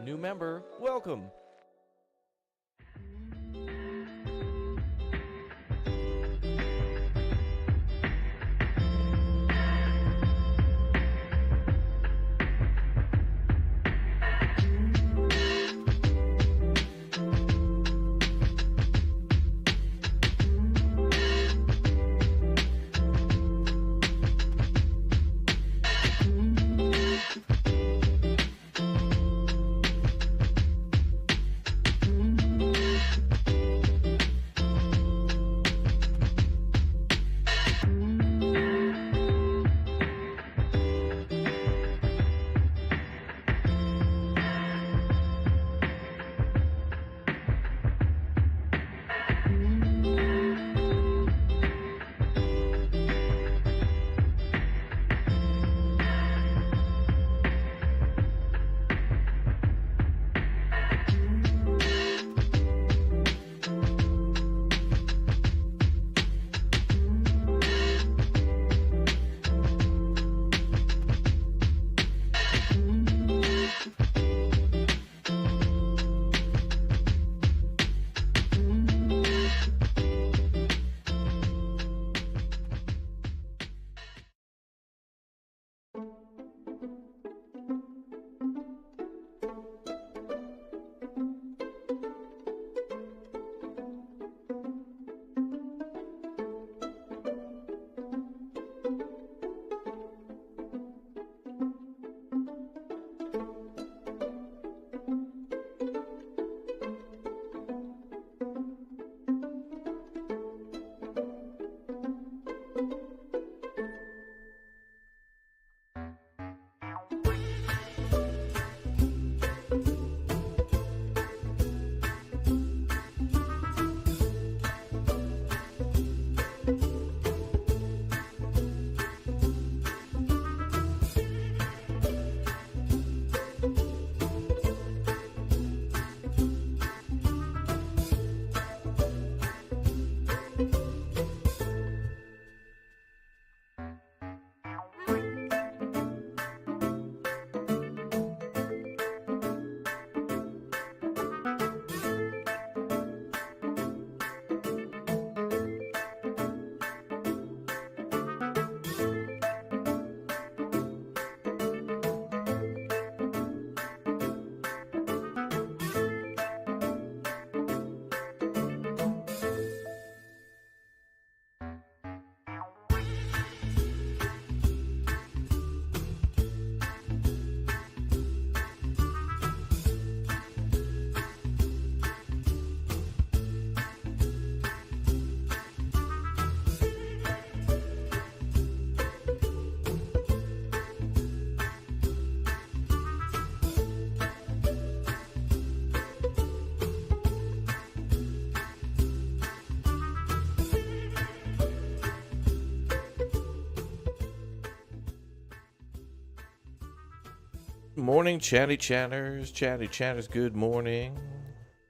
New member, welcome. Morning, chatty chatters, good morning.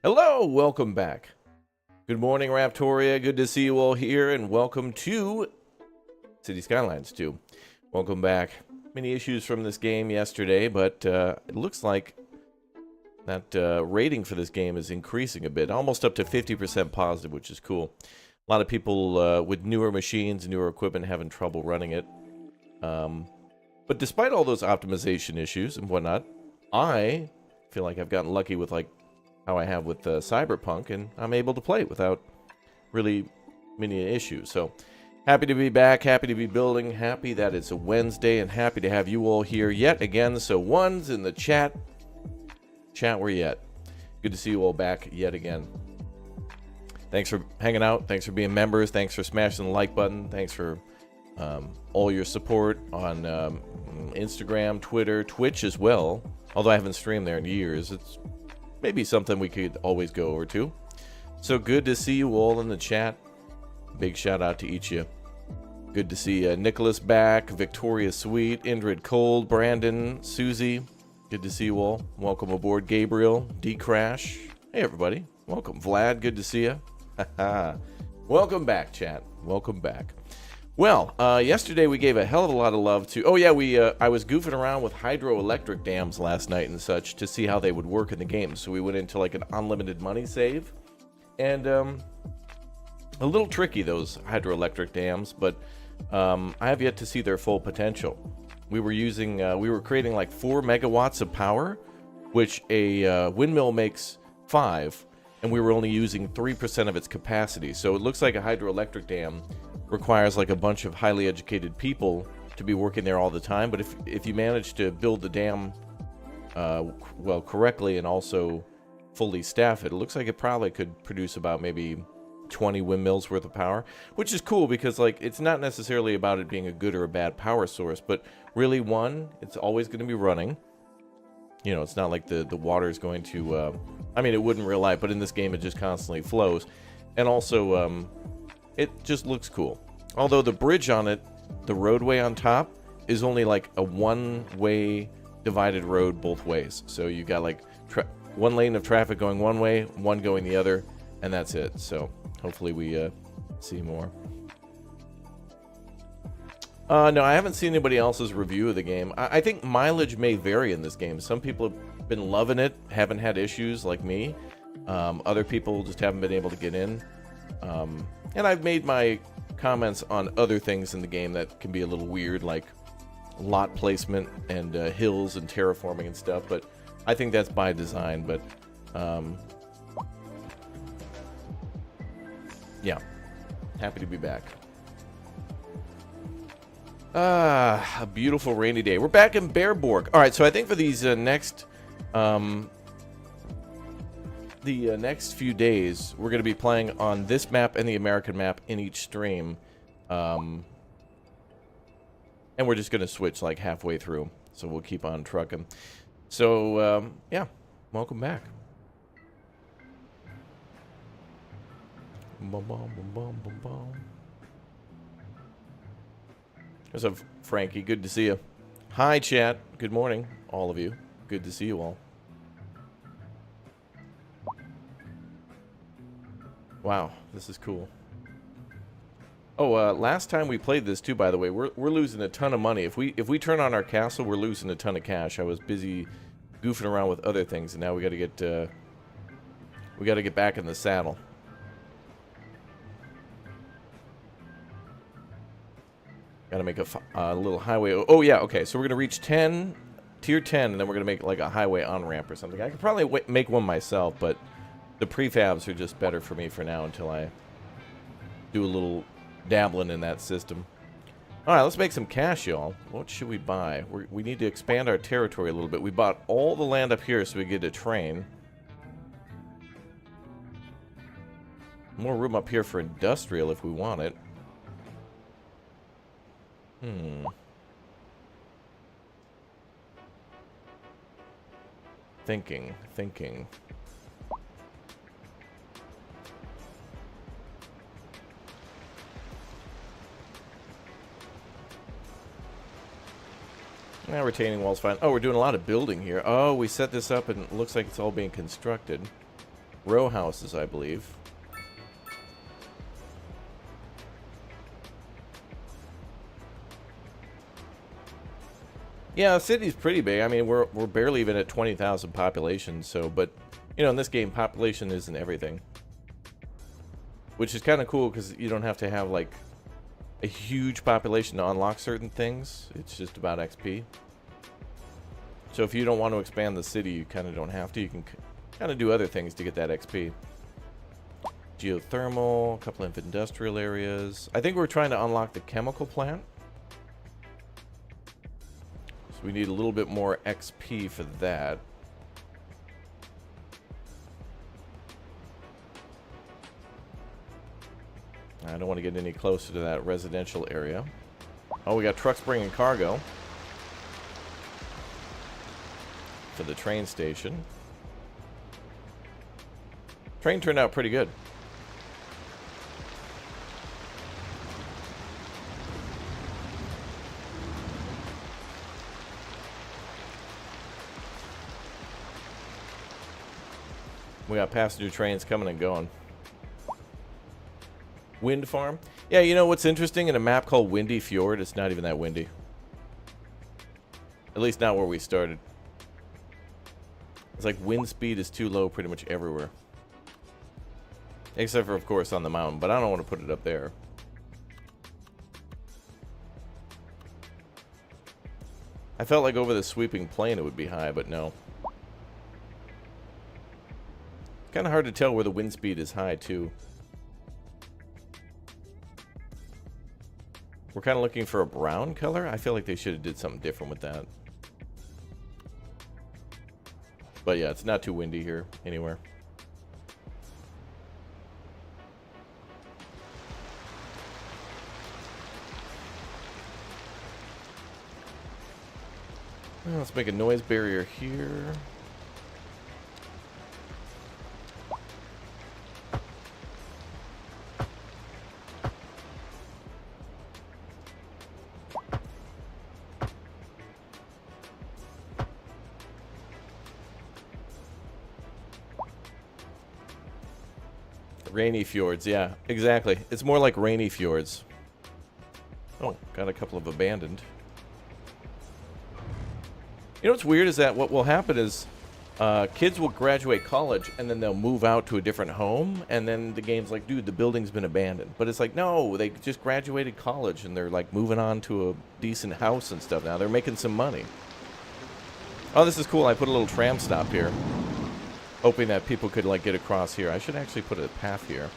Hello, welcome back. Good morning, Raptoria. Good to see you all here, and welcome to City Skylines 2. Welcome back. Many issues from this game yesterday, but it looks like that rating for this game is increasing a bit, almost up to 50% positive, which is cool. A lot of people with newer machines, newer equipment, having trouble running it. But despite all those optimization issues and whatnot, I feel like I've gotten lucky with like how I have with Cyberpunk, and I'm able to play it without really many issues. So happy to be back, happy to be building, happy that it's a Wednesday, and happy to have you all here yet again. So ones in the chat, where you at? Good to see you all back yet again. Thanks for hanging out, thanks for being members, thanks for smashing the like button, thanks for all your support on Instagram, Twitter, Twitch as well. Although I haven't streamed there in years, it's maybe something we could always go over to. So good to see you all in the chat. Big shout out to each of you. Good to see Nicholas back, Victoria Sweet, Indrid Cold, Brandon, Susie. Good to see you all. Welcome aboard, Gabriel, D-Crash. Hey everybody, welcome. Vlad, good to see you. Welcome back, chat. Welcome back. Well, yesterday we gave a hell of a lot of love to... Oh, yeah, I was goofing around with hydroelectric dams last night and such to see how they would work in the game. So we went into, like, an unlimited money save. And, a little tricky, those hydroelectric dams, but I have yet to see their full potential. We were creating, like, 4 megawatts of power, which a windmill makes 5, and we were only using 3% of its capacity. So it looks like a hydroelectric dam requires like a bunch of highly educated people to be working there all the time. But if you manage to build the dam well correctly and also fully staff it, it looks like it probably could produce about maybe 20 windmills worth of power, which is cool because like it's not necessarily about it being a good or a bad power source, but really one, it's always going to be running. You know, it's not like the water is going to I mean, it would in real life, but in this game it just constantly flows. And also it just looks cool. Although the bridge on it, the roadway on top, is only like a one-way divided road both ways. So you got like one lane of traffic going one way, one going the other, and that's it. So hopefully we see more. No, I haven't seen anybody else's review of the game. I think mileage may vary in this game. Some people have been loving it, haven't had issues like me. Other people just haven't been able to get in. And I've made my comments on other things in the game that can be a little weird, like lot placement and hills and terraforming and stuff, but I think that's by design. But yeah, happy to be back. A beautiful rainy day. We're back in Bearborg. All right, so I think for these next few days, we're going to be playing on this map and the American map in each stream. And we're just going to switch like halfway through. So we'll keep on trucking. So, yeah, welcome back. Bum, bum, bum, bum, bum, bum. What's up, Frankie? Good to see you. Hi, chat. Good morning, all of you. Good to see you all. Wow, this is cool. Oh, last time we played this too, by the way, we're losing a ton of money. If we turn on our castle, we're losing a ton of cash. I was busy goofing around with other things, and now we got to get back in the saddle. Got to make a little highway. Oh yeah, okay. So we're gonna reach tier 10, and then we're gonna make like a highway on ramp or something. I could probably make one myself, but the prefabs are just better for me for now until I do a little dabbling in that system. All right, let's make some cash, y'all. What should we buy? We need to expand our territory a little bit. We bought all the land up here so we get a train. More room up here for industrial if we want it. Thinking. Now retaining walls fine. Oh, we're doing a lot of building here. Oh, we set this up and it looks like it's all being constructed. Row houses, I believe. Yeah, the city's pretty big. I mean, we're barely even at 20,000 population, so, but, you know, in this game, population isn't everything. Which is kind of cool, because you don't have to have, like, a huge population to unlock certain things. It's just about XP. So if you don't want to expand the city, you kind of don't have to. You can kind of do other things to get that XP. Geothermal, a couple of industrial areas. I think we're trying to unlock the chemical plant. We need a little bit more XP for that. I don't want to get any closer to that residential area. Oh, we got trucks bringing cargo to the train station. Train turned out pretty good. We got passenger trains coming and going. Wind farm. Yeah, you know what's interesting? In a map called Windy Fjord, it's not even that windy. At least not where we started. It's like wind speed is too low pretty much everywhere. Except for, of course, on the mountain. But I don't want to put it up there. I felt like over the sweeping plain it would be high, but no. Kind of hard to tell where the wind speed is high, too. We're kind of looking for a brown color. I feel like they should have did something different with that. But yeah, it's not too windy here anywhere. Well, let's make a noise barrier here. Rainy fjords, yeah, exactly. It's more like rainy fjords. Oh, got a couple of abandoned. You know what's weird is that what will happen is kids will graduate college and then they'll move out to a different home, and then the game's like, dude, the building's been abandoned. But it's like, no, they just graduated college and they're like moving on to a decent house and stuff now. They're making some money. Oh, this is cool. I put a little tram stop here, hoping that people could like get across here. I should actually put a path here.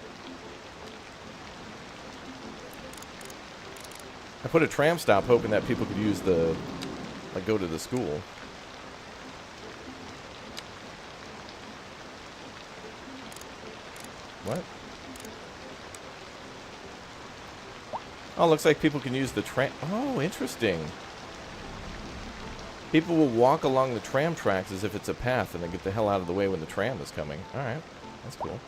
I put a tram stop hoping that people could use the, like, go to the school. What? Oh, looks like people can use the tram. Oh, interesting. People will walk along the tram tracks as if it's a path and then get the hell out of the way when the tram is coming. Alright, that's cool.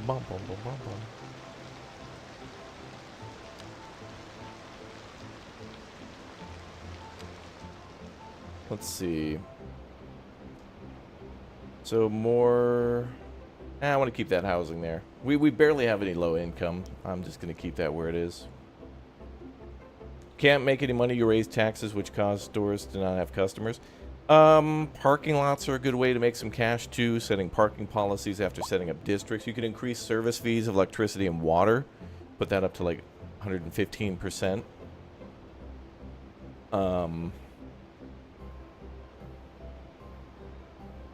Bum, bum, bum, bum, bum. Let's see. So more... I want to keep that housing there. We barely have any low income. I'm just going to keep that where it is. Can't make any money, you raise taxes, which cause stores to not have customers. Parking lots are a good way to make some cash too. Setting parking policies after setting up districts. You can increase service fees of electricity and water. Put that up to like 115%.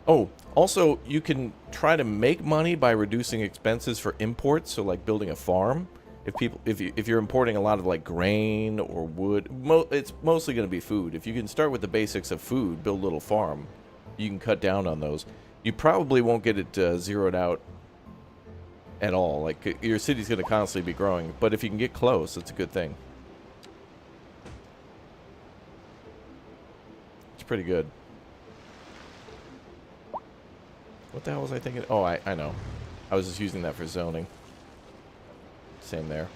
Oh, also you can try to make money by reducing expenses for imports. So like building a farm. If you're importing a lot of like grain or wood, it's mostly going to be food. If you can start with the basics of food, build a little farm, you can cut down on those. You probably won't get it zeroed out at all. Like your city's going to constantly be growing, but if you can get close, it's a good thing. It's pretty good. What the hell was I thinking? Oh, I know. I was just using that for zoning. Same there.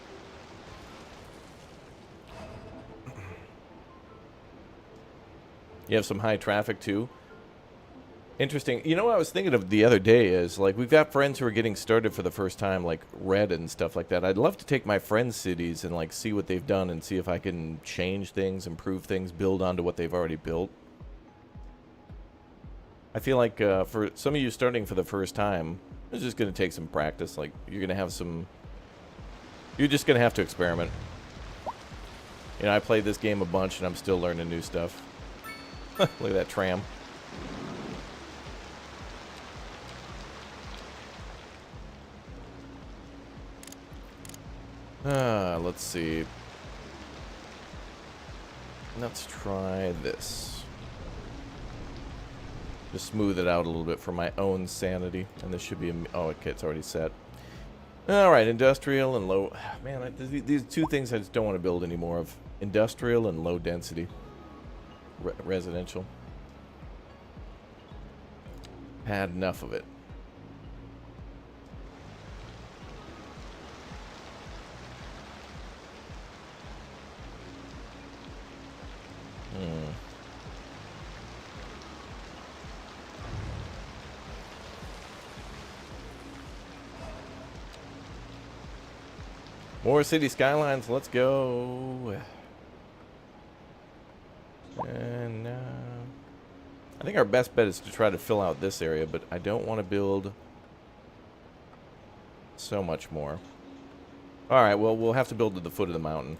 You have some high traffic too. Interesting. You know what I was thinking of the other day is, like, we've got friends who are getting started for the first time, like Red and stuff like that. I'd love to take my friends' cities and like see what they've done and see if I can change things, improve things, build onto what they've already built. I feel like for some of you starting for the first time, it's just going to take some practice. Like, you're going to have some... You're just going to have to experiment. You know, I played this game a bunch and I'm still learning new stuff. Look at that tram. Let's see. Let's try this. Just smooth it out a little bit for my own sanity. And this should be... Oh, okay, it's already set. Alright, industrial and low... Man, these two things I just don't want to build any more of. Industrial and low density. Residential. Had enough of it. More city skylines. Let's go. And I think our best bet is to try to fill out this area, but I don't want to build so much more. Alright, well, we'll have to build at the foot of the mountain.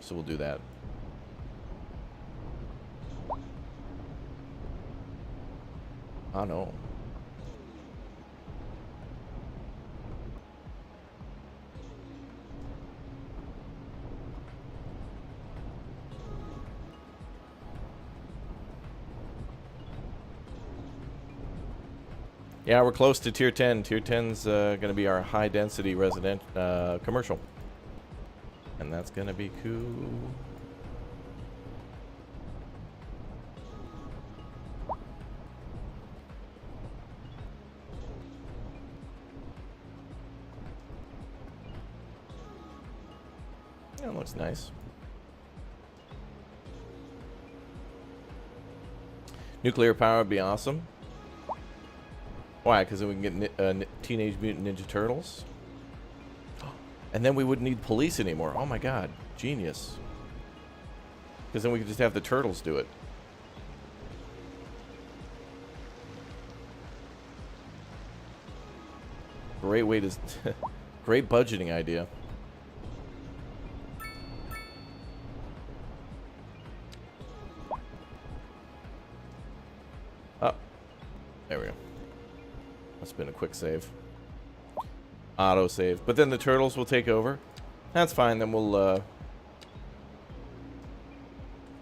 So we'll do that. Oh, no. Yeah, we're close to tier 10. Tier 10's going to be our high density resident commercial. And that's going to be cool. That looks nice. Nuclear power would be awesome. Why? Because then we can get Teenage Mutant Ninja Turtles. And then we wouldn't need police anymore. Oh my god. Genius. Because then we could just have the turtles do it. Great way to... great budgeting idea. Oh. There we go. That's been a quick save. Auto save. But then the turtles will take over. That's fine. Then we'll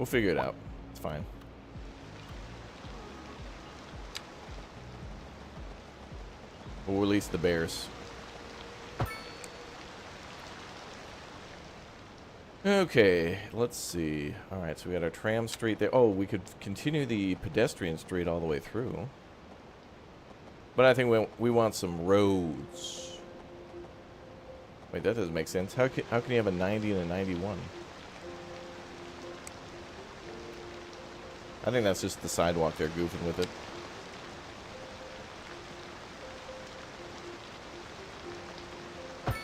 figure it out. It's fine. We'll release the bears. Okay, let's see. Alright, so we got our tram street there. Oh, we could continue the pedestrian street all the way through. But I think we want some roads. Wait, that doesn't make sense. How can you have a 90 and a 91? I think that's just the sidewalk they're goofing with it.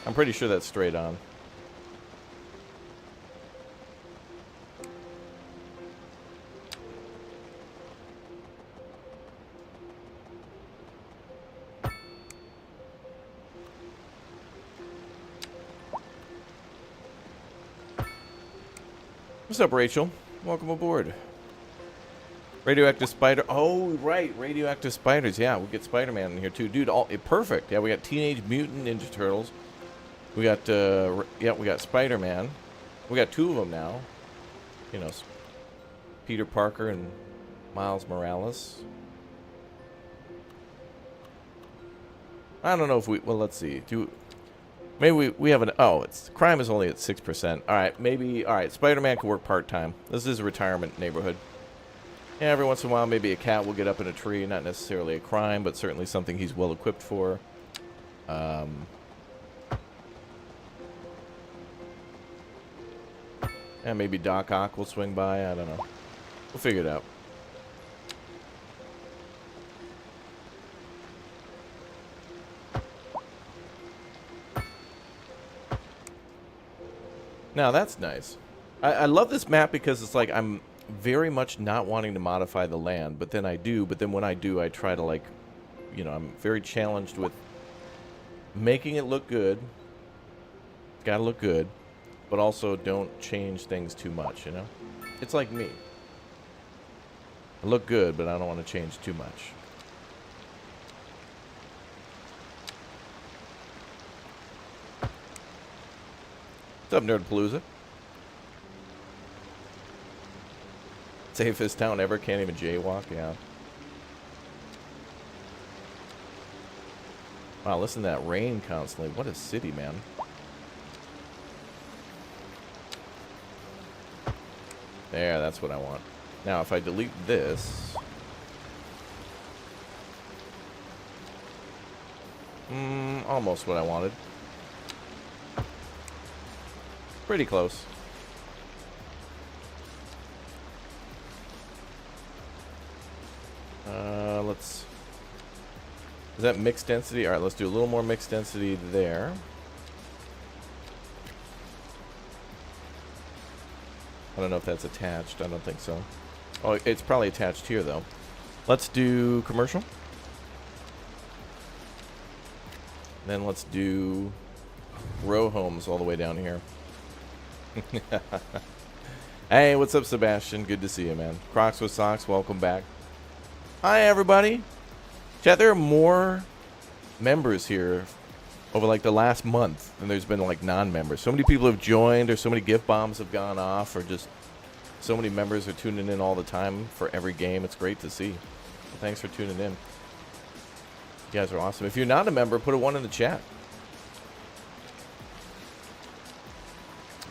I'm pretty sure that's straight on. What's up, Rachel? Welcome aboard. Radioactive spider. Oh, right. Radioactive spiders. Yeah, we'll get Spider-Man in here, too. Dude, perfect. Yeah, we got Teenage Mutant Ninja Turtles. We got, yeah, we got Spider-Man. We got two of them now. You know, Peter Parker and Miles Morales. I don't know if we... Well, let's see. Maybe we have an... Oh, crime is only at 6%. Alright, maybe... Alright, Spider-Man can work part-time. This is a retirement neighborhood. Yeah, every once in a while, maybe a cat will get up in a tree. Not necessarily a crime, but certainly something he's well-equipped for. And maybe Doc Ock will swing by. I don't know. We'll figure it out. Now, that's nice. I love this map because it's like I'm very much not wanting to modify the land, but then I do. But then when I do, I try to, like, you know, I'm very challenged with making it look good. It's got to look good. But also don't change things too much, you know? It's like me. I look good, but I don't want to change too much. What's up, Nerdpalooza? Safest town ever, can't even jaywalk, yeah. Wow, listen to that rain constantly. What a city, man. There, that's what I want. Now, if I delete this... almost what I wanted. Pretty close. Let's... Is that mixed density? Alright, let's do a little more mixed density there. I don't know if that's attached. I don't think so. Oh, it's probably attached here, though. Let's do commercial. Then let's do row homes all the way down here. Hey, what's up, Sebastian? Good to see you, man. Crocs with Socks, welcome back. Hi, everybody. Chat, there are more members here over like the last month than there's been like non-members. So many people have joined, or so many gift bombs have gone off, or just so many members are tuning in all the time for every game. It's great to see. So thanks for tuning in. You guys are awesome. If you're not a member, put a 1 in the chat.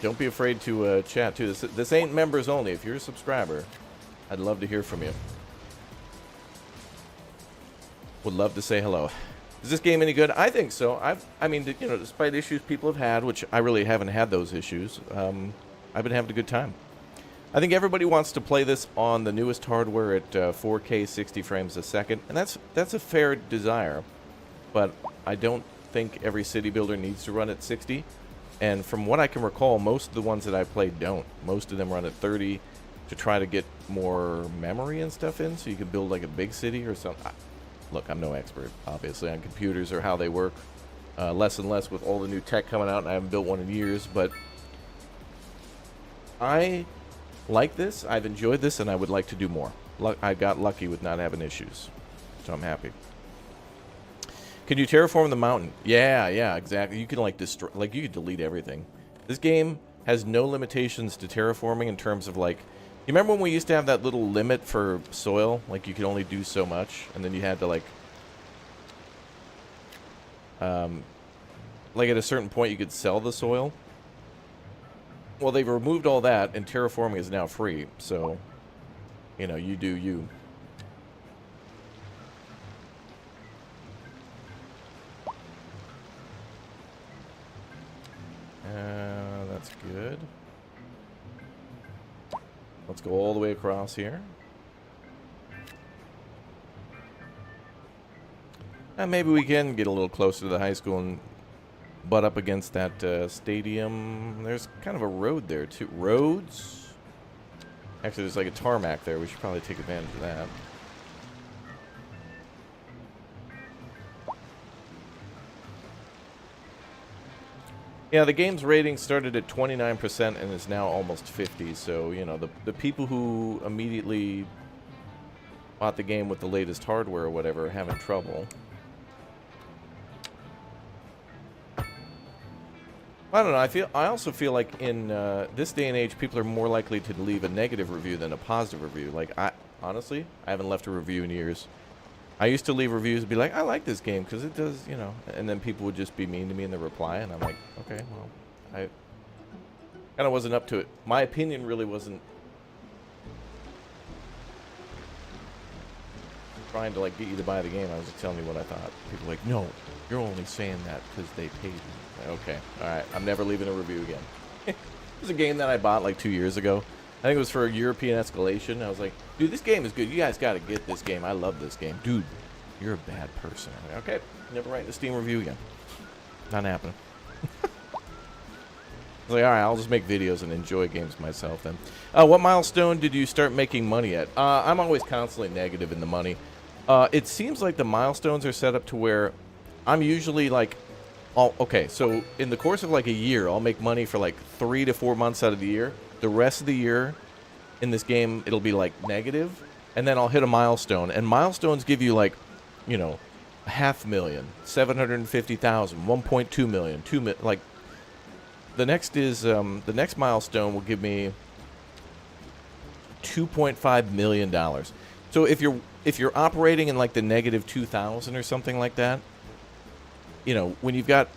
Don't be afraid to chat too. This ain't members only. If you're a subscriber, I'd love to hear from you. Would love to say hello. Is this game any good? I think so. I mean, you know, despite issues people have had, which I really haven't had those issues, I've been having a good time. I think everybody wants to play this on the newest hardware at 4K 60 frames a second, and that's a fair desire. But I don't think every city builder needs to run at 60. And from what I can recall, most of the ones that I played don't. Most of them run at 30 to try to get more memory and stuff in, so you can build like a big city or something. Look, I'm no expert, obviously, on computers or how they work. Less and less with all the new tech coming out, and I haven't built one in years. But I like this. I've enjoyed this, and I would like to do more. I got lucky with not having issues, so I'm happy. Can you terraform the mountain? Yeah, exactly. You can like destroy, like you can delete everything. This game has no limitations to terraforming in terms of like, you remember when we used to have that little limit for soil? Like you could only do so much, and then you had to like at a certain point you could sell the soil. Well, they've removed all that, and terraforming is now free. So, you know, you do you. That's good. Let's go all the way across here. And maybe we can get a little closer to the high school and butt up against that stadium. There's kind of a road there, too. Roads? Actually, there's like a tarmac there. We should probably take advantage of that. Yeah, the game's rating started at 29% and is now almost 50%. So, you know, the people who immediately bought the game with the latest hardware or whatever are having trouble. I don't know. I also feel like in this day and age, people are more likely to leave a negative review than a positive review. Like, honestly, I haven't left a review in years. I used to leave reviews and be like, I like this game because it does, you know, and then people would just be mean to me in the reply, and I'm like, okay, well, I kind of wasn't up to it. My opinion really wasn't trying to, like, get you to buy the game. I was just telling you what I thought. People were like, no, you're only saying that because they paid you. Like, okay, all right, I'm never leaving a review again. It was a game that I bought like 2 years ago. I think it was for European Escalation. I was like, dude, this game is good. You guys got to get this game. I love this game. Dude, you're a bad person. I'm like, okay, never write a Steam review again. Not happening. I was like, all right, I'll just make videos and enjoy games myself then. What milestone did you start making money at? I'm always constantly negative in the money. It seems like the milestones are set up to where I'm usually like, okay, so in the course of like a year, I'll make money for like 3 to 4 months out of the year. The rest of the year in this game, it'll be like negative, and then I'll hit a milestone. And milestones give you like, you know, 500,000, 750,000, 1.2 million, 2 million. Like the next is the next milestone will give me $2.5 million. So if you're operating in like the negative 2,000 or something like that, you know, when you've got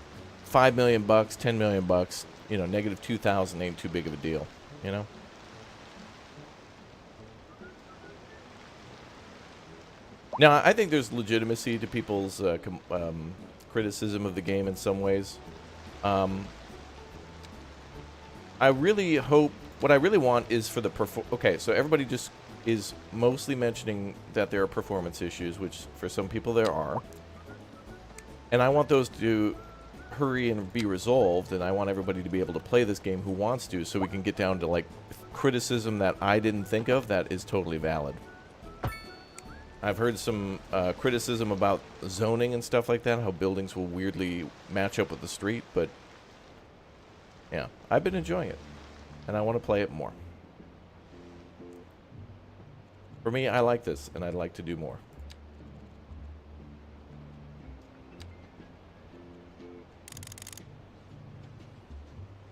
$5 million, $10 million, you know, negative 2,000 ain't too big of a deal. You know? Now, I think there's legitimacy to people's criticism of the game in some ways. I really hope, what I really want is for the okay, so everybody just is mostly mentioning that there are performance issues, which for some people there are. And I want those to hurry and be resolved, and I want everybody to be able to play this game who wants to, so we can get down to, like, criticism that I didn't think of that is totally valid. I've heard some criticism about zoning and stuff like that, how buildings will weirdly match up with the street, but yeah, I've been enjoying it, and I want to play it more. For me, I like this, and I'd like to do more.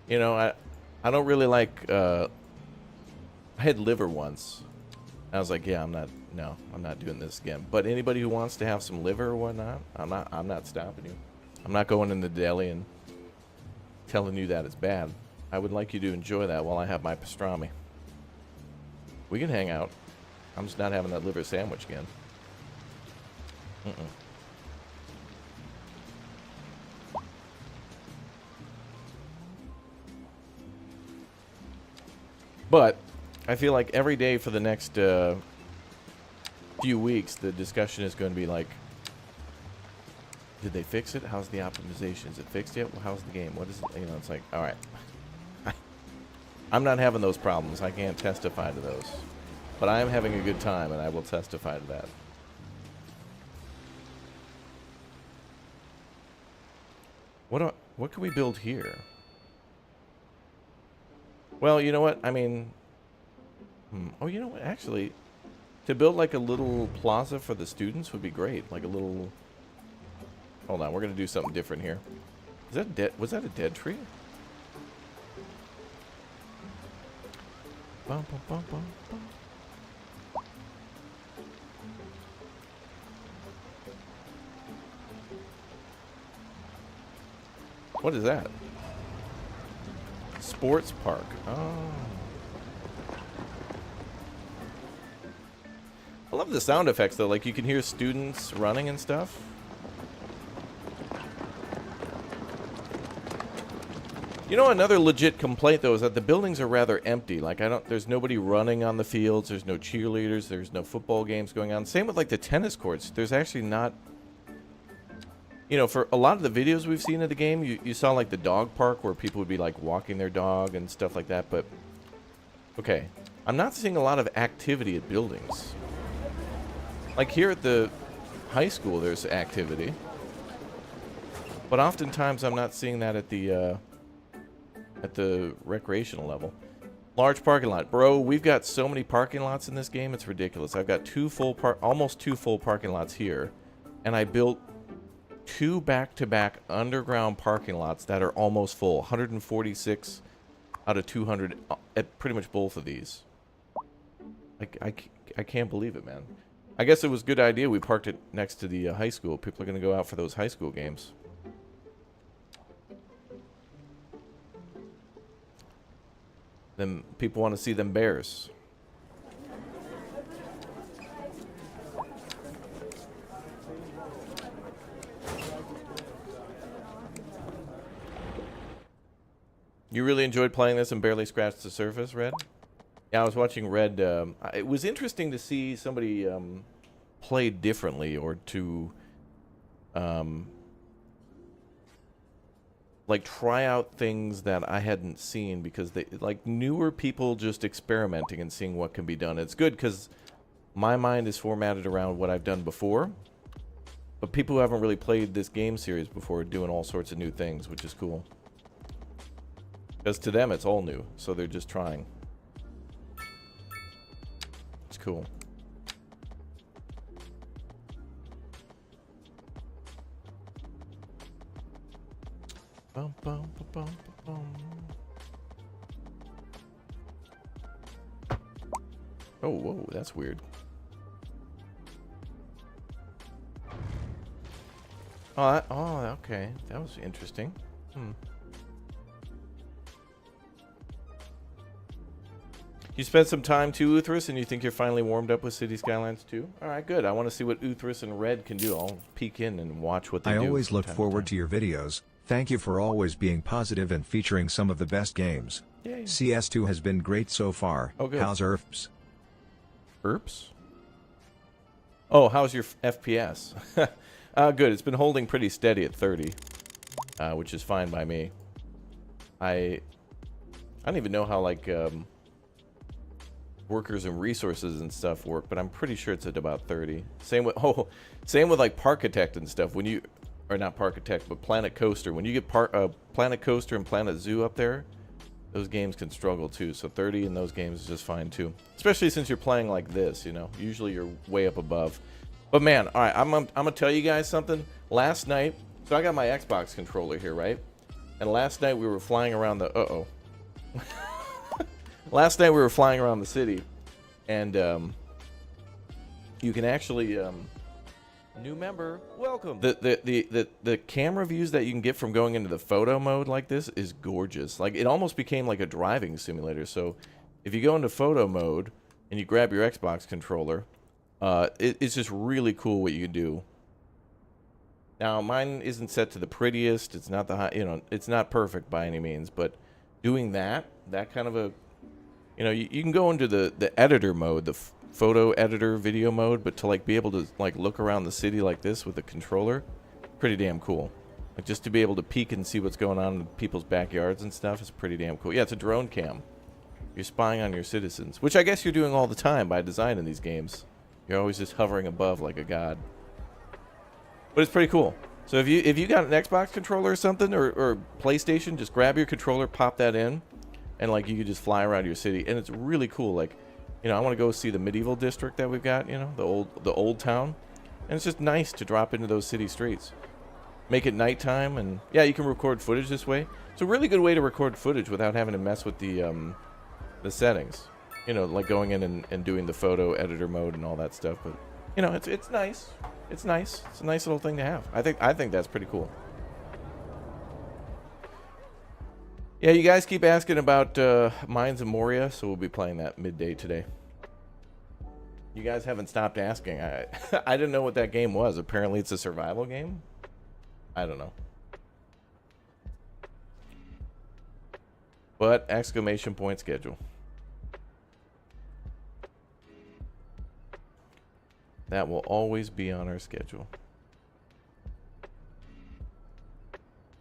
You know, I don't really like, I had liver once. I was like, yeah, I'm not doing this again. But anybody who wants to have some liver or whatnot, I'm not stopping you. I'm not going in the deli and telling you that it's bad. I would like you to enjoy that while I have my pastrami. We can hang out. I'm just not having that liver sandwich again. But I feel like every day for the next few weeks, the discussion is going to be like, did they fix it? How's the optimization? Is it fixed yet? Well, how's the game? What is it? You know, it's like, all right. I'm not having those problems. I can't testify to those. But I am having a good time, and I will testify to that. What can we build here? Well, you know what? I mean... Oh, you know what? Actually, to build like a little plaza for the students would be great. Like a little... Hold on, we're going to do something different here. Is that dead? Was that a dead tree? Bum, bum, bum, bum, bum. What is that? Sports park. Oh. I love the sound effects though. Like you can hear students running and stuff. You know, another legit complaint though is that the buildings are rather empty. Like there's nobody running on the fields. There's no cheerleaders. There's no football games going on. Same with like the tennis courts. There's actually not. You know, for a lot of the videos we've seen of the game, you saw like the dog park where people would be like walking their dog and stuff like that. But okay, I'm not seeing a lot of activity at buildings. Like here at the high school, there's activity. But oftentimes I'm not seeing that at the recreational level. Large parking lot. Bro, we've got so many parking lots in this game, it's ridiculous. I've got almost two full parking lots here. And I built 2 back-to-back underground parking lots that are almost full. 146 out of 200 at pretty much both of these. I can't believe it, man. I guess it was a good idea we parked it next to the high school. People are going to go out for those high school games. Then people want to see them Bears. You really enjoyed playing this and barely scratched the surface, Red? Yeah, I was watching Red. It was interesting to see somebody play differently or to like try out things that I hadn't seen because they like newer people just experimenting and seeing what can be done. It's good because my mind is formatted around what I've done before, but people who haven't really played this game series before are doing all sorts of new things, which is cool. Because to them, it's all new, so they're just trying. It's cool. Bum, bum, bum, bum, bum. Oh, whoa, that's weird. Oh, okay. That was interesting. You spent some time too, Uthris, and you think you're finally warmed up with City Skylines 2? Alright, good. I want to see what Uthris and Red can do. I'll peek in and watch what they do. I always look forward to your videos. Thank you for always being positive and featuring some of the best games. Yay. CS2 has been great so far. Oh, good. How's ERFs? ERPs? Oh, how's your FPS? Good. It's been holding pretty steady at 30. which is fine by me. I don't even know how like workers and resources and stuff work, but I'm pretty sure it's at about 30. Same with like Parkitect and stuff. When you, or not Parkitect, but Planet Coaster. When you get Planet Coaster and Planet Zoo up there, those games can struggle too. So 30 in those games is just fine too. Especially since you're playing like this, you know. Usually you're way up above. But man, all right, I'm gonna tell you guys something. Last night, so I got my Xbox controller here, right? And last night we were flying around the last night we were flying around the city, and you can actually new member, welcome. The camera views that you can get from going into the photo mode like this is gorgeous. Like, it almost became like a driving simulator. So if you go into photo mode and you grab your Xbox controller, it's just really cool what you can do. Now, mine isn't set to the prettiest. It's not the high, you know, it's not perfect by any means, but doing that kind of a, you know, you can go into the editor mode, the photo editor video mode, but to like be able to like look around the city like this with the controller, pretty damn cool. Like, just to be able to peek and see what's going on in people's backyards and stuff is pretty damn cool. Yeah, it's a drone cam. You're spying on your citizens, which I guess you're doing all the time by design in these games. You're always just hovering above like a god. But it's pretty cool. So if you got an Xbox controller or something, or PlayStation, just grab your controller, pop that in, and like you could just fly around your city, and it's really cool. Like, you know, I want to go see the medieval district that we've got, you know, the old town, and it's just nice to drop into those city streets. Make it nighttime, and yeah, you can record footage this way. It's a really good way to record footage without having to mess with the settings. You know, like going in and doing the photo editor mode and all that stuff. But you know, it's nice. It's nice. It's a nice little thing to have. I think that's pretty cool. Yeah, you guys keep asking about Mines of Moria, so we'll be playing that midday today. You guys haven't stopped asking. I didn't know what that game was. Apparently it's a survival game? I don't know. But exclamation point schedule. That will always be on our schedule.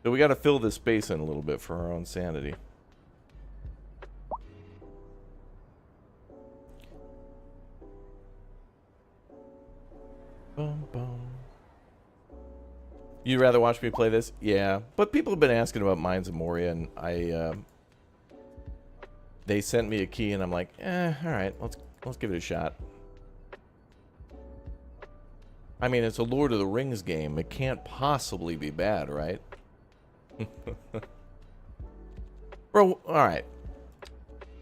So we got to fill this space in a little bit for our own sanity. Boom, boom. You'd rather watch me play this? Yeah, but people have been asking about Mines of Moria, and they sent me a key, and I'm like, all right, let's give it a shot. I mean, it's a Lord of the Rings game. It can't possibly be bad, right? Bro, alright.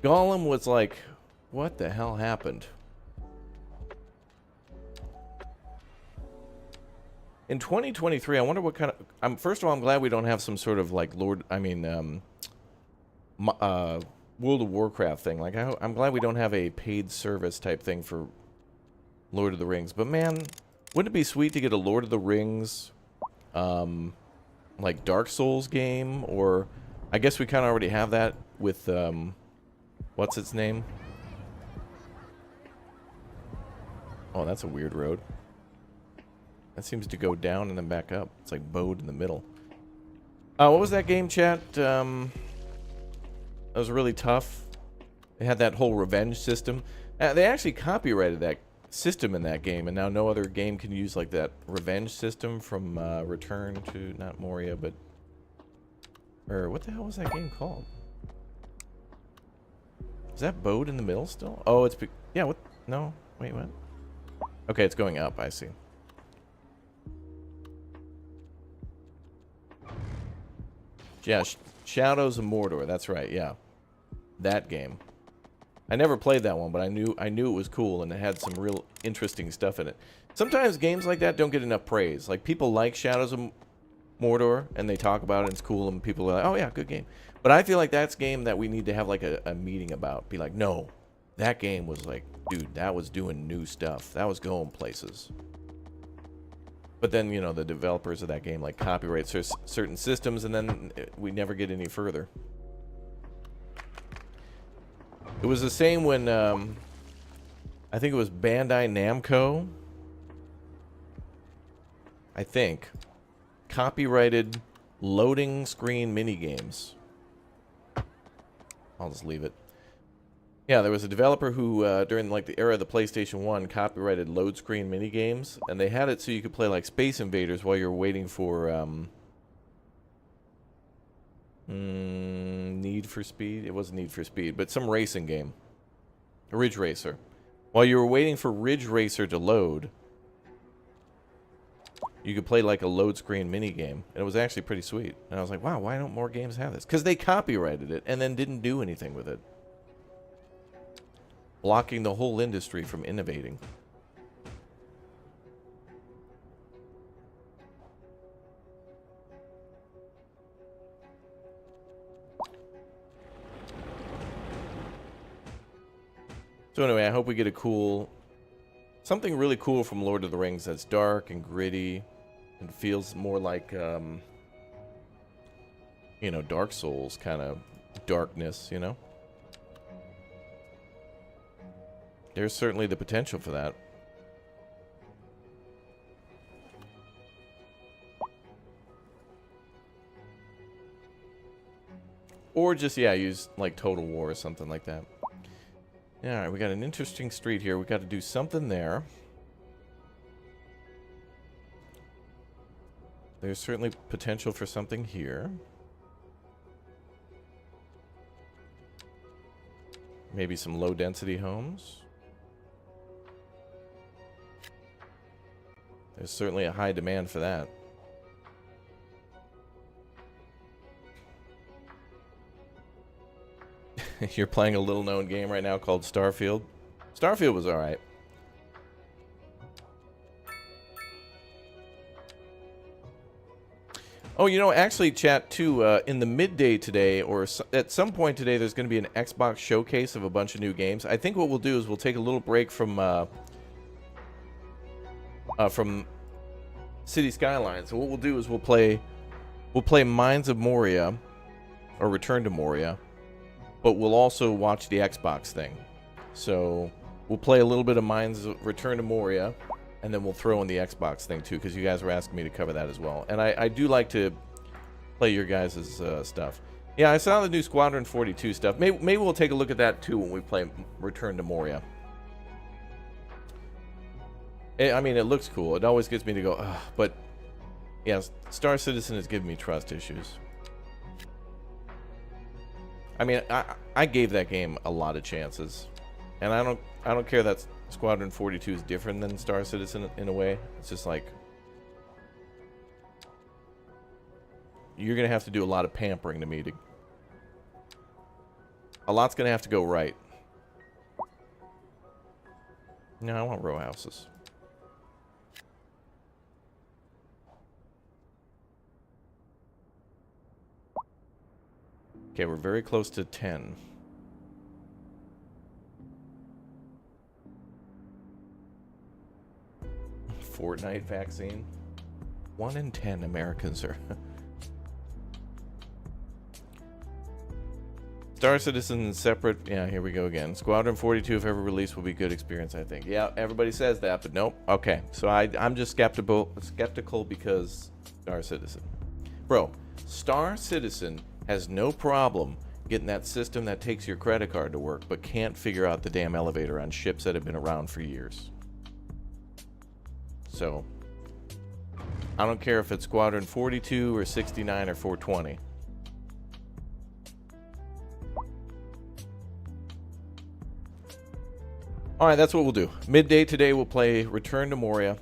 Gollum was like, what the hell happened? In 2023, I wonder what kind of... first of all, I'm glad we don't have some sort of like World of Warcraft thing. Like, I'm glad we don't have a paid service type thing for Lord of the Rings. But man, wouldn't it be sweet to get a Lord of the Rings... like Dark Souls game, or I guess we kind of already have that with what's its name? Oh, that's a weird road. That seems to go down and then back up. It's like bowed in the middle. What was that game, chat? That was really tough. They had that whole revenge system. They actually copyrighted that system in that game, and now no other game can use like that revenge system from Return to, not Moria, but, or what the hell was that game called? Is that bowed in the middle still? Oh, it's yeah. What? No, wait, what? Okay, it's going up. I see. Yeah, Shadows of Mordor. That's right. Yeah, that game. I never played that one, but I knew it was cool, and it had some real interesting stuff in it. Sometimes games like that don't get enough praise. Like, people like Shadows of Mordor, and they talk about it, and it's cool, and people are like, oh yeah, good game. But I feel like that's a game that we need to have like a meeting about. Be like, no, that game was like, dude, that was doing new stuff. That was going places. But then, you know, the developers of that game like copyright certain systems, and then we never get any further. It was the same when, I think it was Bandai Namco, I think, copyrighted Loading screen mini games. I'll just leave it. Yeah, there was a developer who, during like the era of the PlayStation 1, copyrighted load screen mini games, and they had it so you could play like Space Invaders while you're waiting for Need for Speed. It wasn't Need for Speed, but some racing game, Ridge Racer. While you were waiting for Ridge Racer to load, you could play like a load screen mini game, and it was actually pretty sweet. And I was like, wow, why don't more games have this? Because they copyrighted it and then didn't do anything with it, blocking the whole industry from innovating. So anyway, I hope we get a cool, something really cool from Lord of the Rings that's dark and gritty and feels more like, you know, Dark Souls kind of darkness, you know? There's certainly the potential for that. Or just, yeah, use like Total War or something like that. Yeah, all right, we got an interesting street here. We got to do something there. There's certainly potential for something here. Maybe some low-density homes. There's certainly a high demand for that. You're playing a little-known game right now called Starfield. Starfield was all right. Oh, you know, actually, chat, too, in the midday today, or at some point today, there's going to be an Xbox showcase of a bunch of new games. I think what we'll do is we'll take a little break from City Skylines. So what we'll do is we'll play Mines of Moria, or Return to Moria, but we'll also watch the Xbox thing. So we'll play a little bit of Mines of Return to Moria, and then we'll throw in the Xbox thing too, because you guys were asking me to cover that as well. And I do like to play your guys' stuff. Yeah, I saw the new Squadron 42 stuff. Maybe we'll take a look at that too when we play Return to Moria. I mean, it looks cool. It always gets me to go, ugh. But yeah, Star Citizen has given me trust issues. I mean, I gave that game a lot of chances, and I don't care that Squadron 42 is different than Star Citizen in a way. It's just like you're gonna have to do a lot of pampering to me to. A lot's gonna have to go right. No, I want row houses. Okay, we're very close to 10. Fortnite vaccine. 1 in 10 Americans are. Star Citizen separate. Yeah, here we go again. Squadron 42, if ever released, will be a good experience, I think. Yeah, everybody says that, but nope. Okay, so I'm just skeptical because Star Citizen. Bro, Star Citizen has no problem getting that system that takes your credit card to work, but can't figure out the damn elevator on ships that have been around for years. So, I don't care if it's Squadron 42 or 69 or 420. Alright, that's what we'll do. Midday today, we'll play Return to Moria.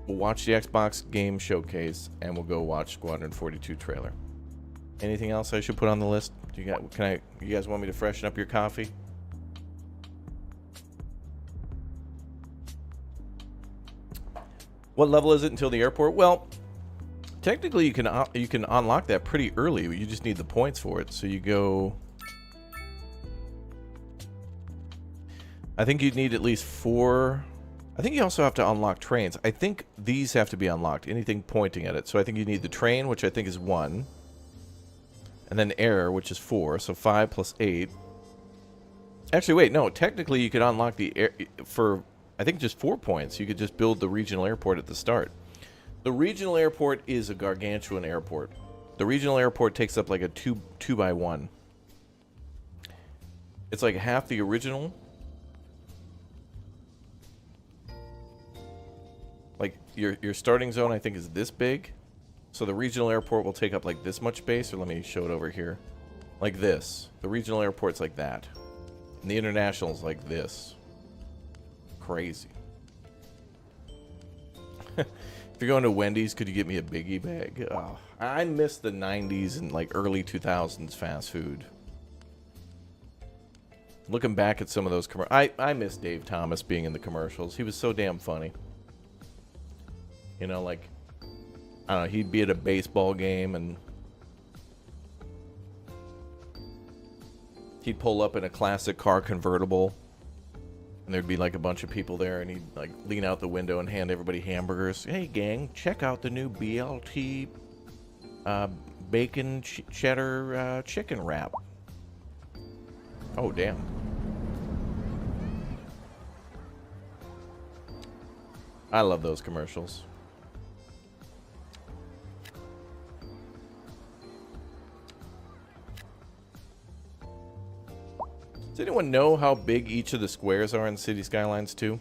We'll watch the Xbox game showcase, and we'll go watch Squadron 42 trailer. Anything else I should put on the list? You guys want me to freshen up your coffee? What level is it until the airport? Well, technically you can unlock that pretty early. You just need the points for it. So you go. I think you'd need at least 4. I think you also have to unlock trains. I think these have to be unlocked. Anything pointing at it. So I think you need the train, which I think is 1. And then air, which is 4. So 5 plus 8. Actually, wait. No. Technically, you could unlock the air for, I think, just 4 points. You could just build the regional airport at the start. The regional airport is a gargantuan airport. The regional airport takes up like a 2x1. It's like half the original. Like your starting zone, I think, is this big. So the regional airport will take up like this much space. Or let me show it over here. Like this. The regional airport's like that. And the international's like this. Crazy. If you're going to Wendy's, could you get me a Biggie bag? Oh, I miss the 90s and like early 2000s fast food. Looking back at some of those commercials, I miss Dave Thomas being in the commercials. He was so damn funny. You know, like, I don't know, he'd be at a baseball game and he'd pull up in a classic car convertible. And there'd be like a bunch of people there, and he'd like lean out the window and hand everybody hamburgers. Hey, gang, check out the new BLT bacon cheddar chicken wrap. Oh, damn. I love those commercials. Does anyone know how big each of the squares are in City Skylines 2?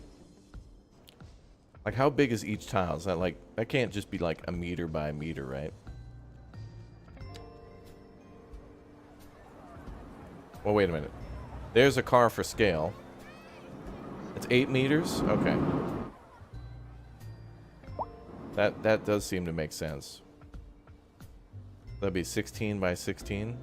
Like, how big is each tile? Is that like, that can't just be like a meter by meter, right? Well, wait a minute. There's a car for scale. It's 8 meters? Okay. That does seem to make sense. That'd be 16 by 16.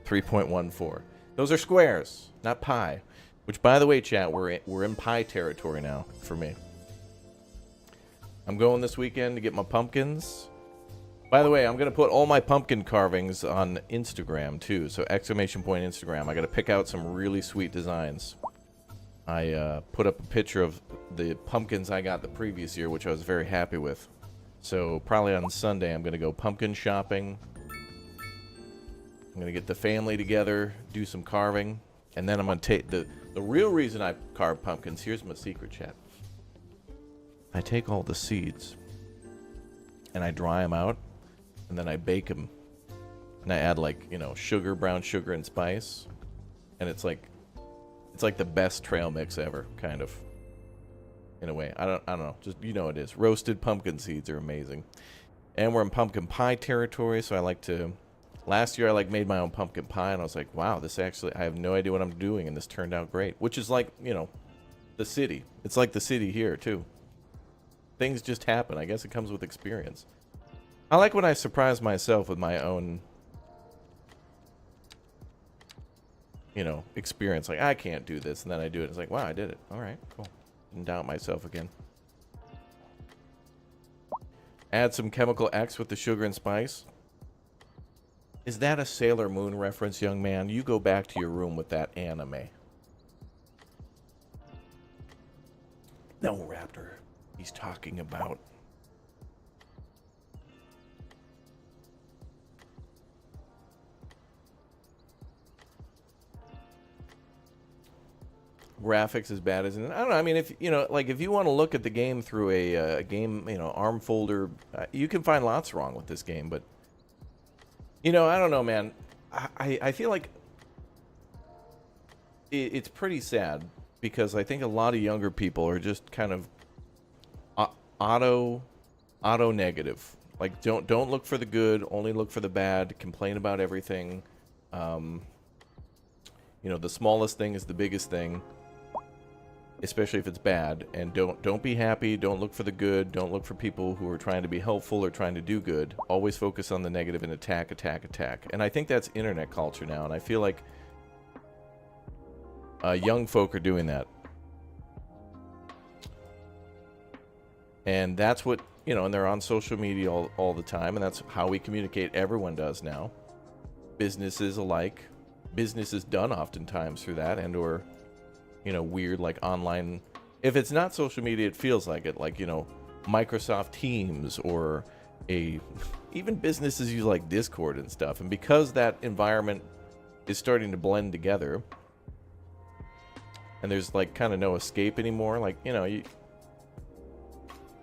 3.14. Those are squares, not pi. Which, by the way, chat, we're in pi territory now for me. I'm going this weekend to get my pumpkins. By the way, I'm gonna put all my pumpkin carvings on Instagram too. So exclamation point Instagram. I gotta pick out some really sweet designs. I put up a picture of the pumpkins I got the previous year, which I was very happy with. So probably on Sunday, I'm gonna go pumpkin shopping. I'm going to get the family together, do some carving, and then I'm going to take the real reason I carve pumpkins. Here's my secret, chat. I take all the seeds, and I dry them out, and then I bake them. And I add, like, you know, sugar, brown sugar, and spice. And it's like the best trail mix ever, kind of. In a way. I don't know. Just, you know it is. Roasted pumpkin seeds are amazing. And we're in pumpkin pie territory, so I like to... Last year, I like made my own pumpkin pie, and I was like, wow, this actually, I have no idea what I'm doing, and this turned out great. Which is like, you know, the city. It's like the city here, too. Things just happen. I guess it comes with experience. I like when I surprise myself with my own, you know, experience. Like, I can't do this, and then I do it. It's like, wow, I did it. All right, cool. Didn't doubt myself again. Add some chemical X with the sugar and spice. Is that a Sailor Moon reference, young man? You go back to your room with that anime. No, Raptor. He's talking about... graphics as bad as... I don't know, I mean, if, you know, like, if you want to look at the game through a game, you know, ARM folder, you can find lots wrong with this game, but... You know, I don't know, man. I feel like it's pretty sad because I think a lot of younger people are just kind of auto negative. Like, don't look for the good, only look for the bad. Complain about everything. You know, the smallest thing is the biggest thing, especially if it's bad. And don't be happy. Don't look for the good. Don't look for people who are trying to be helpful or trying to do good. Always focus on the negative and attack. And I think that's internet culture now. And I feel like young folk are doing that. And that's what, you know, and they're on social media all the time. And that's how we communicate. Everyone does now. Businesses alike. Business is done oftentimes through that and or... you know, weird, like, online... If it's not social media, it feels like it. Like, you know, Microsoft Teams or even businesses use, like, Discord and stuff. And because that environment is starting to blend together, and there's, like, kind of no escape anymore, like, you know,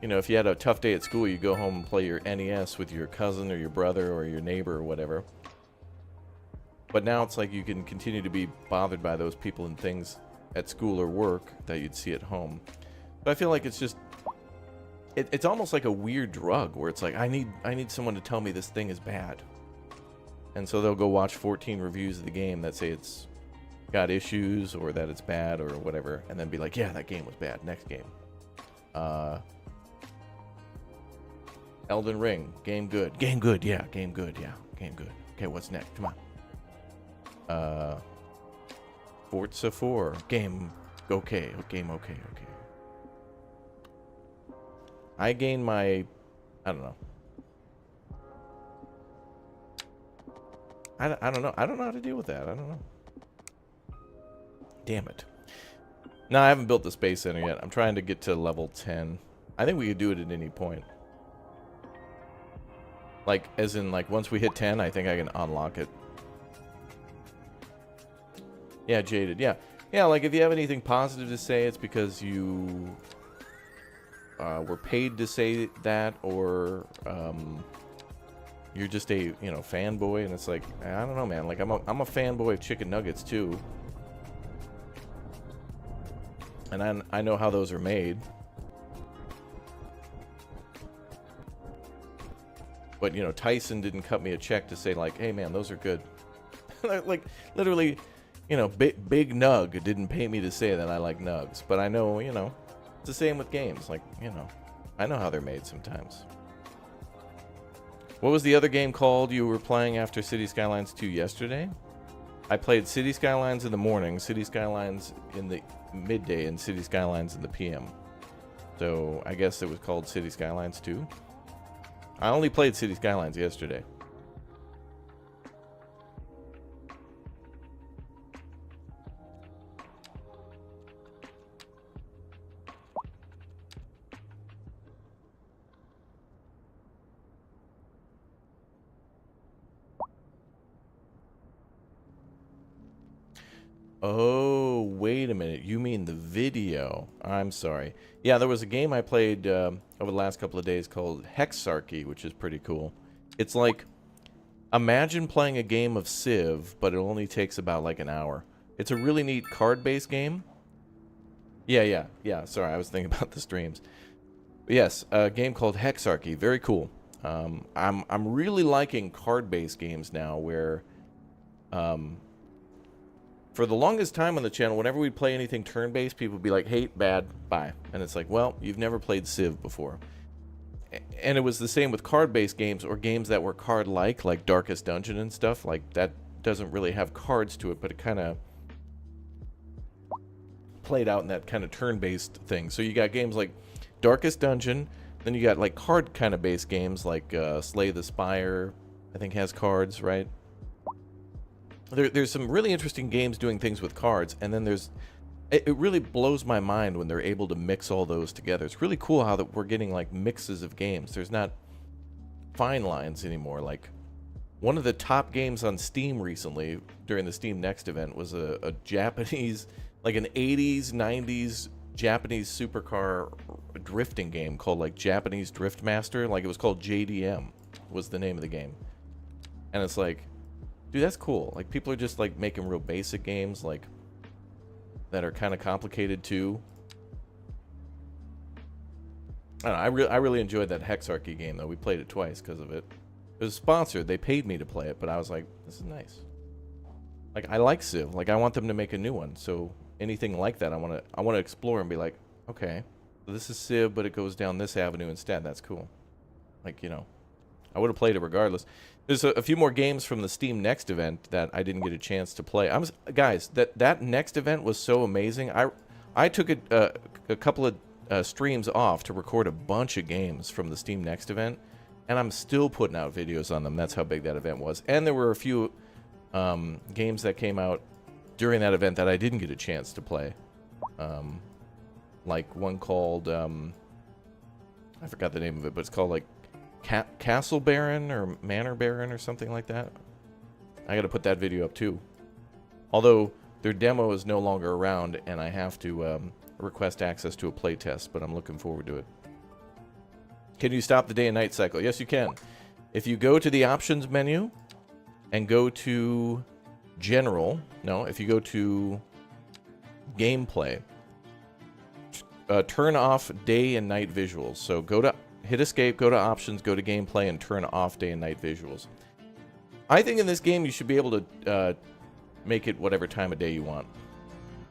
you know, if you had a tough day at school, you go home and play your NES with your cousin or your brother or your neighbor or whatever. But now it's like you can continue to be bothered by those people and things at school or work that you'd see at home. But I feel like it's just, it's almost like a weird drug where it's like, I need someone to tell me this thing is bad. And so they'll go watch 14 reviews of the game that say it's got issues or that it's bad or whatever, and then be like, yeah, that game was bad. Next game. Elden Ring, game good. Game good, yeah. Game good, yeah. Game good. Okay, what's next? Come on. Forza 4, game okay. Game okay. I gained my, I don't know. I don't know. I don't know how to deal with that. I don't know. Damn it. No, I haven't built the Space Center yet. I'm trying to get to level 10. I think we could do it at any point. Like, as in, like, once we hit 10, I think I can unlock it. Yeah, Jaded. Yeah. Yeah, like, if you have anything positive to say, it's because you were paid to say that, or you're just a, you know, fanboy, and it's like, I don't know, man. Like, I'm a fanboy of chicken nuggets, too. And I know how those are made. But, you know, Tyson didn't cut me a check to say, like, hey, man, those are good. Like, literally, you know, Big Nug didn't pay me to say that I like nugs. But I know, you know, it's the same with games. Like, you know, I know how they're made sometimes. What was the other game called you were playing after City Skylines 2 yesterday? I played City Skylines in the morning, City Skylines in the midday, and City Skylines in the PM. So I guess it was called City Skylines 2. I only played City Skylines yesterday. Oh, wait a minute. You mean the video. I'm sorry. Yeah, there was a game I played over the last couple of days called Hexarchy, which is pretty cool. It's like, imagine playing a game of Civ, but it only takes about like an hour. It's a really neat card-based game. Yeah. Sorry, I was thinking about the streams. Yes, a game called Hexarchy. Very cool. I'm really liking card-based games now where... for the longest time on the channel, whenever we'd play anything turn-based, people would be like, hate, bad, bye. And it's like, well, you've never played Civ before. And it was the same with card-based games or games that were card-like, like Darkest Dungeon and stuff. Like, that doesn't really have cards to it, but it kind of played out in that kind of turn-based thing. So you got games like Darkest Dungeon, then you got like card kind of based games like Slay the Spire, I think has cards, right? There's some really interesting games doing things with cards, and then it really blows my mind when they're able to mix all those together. It's really cool how that we're getting like mixes of games. There's not fine lines anymore. Like, one of the top games on Steam recently during the Steam Next event was a Japanese, like an 80s, 90s Japanese supercar drifting game called like Japanese Drift Master. Like, it was called JDM was the name of the game. And it's like, dude, that's cool. Like, people are just like making real basic games, like, that are kind of complicated too. I don't know. I really enjoyed that Hexarchy game though. We played it twice because of it. It was sponsored. They paid me to play it, but I was like, this is nice. Like, I like Civ. Like, I want them to make a new one. So anything like that, I want to explore and be like, okay, so this is Civ, but it goes down this avenue instead. That's cool. Like, you know, I would have played it regardless. There's a few more games from the Steam Next event that I didn't get a chance to play. Guys, that Next event was so amazing. I took a couple of streams off to record a bunch of games from the Steam Next event, and I'm still putting out videos on them. That's how big that event was. And there were a few games that came out during that event that I didn't get a chance to play. Like one called, I forgot the name of it, but it's called like Castle Baron or Manor Baron or something like that. I gotta put that video up too. Although their demo is no longer around and I have to request access to a playtest, but I'm looking forward to it. Can you stop the day and night cycle? Yes, you can. If you go to the options menu and go to general, no, if you go to gameplay, turn off day and night visuals. So hit escape, go to options, go to gameplay, and turn off day and night visuals. I think in this game you should be able to make it whatever time of day you want.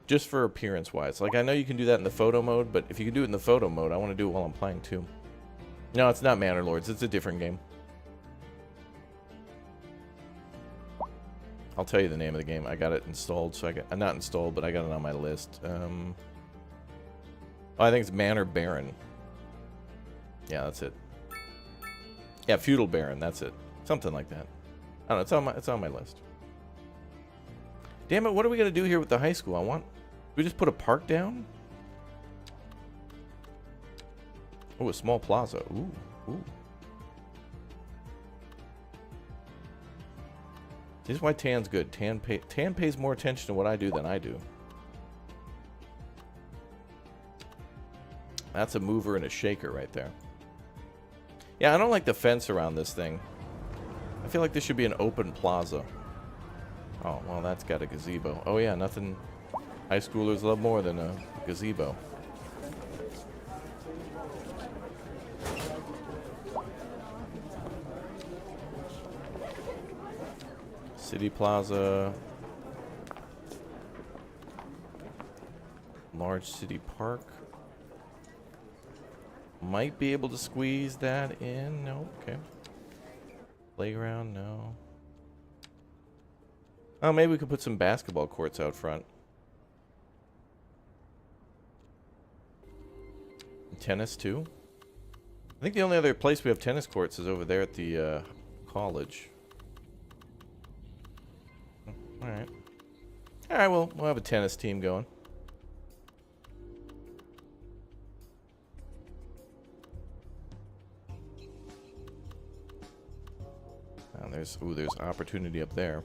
Just for appearance wise. Like, I know you can do that in the photo mode, but if you can do it in the photo mode, I want to do it while I'm playing too. No, it's not Manor Lords. It's a different game. I'll tell you the name of the game. I got it installed, so not installed, but I got it on my list. I think it's Manor Baron. Yeah, that's it. Yeah, Feudal Baron. That's it. Something like that. I don't know. It's on my list. Damn it! What are we gonna do here with the high school? We just put a park down? Oh, a small plaza. Ooh, ooh. This is why Tan's good. Tan pays more attention to what I do than I do. That's a mover and a shaker right there. Yeah, I don't like the fence around this thing. I feel like this should be an open plaza. Oh, well, that's got a gazebo. Oh, yeah, nothing high schoolers love more than a gazebo. City Plaza. Large city park. Might be able to squeeze that in. No, okay. Playground, no. Oh, maybe we could put some basketball courts out front. Tennis, too. I think the only other place we have tennis courts is over there at the college. Alright. Alright, well, we'll have a tennis team going. Oh, there's opportunity up there.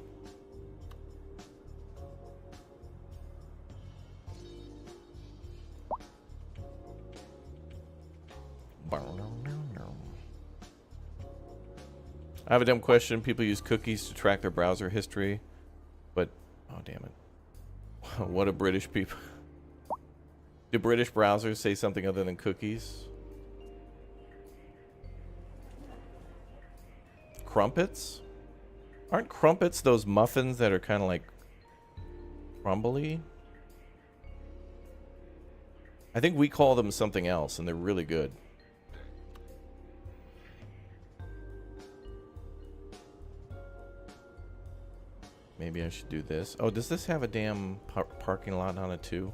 I have a dumb question. People use cookies to track their browser history, but oh damn it. What a British people. Do British browsers say something other than cookies? Crumpets? Aren't crumpets those muffins that are kind of like crumbly? I think we call them something else, and they're really good. Maybe I should do this. Oh, does this have a damn parking lot on it too?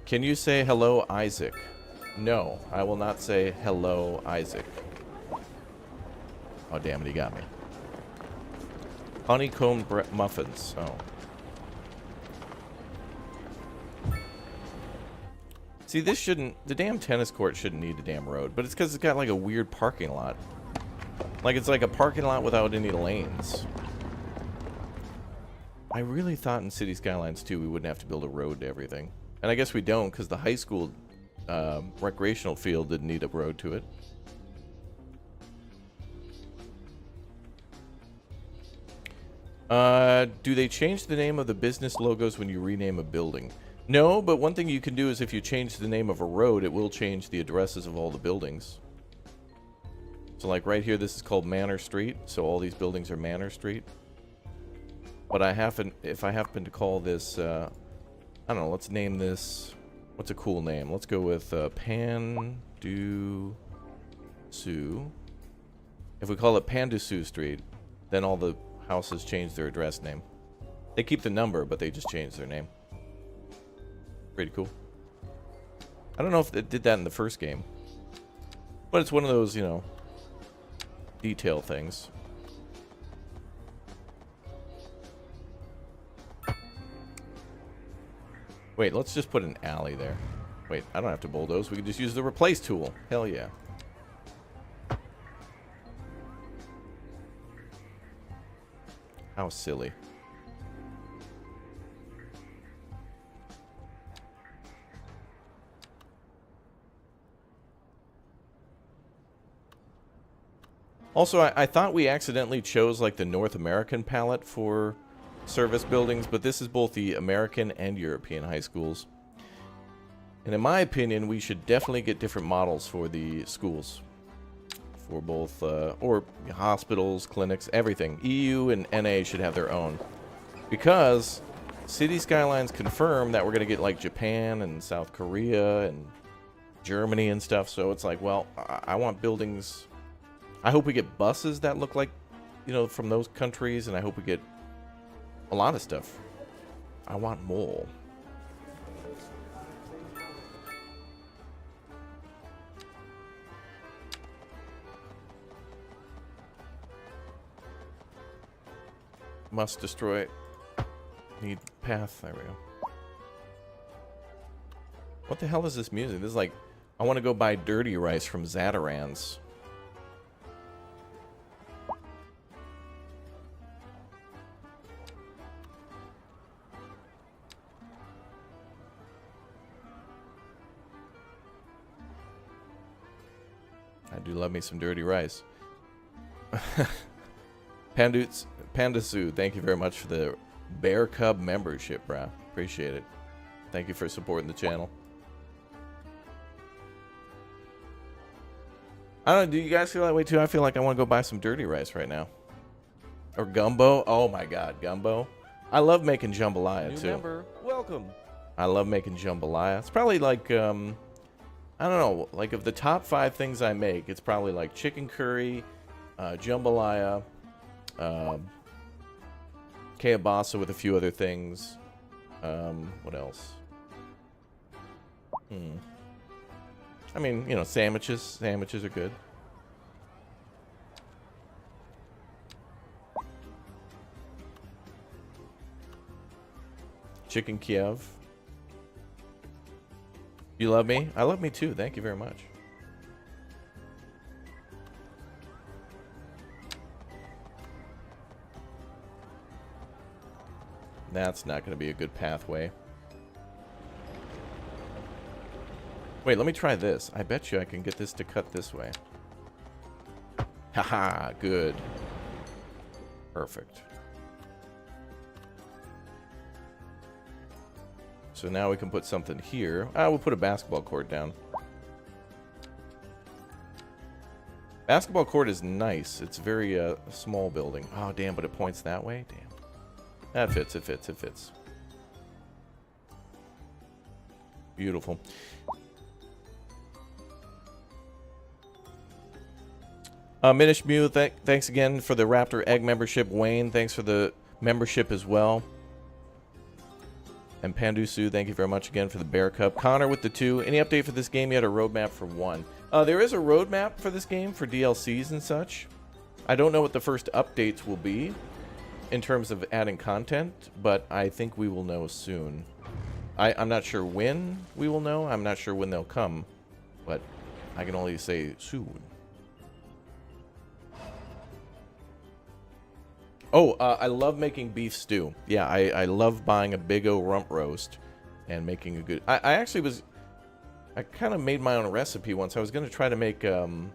Can you say hello, Isaac? No, I will not say hello, Isaac. Oh, damn it, he got me. Honeycomb muffins. Oh. See, this shouldn't... The damn tennis court shouldn't need a damn road, but it's because it's got like a weird parking lot. Like, it's like a parking lot without any lanes. I really thought in City Skylines 2 we wouldn't have to build a road to everything. And I guess we don't, because the high school recreational field didn't need a road to it. Do they change the name of the business logos when you rename a building? No, but one thing you can do is if you change the name of a road, it will change the addresses of all the buildings. So like right here, this is called Manor Street, so all these buildings are Manor Street. But if I happen to call this, I don't know, let's name this, what's a cool name? Let's go with Pandusu. If we call it Pandusu Street, then all the houses change their address name. They keep the number, but they just change their name. Pretty cool. I don't know if it did that in the first game, but it's one of those, you know, detail things. Wait, let's just put an alley there. Wait, I don't have to bulldoze. We can just use the replace tool. Hell yeah. How silly. Also, I thought we accidentally chose like the North American palette for service buildings, but this is both the American and European high schools. And in my opinion, we should definitely get different models for the schools. For both, or hospitals, clinics, everything. EU and NA should have their own. Because City Skylines confirmed that we're going to get like Japan and South Korea and Germany and stuff. So it's like, well, I want buildings. I hope we get buses that look like, you know, from those countries. And I hope we get a lot of stuff. I want more. Must destroy. Need path. There we go. What the hell is this music? This is like, I want to go buy dirty rice from Zatarans. I do love me some dirty rice. Pandasu, thank you very much for the Bear Cub membership, bro. Appreciate it. Thank you for supporting the channel. I don't know, do you guys feel that way too? I feel like I want to go buy some dirty rice right now. Or gumbo. Oh my god, gumbo. I love making jambalaya too. Member, welcome. I love making jambalaya. It's probably like, I don't know, like of the top 5 things I make, it's probably like chicken curry, jambalaya, kielbasa with a few other things. What else? I mean, you know, sandwiches. Sandwiches are good. Chicken Kiev. You love me? I love me too. Thank you very much. That's not going to be a good pathway. Wait, let me try this. I bet you I can get this to cut this way. Haha, good. Perfect. So now we can put something here. We'll put a basketball court down. Basketball court is nice. It's very small building. Oh, damn, but it points that way? Damn. That fits, it fits, it fits. Beautiful. Minish Mew, thanks again for the Raptor Egg membership. Wayne, thanks for the membership as well. And Pandusu, thank you very much again for the Bear Cup. Connor with the 2. Any update for this game yet? A roadmap for 1? There is a roadmap for this game for DLCs and such. I don't know what the first updates will be in terms of adding content, but I think we will know soon. I'm not sure when we will know. I'm not sure when they'll come, but I can only say soon. Oh, I love making beef stew. Yeah, I love buying a big O rump roast and making a good... I actually was... I kind of made my own recipe once. I was going to try to make, you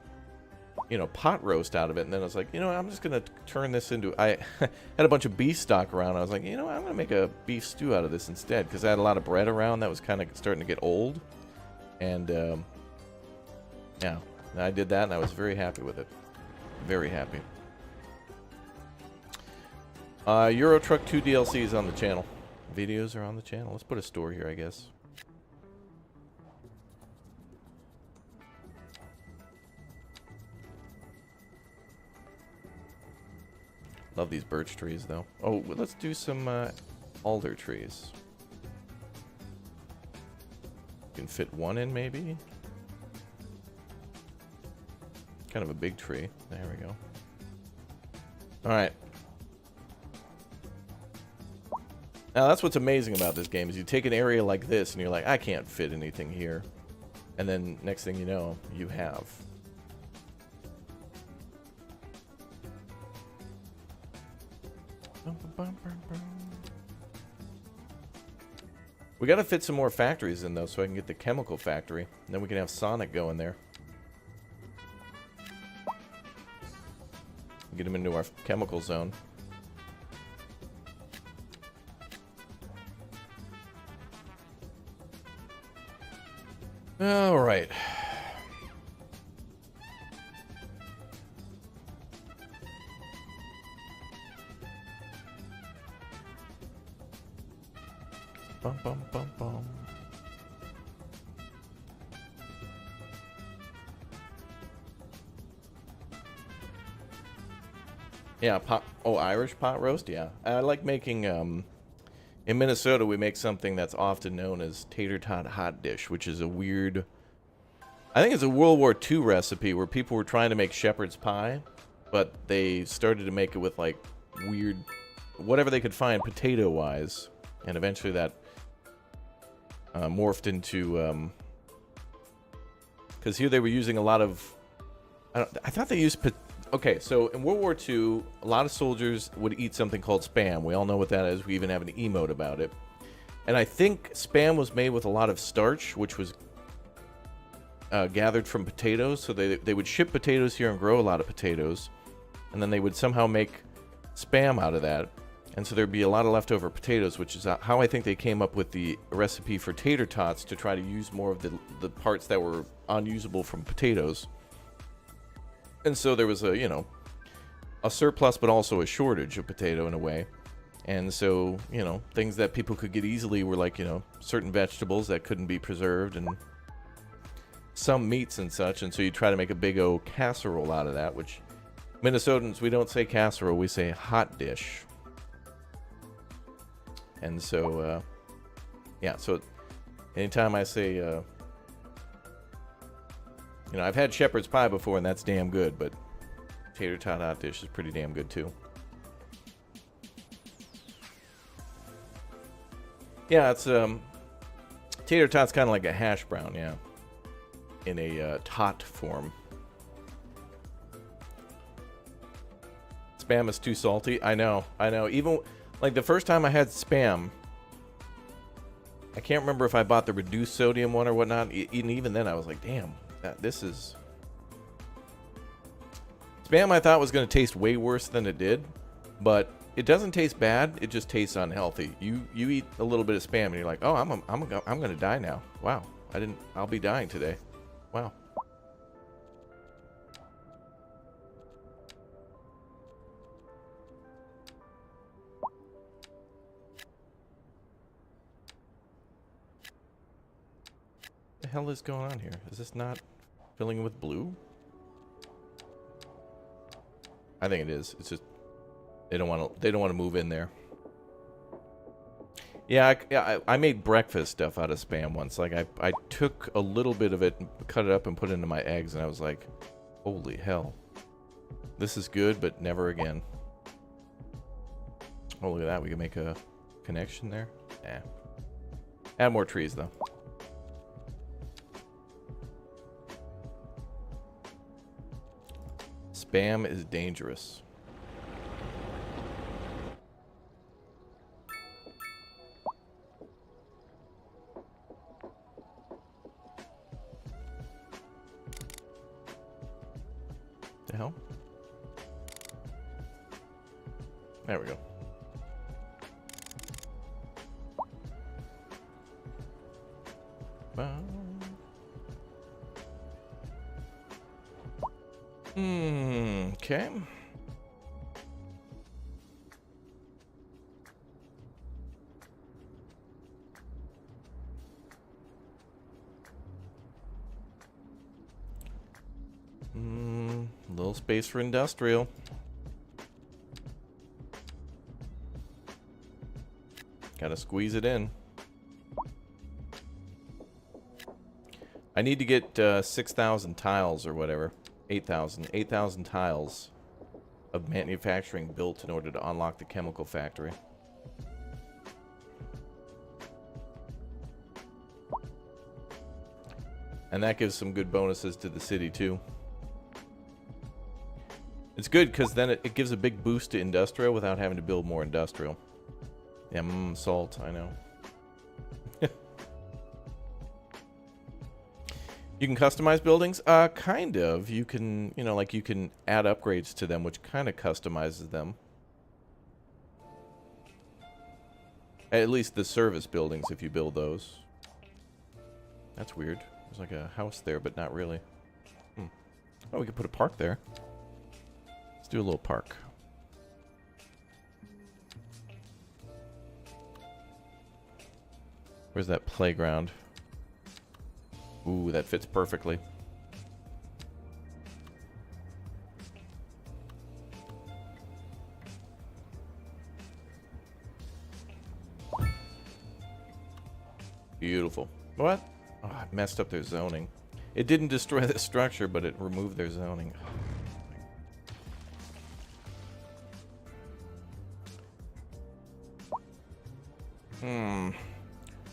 know, pot roast out of it. And then I was like, you know, I'm just going to turn this into... I had a bunch of beef stock around. I was like, you know, I'm going to make a beef stew out of this instead. Because I had a lot of bread around that was kind of starting to get old. And, yeah, I did that and I was very happy with it. Very happy. Euro Truck 2 DLC is on the channel. Videos are on the channel. Let's put a store here, I guess. Love these birch trees, though. Oh, let's do some alder trees. Can fit one in, maybe? Kind of a big tree. There we go. Alright. Now, that's what's amazing about this game, is you take an area like this, and you're like, I can't fit anything here. And then, next thing you know, you have. We gotta fit some more factories in, though, so I can get the chemical factory. And then we can have Sonic go in there. get them into our chemical zone. All right. Bum, bum, bum, bum. Yeah, pot. Oh, Irish pot roast. Yeah, I like making. In Minnesota, we make something that's often known as tater tot hot dish, which is a weird. I think it's a World War II recipe where people were trying to make shepherd's pie, but they started to make it with like weird, whatever they could find potato-wise, and eventually that morphed into. Because here they were using a lot of. I thought they used. Okay, so in World War II, a lot of soldiers would eat something called Spam. We all know what that is. We even have an emote about it. And I think Spam was made with a lot of starch, which was gathered from potatoes. So they would ship potatoes here and grow a lot of potatoes. And then they would somehow make Spam out of that. And so there'd be a lot of leftover potatoes, which is how I think they came up with the recipe for tater tots, to try to use more of the parts that were unusable from potatoes. And so there was a surplus, but also a shortage of potato in a way. And so, things that people could get easily were like, certain vegetables that couldn't be preserved and some meats and such. And so you try to make a big old casserole out of that, which Minnesotans, we don't say casserole, we say hot dish. And so, so anytime I say, I've had shepherd's pie before, and that's damn good, but tater tot hot dish is pretty damn good, too. Yeah, it's, tater tot's kind of like a hash brown, yeah. In a, tot form. Spam is too salty. I know. Even, like, the first time I had Spam, I can't remember if I bought the reduced sodium one or whatnot. Even then, I was like, damn. This is Spam. I thought was going to taste way worse than it did, but it doesn't taste bad. It just tastes unhealthy. You eat a little bit of Spam and you're like, oh, I'm going to die now. Wow, I'll be dying today. Wow. What the hell is going on here? Is this not filling with blue? I think it is. It's just they don't want to move in there. Yeah, I made breakfast stuff out of Spam once. Like I took a little bit of it, and cut it up, and put it into my eggs, and I was like, holy hell, this is good, but never again. Oh, look at that. We can make a connection there. Yeah. Add more trees though. Spam is dangerous. The hell? There we go. Okay. Little space for industrial. Gotta squeeze it in. I need to get 6,000 tiles or whatever. 8,000 tiles of manufacturing built in order to unlock the chemical factory. And that gives some good bonuses to the city too. It's good because then it gives a big boost to industrial without having to build more industrial. Yeah, salt, I know. You can customize buildings? Kind of. You can, you know, like you can add upgrades to them, which kind of customizes them. At least the service buildings, if you build those. That's weird. There's like a house there, but not really. Oh, we could put a park there. Let's do a little park. Where's that playground? Ooh, that fits perfectly. Beautiful. What? Oh, I messed up their zoning. It didn't destroy the structure, but it removed their zoning.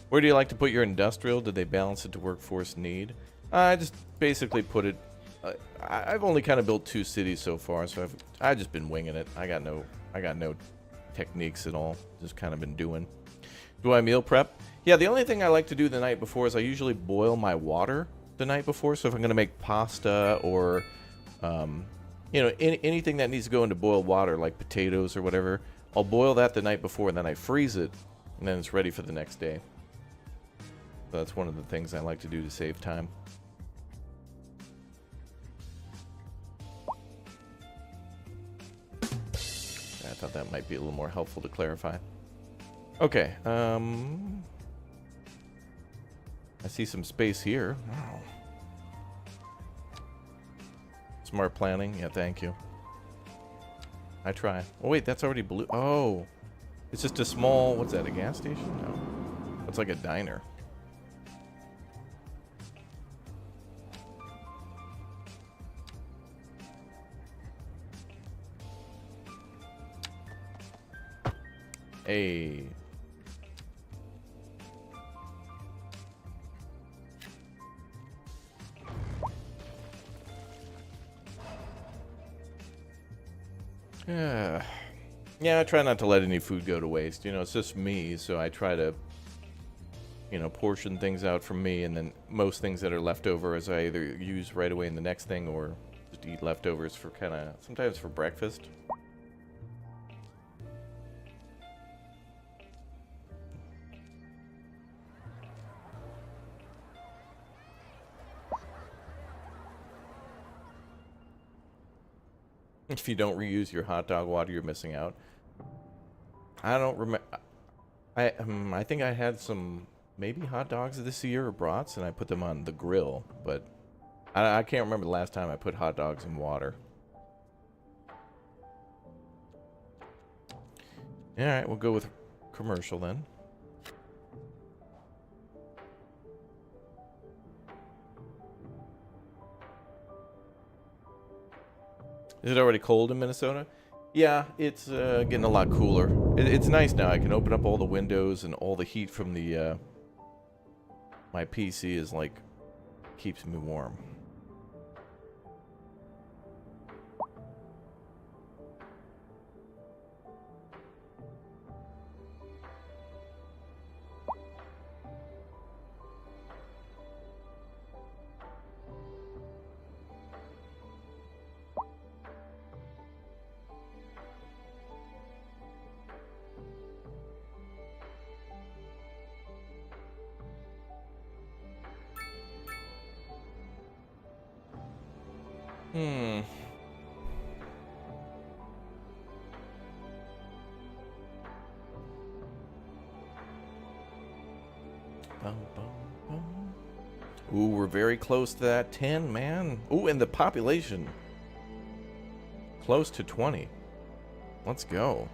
Where do you like to put your industrial? Did they balance it to workforce need? I just basically put it... I've only kind of built 2 cities so far, so I've just been winging it. I got no techniques at all. Just kind of been doing. Do I meal prep? Yeah, the only thing I like to do the night before is I usually boil my water the night before. So if I'm going to make pasta or, you know, anything that needs to go into boiled water, like potatoes or whatever, I'll boil that the night before and then I freeze it, and then it's ready for the next day. So that's one of the things I like to do to save time. I thought that might be a little more helpful to clarify. Okay, I see some space here. Wow. Smart planning. Yeah, thank you. I try. Oh, wait, that's already blue. Oh. It's just a small... What's that, a gas station? No. It's like a diner. Hey. Yeah, I try not to let any food go to waste. You know, it's just me, so I try to, you know, portion things out from me, and then most things that are left over is I either use right away in the next thing or just eat leftovers for kind of, sometimes for breakfast. If you don't reuse your hot dog water, you're missing out. I don't remember. I think I had some maybe hot dogs this year or brats, and I put them on the grill. But I can't remember the last time I put hot dogs in water. All right, we'll go with commercial then. Is it already cold in Minnesota? Yeah, it's getting a lot cooler. It's nice now. I can open up all the windows, and all the heat from the my PC is like keeps me warm. Ooh, we're very close to that 10, man. Ooh, and the population close to 20. Let's go.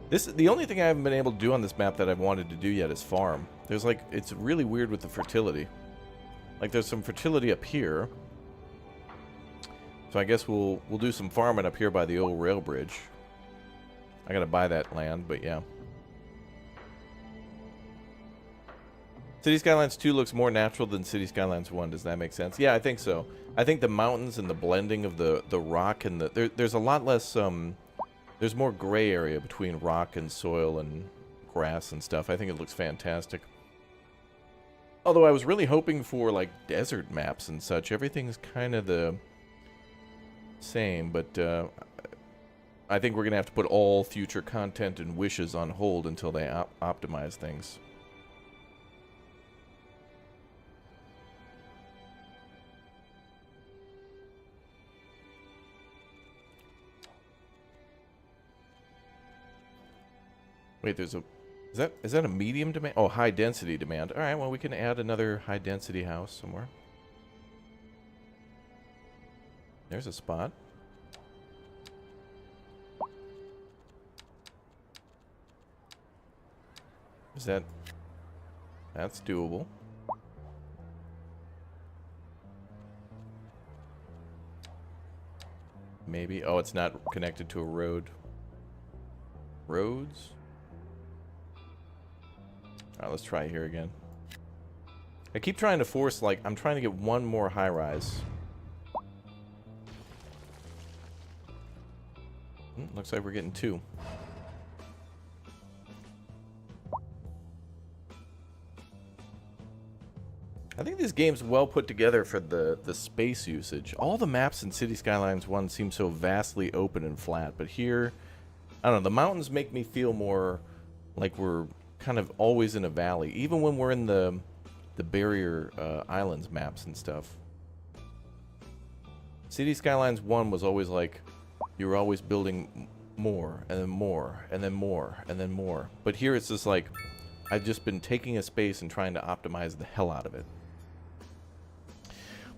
The only thing I haven't been able to do on this map that I've wanted to do yet is farm. There's like, it's really weird with the fertility. Like there's some fertility up here. So I guess we'll do some farming up here by the old rail bridge. I gotta buy that land, but yeah. City Skylines 2 looks more natural than City Skylines 1. Does that make sense? Yeah, I think so. I think the mountains and the blending of the rock and there's a lot less there's more gray area between rock and soil and grass and stuff. I think it looks fantastic. Although I was really hoping for like desert maps and such. Everything's kind of the same, but I think we're gonna have to put all future content and wishes on hold until they optimize things. Wait, there's a... Is that a medium demand? Oh, high density demand. All right, well, we can add another high density house somewhere. There's a spot. Is that... That's doable. Maybe. Oh, it's not connected to a road. Roads? Alright, let's try here again. I keep trying to force, like, I'm trying to get one more high rise. Looks like we're getting two. I think this game's well put together for the space usage. All the maps in City Skylines 1 seem so vastly open and flat, but here, I don't know, the mountains make me feel more like we're kind of always in a valley, even when we're in the barrier islands maps and stuff. City Skylines 1 was always like, you were always building more, and then more, and then more, and then more. But here it's just like, I've just been taking a space and trying to optimize the hell out of it.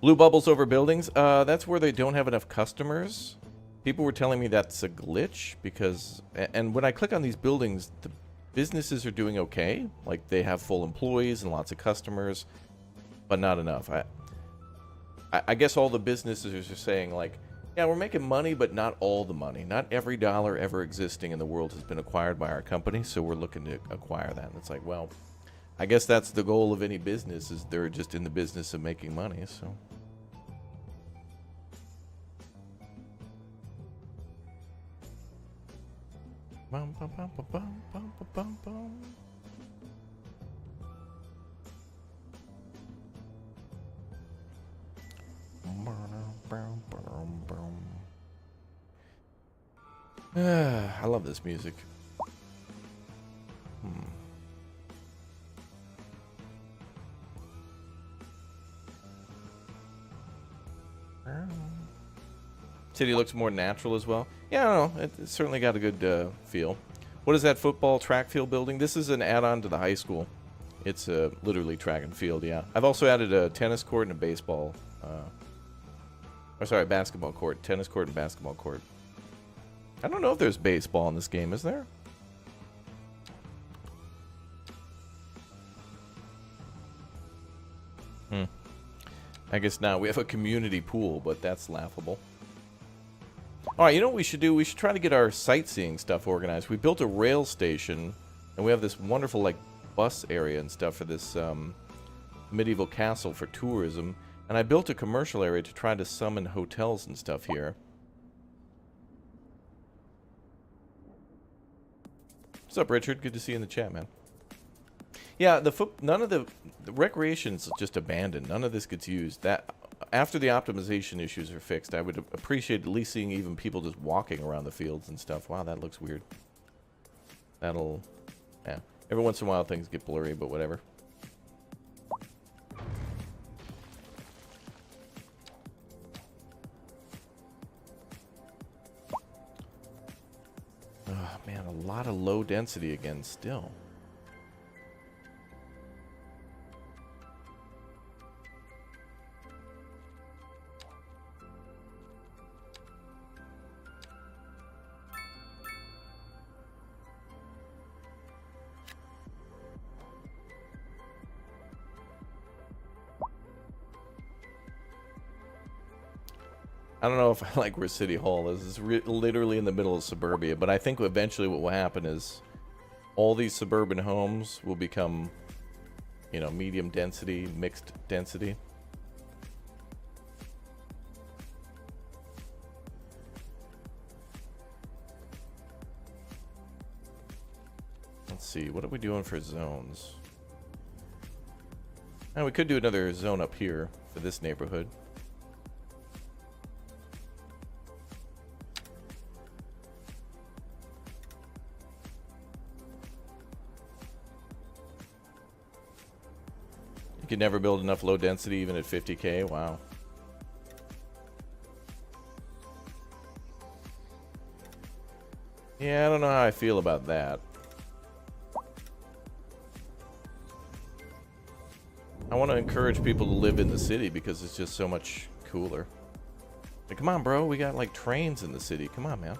Blue bubbles over buildings, that's where they don't have enough customers. People were telling me that's a glitch, because, and when I click on these buildings, the businesses are doing okay. Like, they have full employees and lots of customers, but not enough. I guess all the businesses are saying, like, yeah, we're making money, but not all the money. Not every dollar ever existing in the world has been acquired by our company, so we're looking to acquire that. And it's like, well, I guess that's the goal of any business, is they're just in the business of making money, so... Bum, bum, bum, bum, bum, bum, bum, bum. I love this music. City looks more natural as well. Yeah, I don't know. It's certainly got a good feel. What is that football track field building? This is an add-on to the high school. It's literally track and field, yeah. I've also added a tennis court and a baseball... basketball court. Tennis court and basketball court. I don't know if there's baseball in this game, is there? I guess not. We have a community pool, but that's laughable. Alright, you know what we should do? We should try to get our sightseeing stuff organized. We built a rail station, and we have this wonderful, like, bus area and stuff for this medieval castle for tourism. And I built a commercial area to try to summon hotels and stuff here. What's up, Richard? Good to see you in the chat, man. Yeah, none of the recreation's just abandoned. None of this gets used. That after the optimization issues are fixed, I would appreciate at least seeing even people just walking around the fields and stuff. Wow, that looks weird. That'll... Yeah. Every once in a while things get blurry, but whatever. Oh, man, a lot of low density again still. I don't know if I like where City Hall is. It's literally in the middle of suburbia, but I think eventually what will happen is all these suburban homes will become, you know, medium density, mixed density. Let's see, what are we doing for zones? And we could do another zone up here for this neighborhood. You could never build enough low density even at 50K. Wow. Yeah, I don't know how I feel about that. I want to encourage people to live in the city because it's just so much cooler. Like, come on, bro. We got, like, trains in the city. Come on, man.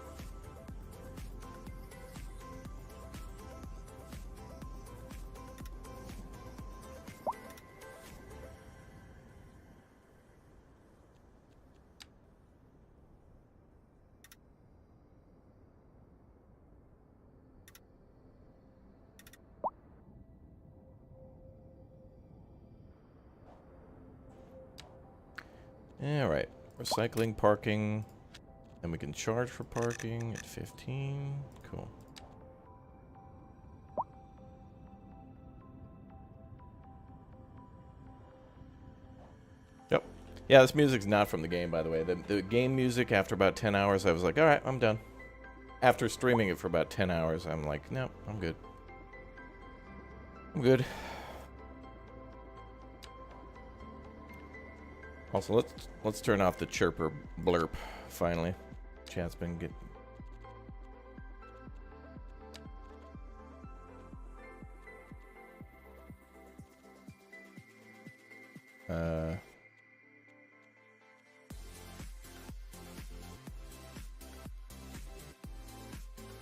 All right, recycling, parking, and we can charge for parking at 15. Cool. Yep. Yeah, this music's not from the game, by the way. The game music, after about 10 hours, I was like, all right, I'm done. After streaming it for about 10 hours, I'm like, no, I'm good. I'm good. Also, let's turn off the chirper blurp finally. Chat's been good.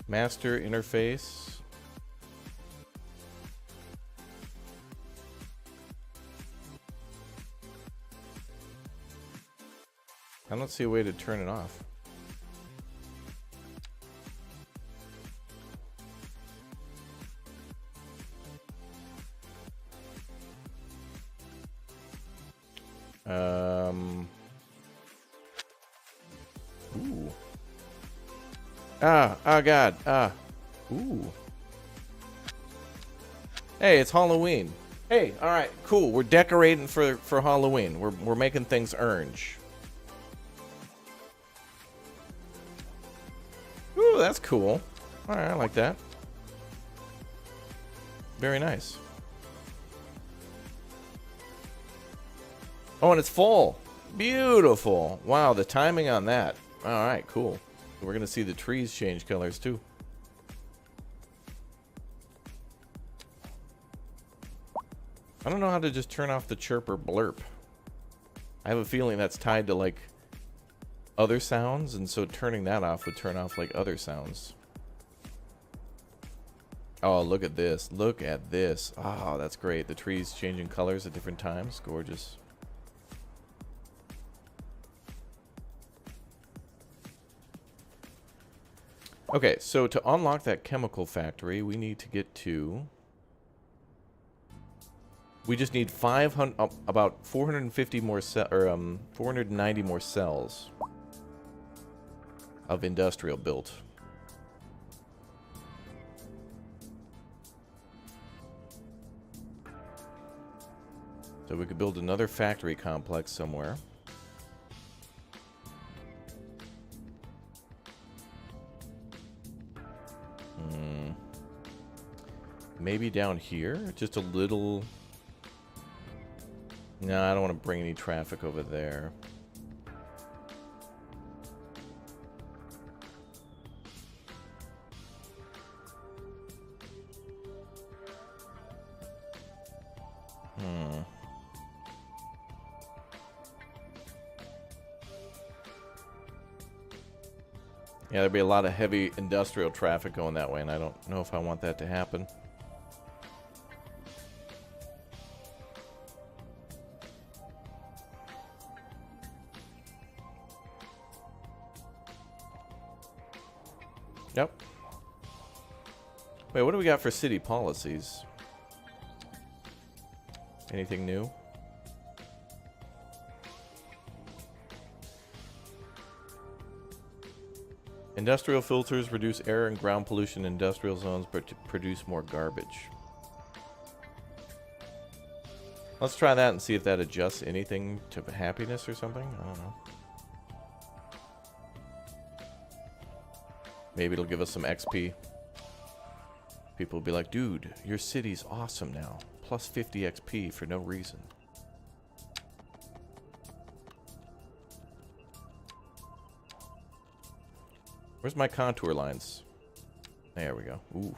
Master interface. I don't see a way to turn it off. Ooh. Oh God. Ooh. Hey, it's Halloween. Hey, all right, cool. We're decorating for Halloween. We're making things orange. Ooh, that's cool. All right, I like that. Very nice. Oh, and it's full. Beautiful. Wow, the timing on that. All right, cool. We're going to see the trees change colors, too. I don't know how to just turn off the chirper blurp. I have a feeling that's tied to, like, other sounds, and so turning that off would turn off, like, other sounds. Oh, look at this. Look at this. Oh, that's great. The trees changing colors at different times. Gorgeous. Okay, so to unlock that chemical factory, we need to get to... We just need 500, about 450 more 490 more cells of industrial built. So we could build another factory complex somewhere. Maybe down here, just a little. No, I don't want to bring any traffic over there. Yeah, there'd be a lot of heavy industrial traffic going that way, and I don't know if I want that to happen. Yep. Wait, what do we got for city policies? Anything new? Industrial filters reduce air and ground pollution in industrial zones, but to produce more garbage. Let's try that and see if that adjusts anything to happiness or something. I don't know. Maybe it'll give us some XP. People will be like, dude, your city's awesome now. Plus 50 XP for no reason. Where's my contour lines? There we go. Ooh.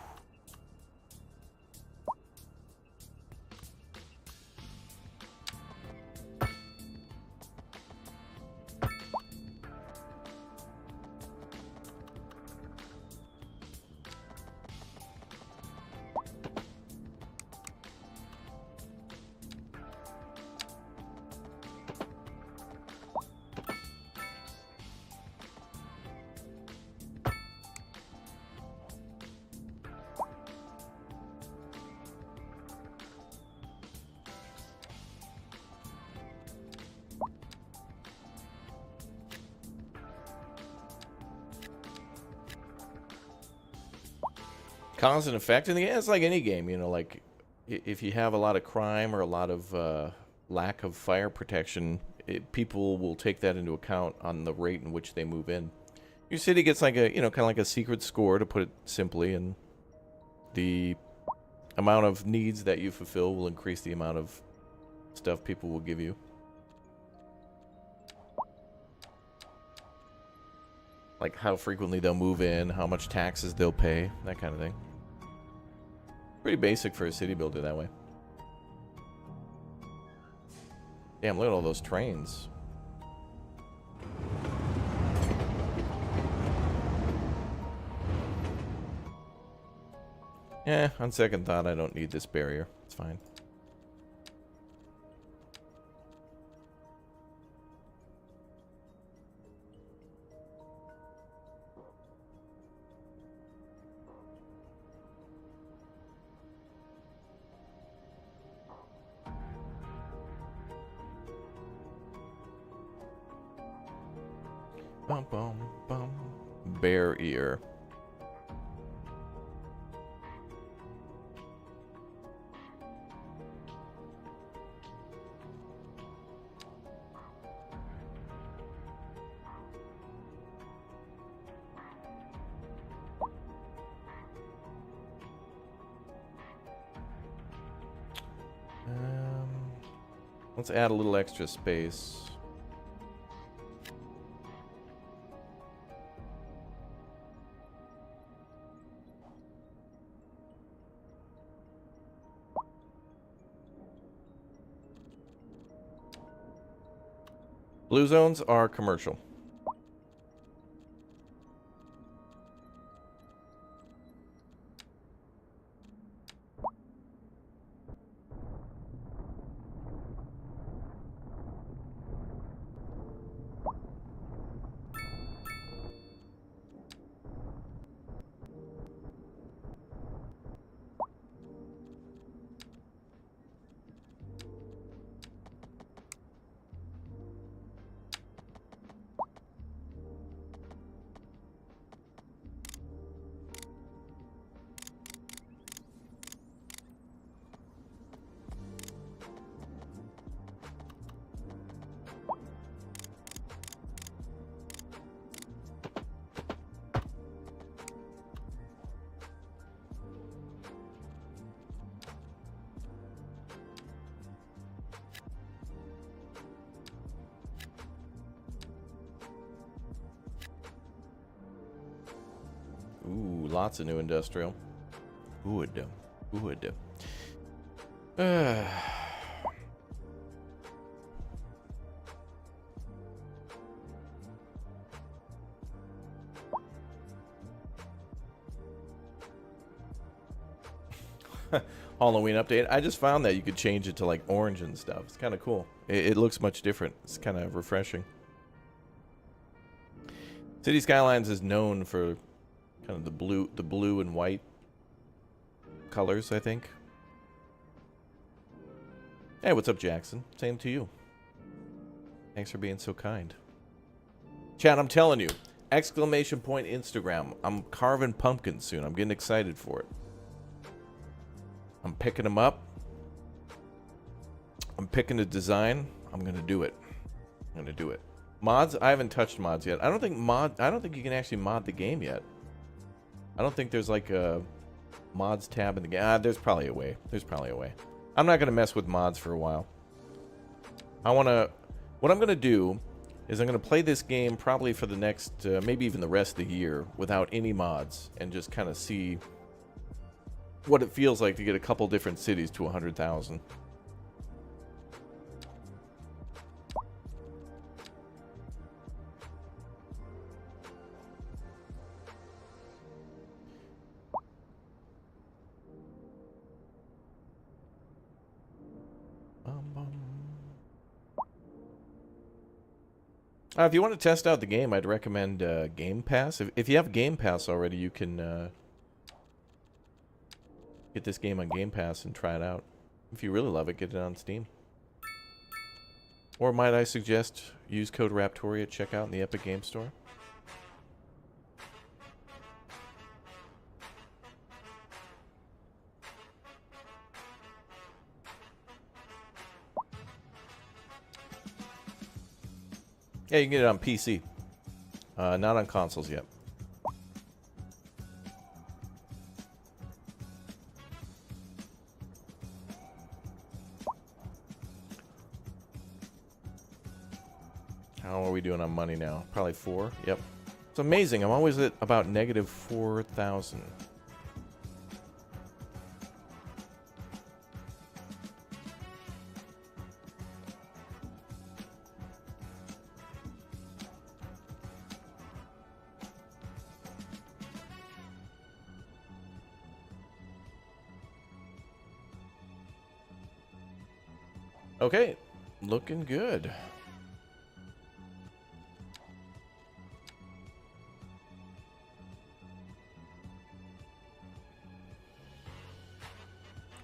Cause and effect in the game. It's like any game, you know, like if you have a lot of crime or a lot of lack of fire protection, people will take that into account on the rate in which they move in. Your city gets like a, you know, kind of like a secret score, to put it simply, and the amount of needs that you fulfill will increase the amount of stuff people will give you. Like how frequently they'll move in, how much taxes they'll pay, that kind of thing. Pretty basic for a city builder that way. Damn, look at all those trains. Yeah, on second thought, I don't need this barrier. It's fine. Bum, bum, bum. Bear ear. Let's add a little extra space. Blue zones are commercial. Ooh, lots of new industrial. Wood. Wood. Halloween update. I just found that you could change it to like orange and stuff. It's kind of cool. It looks much different. It's kind of refreshing. City Skylines is known for kind of the blue and white colors, I think. Hey, what's up, Jackson? Same to you. Thanks for being so kind. Chat, I'm telling you, exclamation point Instagram. I'm carving pumpkins soon. I'm getting excited for it. I'm picking them up. I'm picking a design. I'm gonna do it. I'm gonna do it. Mods? I haven't touched mods yet. I don't think you can actually mod the game yet. I don't think there's like a mods tab in the game. There's probably a way. There's probably a way. I'm not gonna mess with mods for a while. What I'm gonna do is I'm gonna play this game probably for the next, maybe even the rest of the year without any mods and just kind of see what it feels like to get a couple different cities to 100,000. If you want to test out the game, I'd recommend Game Pass. If you have Game Pass already, you can get this game on Game Pass and try it out. If you really love it, get it on Steam. Or might I suggest use code Raptoria at checkout in the Epic Game Store? Yeah, you can get it on PC. Not on consoles yet. How are we doing on money now? Probably 4. Yep. It's amazing. I'm always at about negative 4,000. Okay, looking good.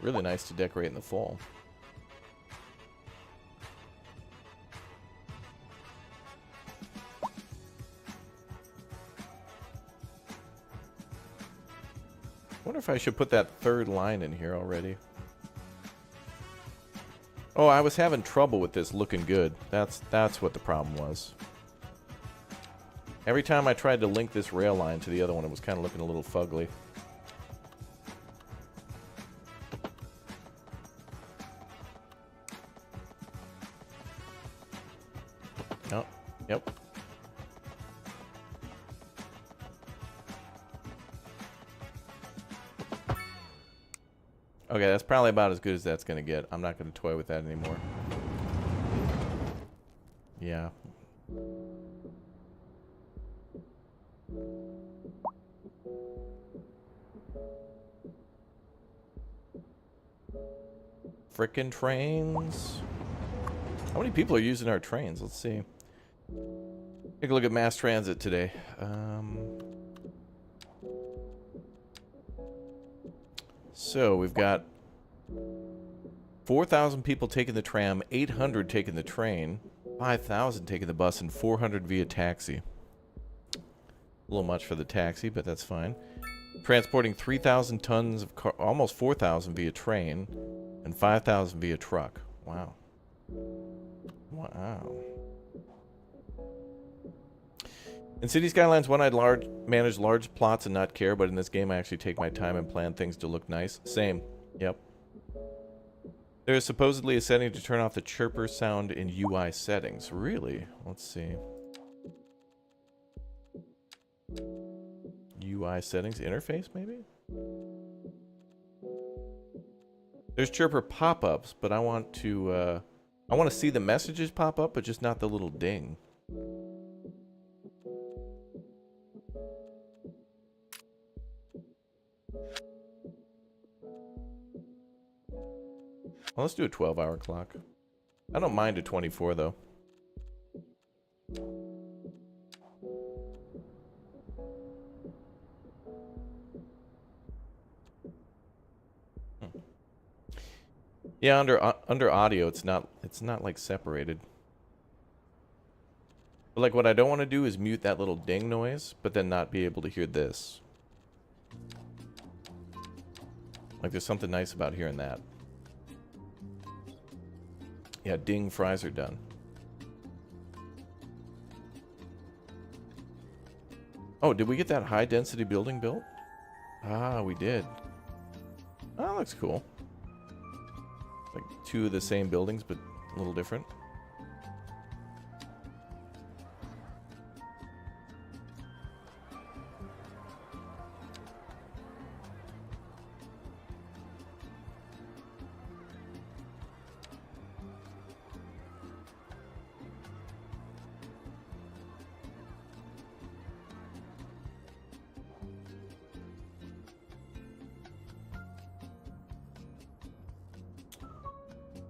Really nice to decorate in the fall. Wonder if I should put that third line in here already. Oh, I was having trouble with this looking good. That's what the problem was. Every time I tried to link this rail line to the other one, it was kind of looking a little fugly. Oh, yep. Okay, that's probably about as good as that's going to get. I'm not going to toy with that anymore. Yeah. Frickin' trains. How many people are using our trains? Let's see. Take a look at mass transit today. So we've got 4,000 people taking the tram, 800 taking the train, 5,000 taking the bus, and 400 via taxi. A little much for the taxi, but that's fine. Transporting 3,000 tons of car, almost 4,000 via train, and 5,000 via truck. Wow. Wow. In City Skylines 1, I'd manage large plots and not care, but in this game I actually take my time and plan things to look nice. Same. Yep. There is supposedly a setting to turn off the chirper sound in UI settings. Really? Let's see. UI settings interface, maybe? There's chirper pop-ups, but I want to see the messages pop up, but just not the little ding. Well, let's do a 12-hour clock. I don't mind a 24, though. Yeah, under audio, it's not like separated. But like what I don't want to do is mute that little ding noise, but then not be able to hear this. Like there's something nice about hearing that. Yeah, ding, fries are done. Oh, did we get that high density building built? Ah, we did. Oh, that looks cool. Like two of the same buildings, but a little different.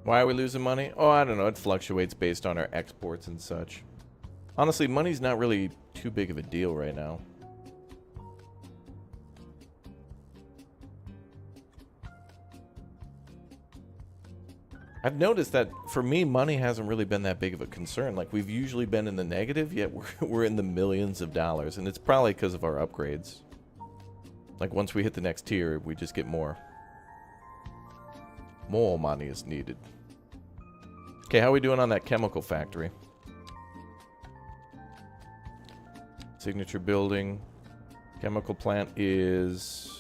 Why are we losing money? Oh, I don't know. It fluctuates based on our exports and such. Honestly, money's not really too big of a deal right now. I've noticed that for me, money hasn't really been that big of a concern. Like, we've usually been in the negative, yet we're in the millions of dollars. And it's probably because of our upgrades. Like, once we hit the next tier, we just get more. More money is needed. Okay, how are we doing on that chemical factory? Signature building. Chemical plant is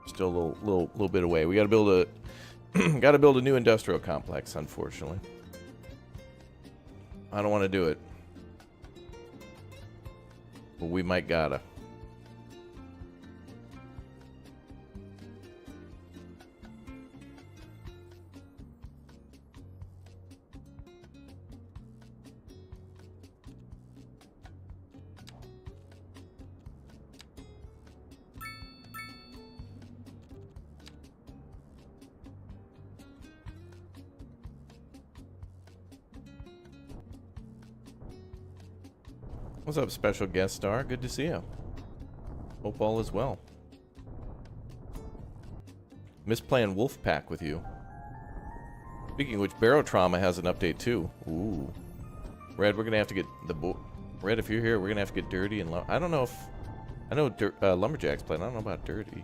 still a little bit away. We got to build a new industrial complex, unfortunately. I don't want to do it. But we might gotta. What's up, special guest star? Good to see you. Hope all is well. Miss playing Wolfpack with you. Speaking of which, Barotrauma has an update too. Ooh. Red, we're gonna have to get Red, if you're here, we're gonna have to get dirty and I don't know if I know Lumberjack's playing. I don't know about dirty.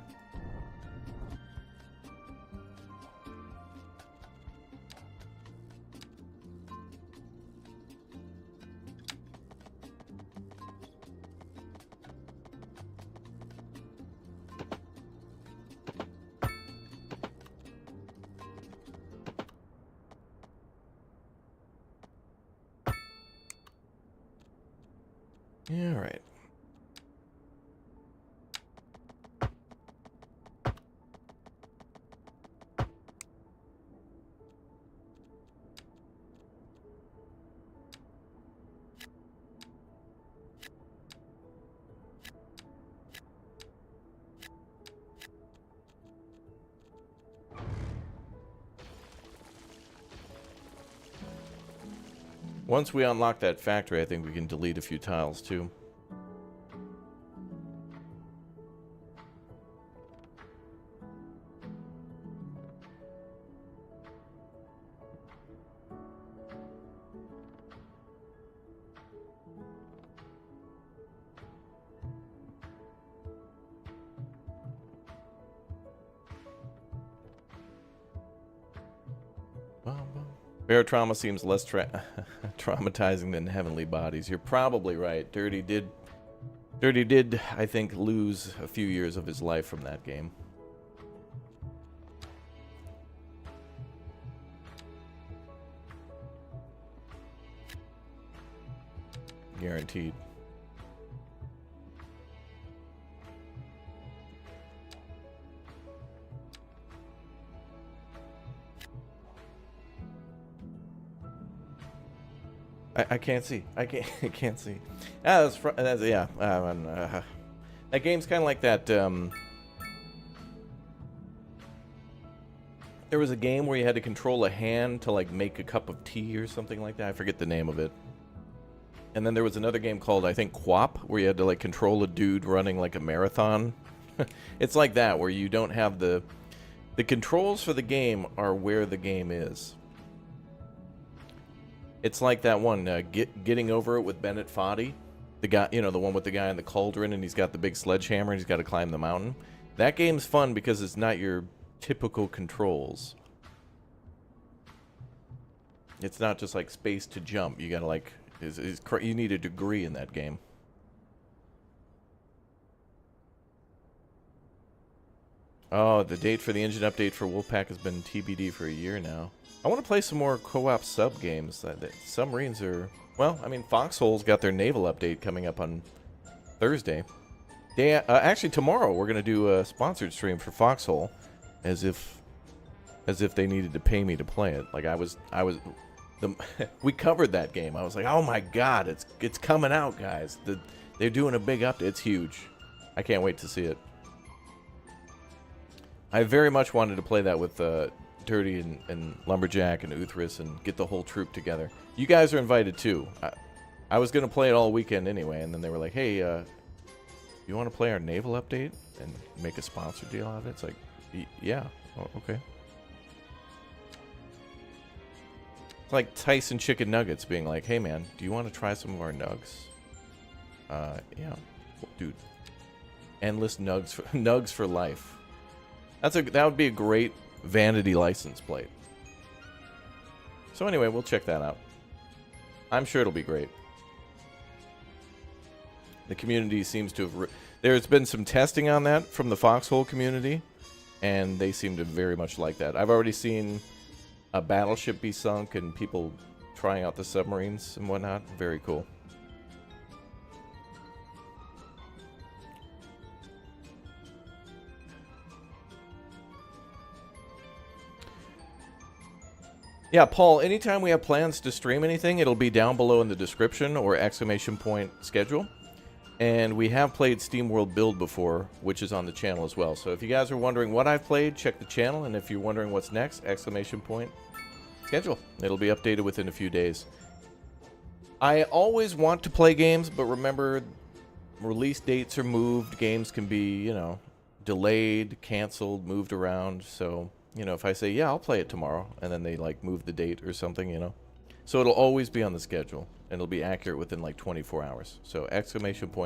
Yeah, all right. Once we unlock that factory, I think we can delete a few tiles too. Bear trauma seems less traumatizing than heavenly bodies. You're probably right. Dirty did, I think, lose a few years of his life from that game. Guaranteed. I can't see. I can't see. Ah, that's yeah. That game's kind of like that. There was a game where you had to control a hand to like make a cup of tea or something like that. I forget the name of it. And then there was another game called, I think, Quap, where you had to like control a dude running like a marathon. It's like that, where you don't have the controls for the game are where the game is. It's like that one, Getting Over It with Bennett Foddy. The guy, you know, the one with the guy in the cauldron and he's got the big sledgehammer and he's got to climb the mountain. That game's fun because it's not your typical controls. It's not just like space to jump. You gotta like, you need a degree in that game. Oh, the date for the engine update for Wolfpack has been TBD for a year now. I want to play some more co-op sub games. Submarines are, well, I mean, Foxhole's got their naval update coming up on Thursday. They actually tomorrow we're gonna do a sponsored stream for Foxhole, as if they needed to pay me to play it. Like we covered that game. I was like, oh my god, it's coming out, guys. They're doing a big update. It's huge. I can't wait to see it. I very much wanted to play that with Dirty and Lumberjack and Uthris and get the whole troop together. You guys are invited too. I was gonna play it all weekend anyway, and then they were like, hey, you want to play our naval update and make a sponsor deal out of it? It's like, yeah, oh, okay. It's like Tyson Chicken Nuggets being like, hey man, do you want to try some of our nugs? Yeah, dude. Endless nugs for life. That would be a great vanity license plate. So anyway, we'll check that out. I'm sure it'll be great. The community seems to have... There's been some testing on that from the Foxhole community, and they seem to very much like that. I've already seen a battleship be sunk and people trying out the submarines and whatnot. Very cool. Yeah, Paul, anytime we have plans to stream anything, it'll be down below in the description or ! schedule. And we have played SteamWorld Build before, which is on the channel as well. So if you guys are wondering what I've played, check the channel. And if you're wondering what's next, ! schedule. It'll be updated within a few days. I always want to play games, but remember, release dates are moved. Games can be, you know, delayed, canceled, moved around. So... you know, if I say, yeah, I'll play it tomorrow, and then they, like, move the date or something, you know. So it'll always be on the schedule, and it'll be accurate within, like, 24 hours. So, !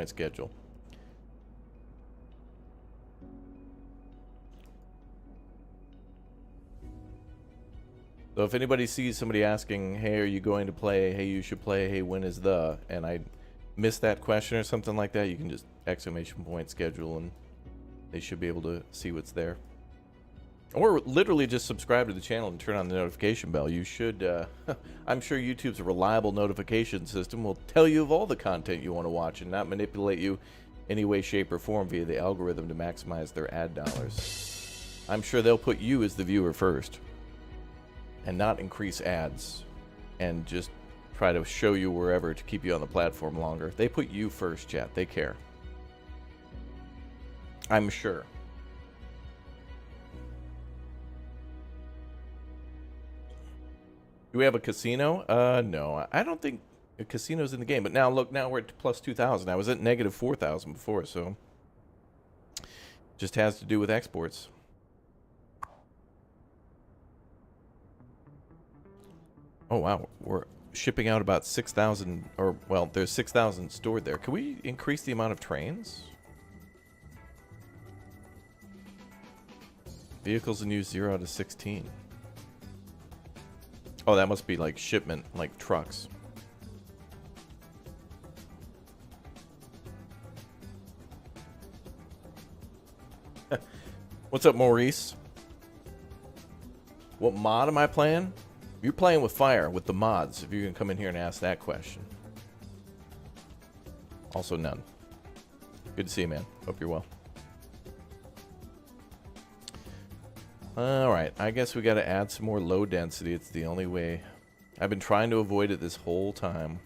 schedule. So if anybody sees somebody asking, hey, are you going to play? Hey, you should play. Hey, when is the? And I missed that question or something like that, you can just ! schedule, and they should be able to see what's there. Or literally just subscribe to the channel and turn on the notification bell. You should, I'm sure YouTube's reliable notification system will tell you of all the content you want to watch and not manipulate you any way, shape, or form via the algorithm to maximize their ad dollars. I'm sure they'll put you as the viewer first and not increase ads and just try to show you wherever to keep you on the platform longer. They put you first, chat. They care. I'm sure. Do we have a casino? No. I don't think a casino's in the game. But now, look, now we're at plus 2,000. I was at negative 4,000 before, so... just has to do with exports. Oh, wow. We're shipping out about 6,000... or, well, there's 6,000 stored there. Can we increase the amount of trains? Vehicles in use 0 out of 16. Oh, that must be like shipment, like trucks. What's up, Maurice? What mod am I playing? You're playing with fire, with the mods, if you can come in here and ask that question. Also none. Good to see you, man. Hope you're well. Alright, I guess we gotta add some more low density. It's the only way. I've been trying to avoid it this whole time.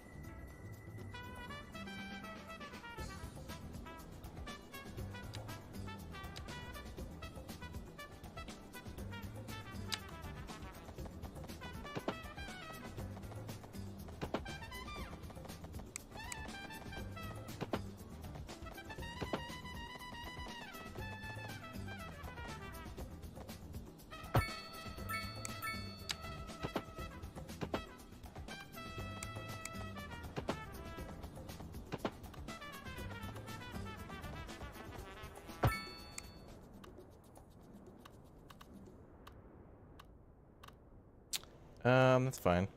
That's fine.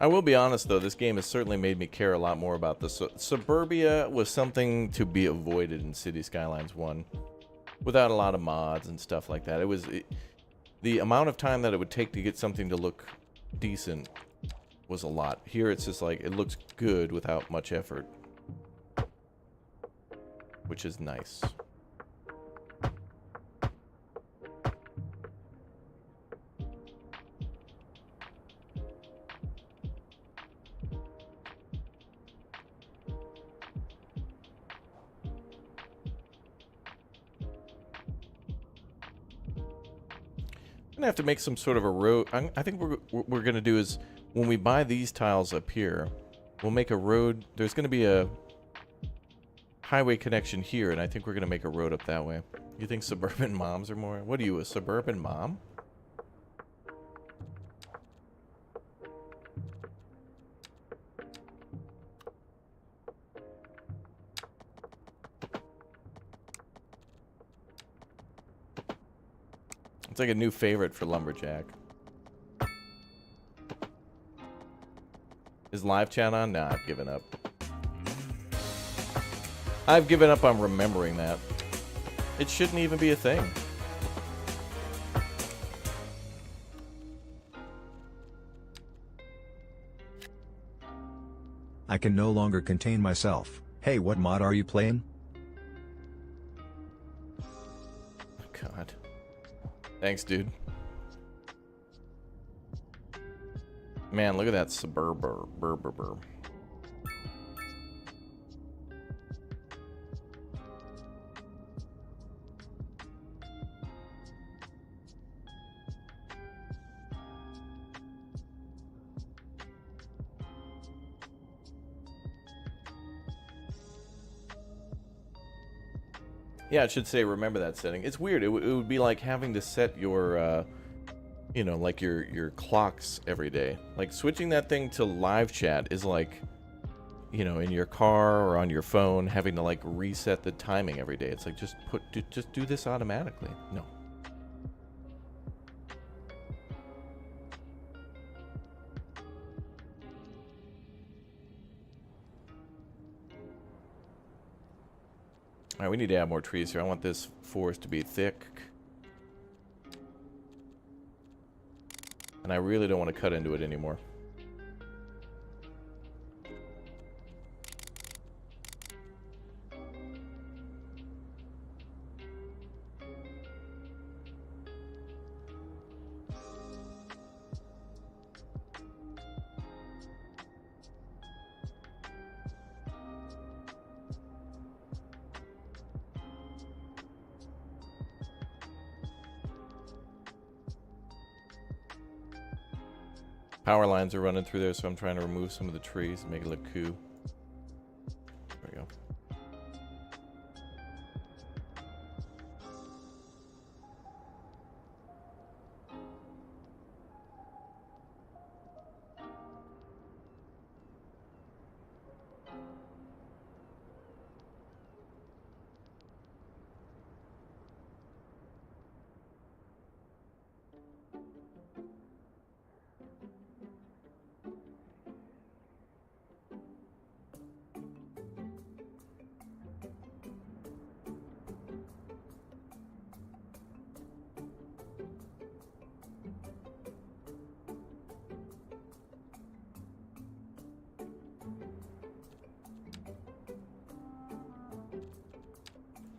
I will be honest, though, this game has certainly made me care a lot more about this. Suburbia was something to be avoided in City Skylines 1 without a lot of mods and stuff like that. The amount of time that it would take to get something to look decent was a lot. Here it's just like, it looks good without much effort, which is nice. Gonna have to make some sort of a road. I think what we're gonna do is when we buy these tiles up here, we'll make a road. There's gonna be a highway connection here, and I think we're gonna make a road up that way. You think suburban moms are more? What are you, a suburban mom? It's like a new favorite for Lumberjack. Is live chat on? Nah, I've given up. I've given up on remembering that. It shouldn't even be a thing. I can no longer contain myself. Hey, what mod are you playing? God. Thanks, dude. Man, look at that suburber. Yeah, it should say remember that setting. It's weird. It would be like having to set your, you know, like your clocks every day. Like switching that thing to live chat is like, you know, in your car or on your phone, having to like reset the timing every day. It's like just do this automatically. No. All right, we need to add more trees here. I want this forest to be thick. And I really don't want to cut into it anymore. Power lines are running through there, so I'm trying to remove some of the trees and make it look cool. There we go.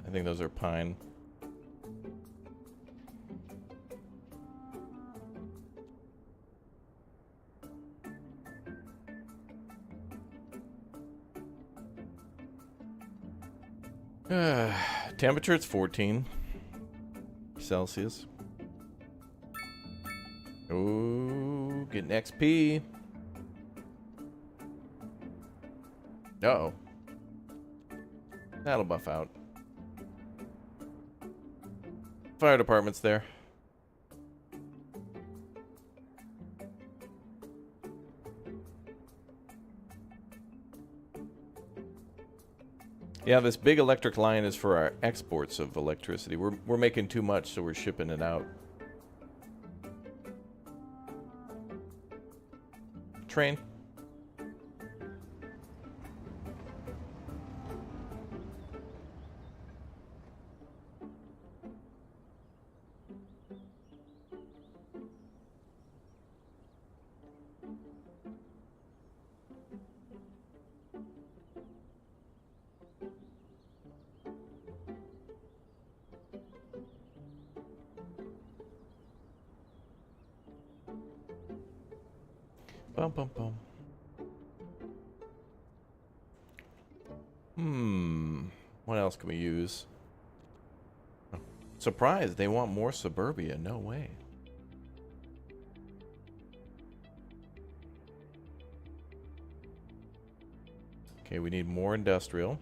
I think those are pine. Temperature, it's 14 Celsius. Ooh, getting XP. Uh-oh. That'll buff out. Fire department's there. Yeah, this big electric line is for our exports of electricity. We're making too much, so we're shipping it out. Train. Bum, bum, bum. What else can we use? Surprised they want more suburbia. No way. Okay, we need more industrial.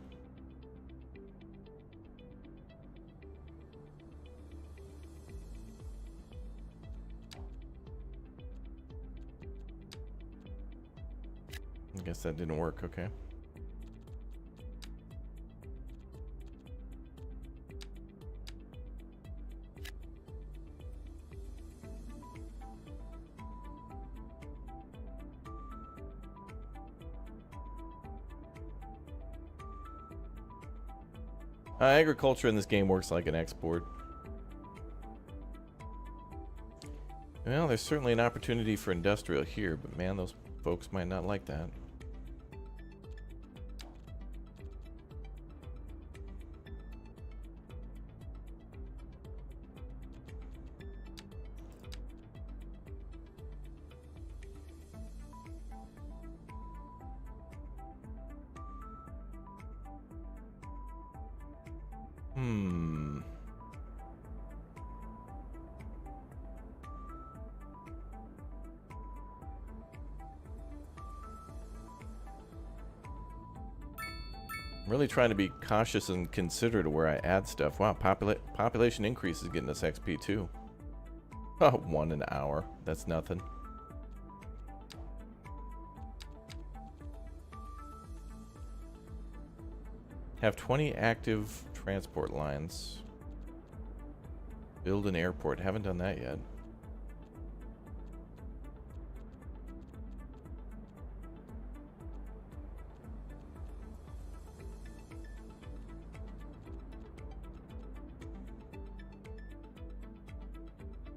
I guess that didn't work. Okay. Agriculture in this game works like an export. Well, there's certainly an opportunity for industrial here, but man, those folks might not like that. Really trying to be cautious and considerate of where I add stuff. Wow, population increase is getting us XP too. Oh, 1 an hour. That's nothing. Have 20 active transport lines. Build an airport. Haven't done that yet.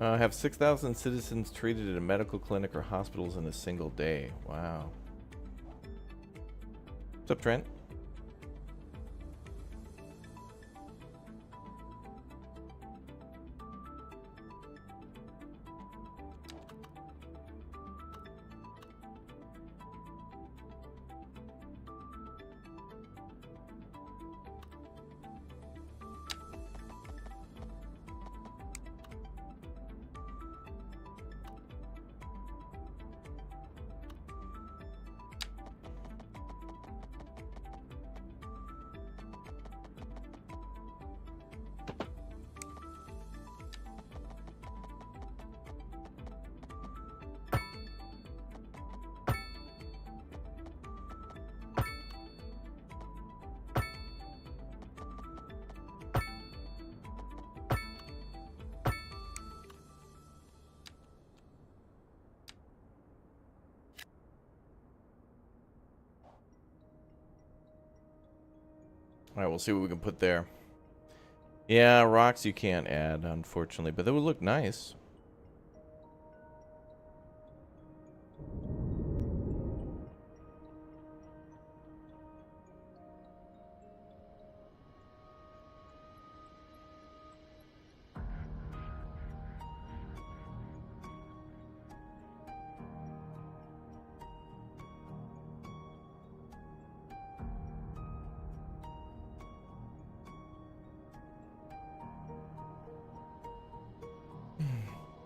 Have 6,000 citizens treated at a medical clinic or hospitals in a single day. Wow. What's up, Trent? Alright, we'll see what we can put there. Yeah, rocks you can't add, unfortunately, but they would look nice.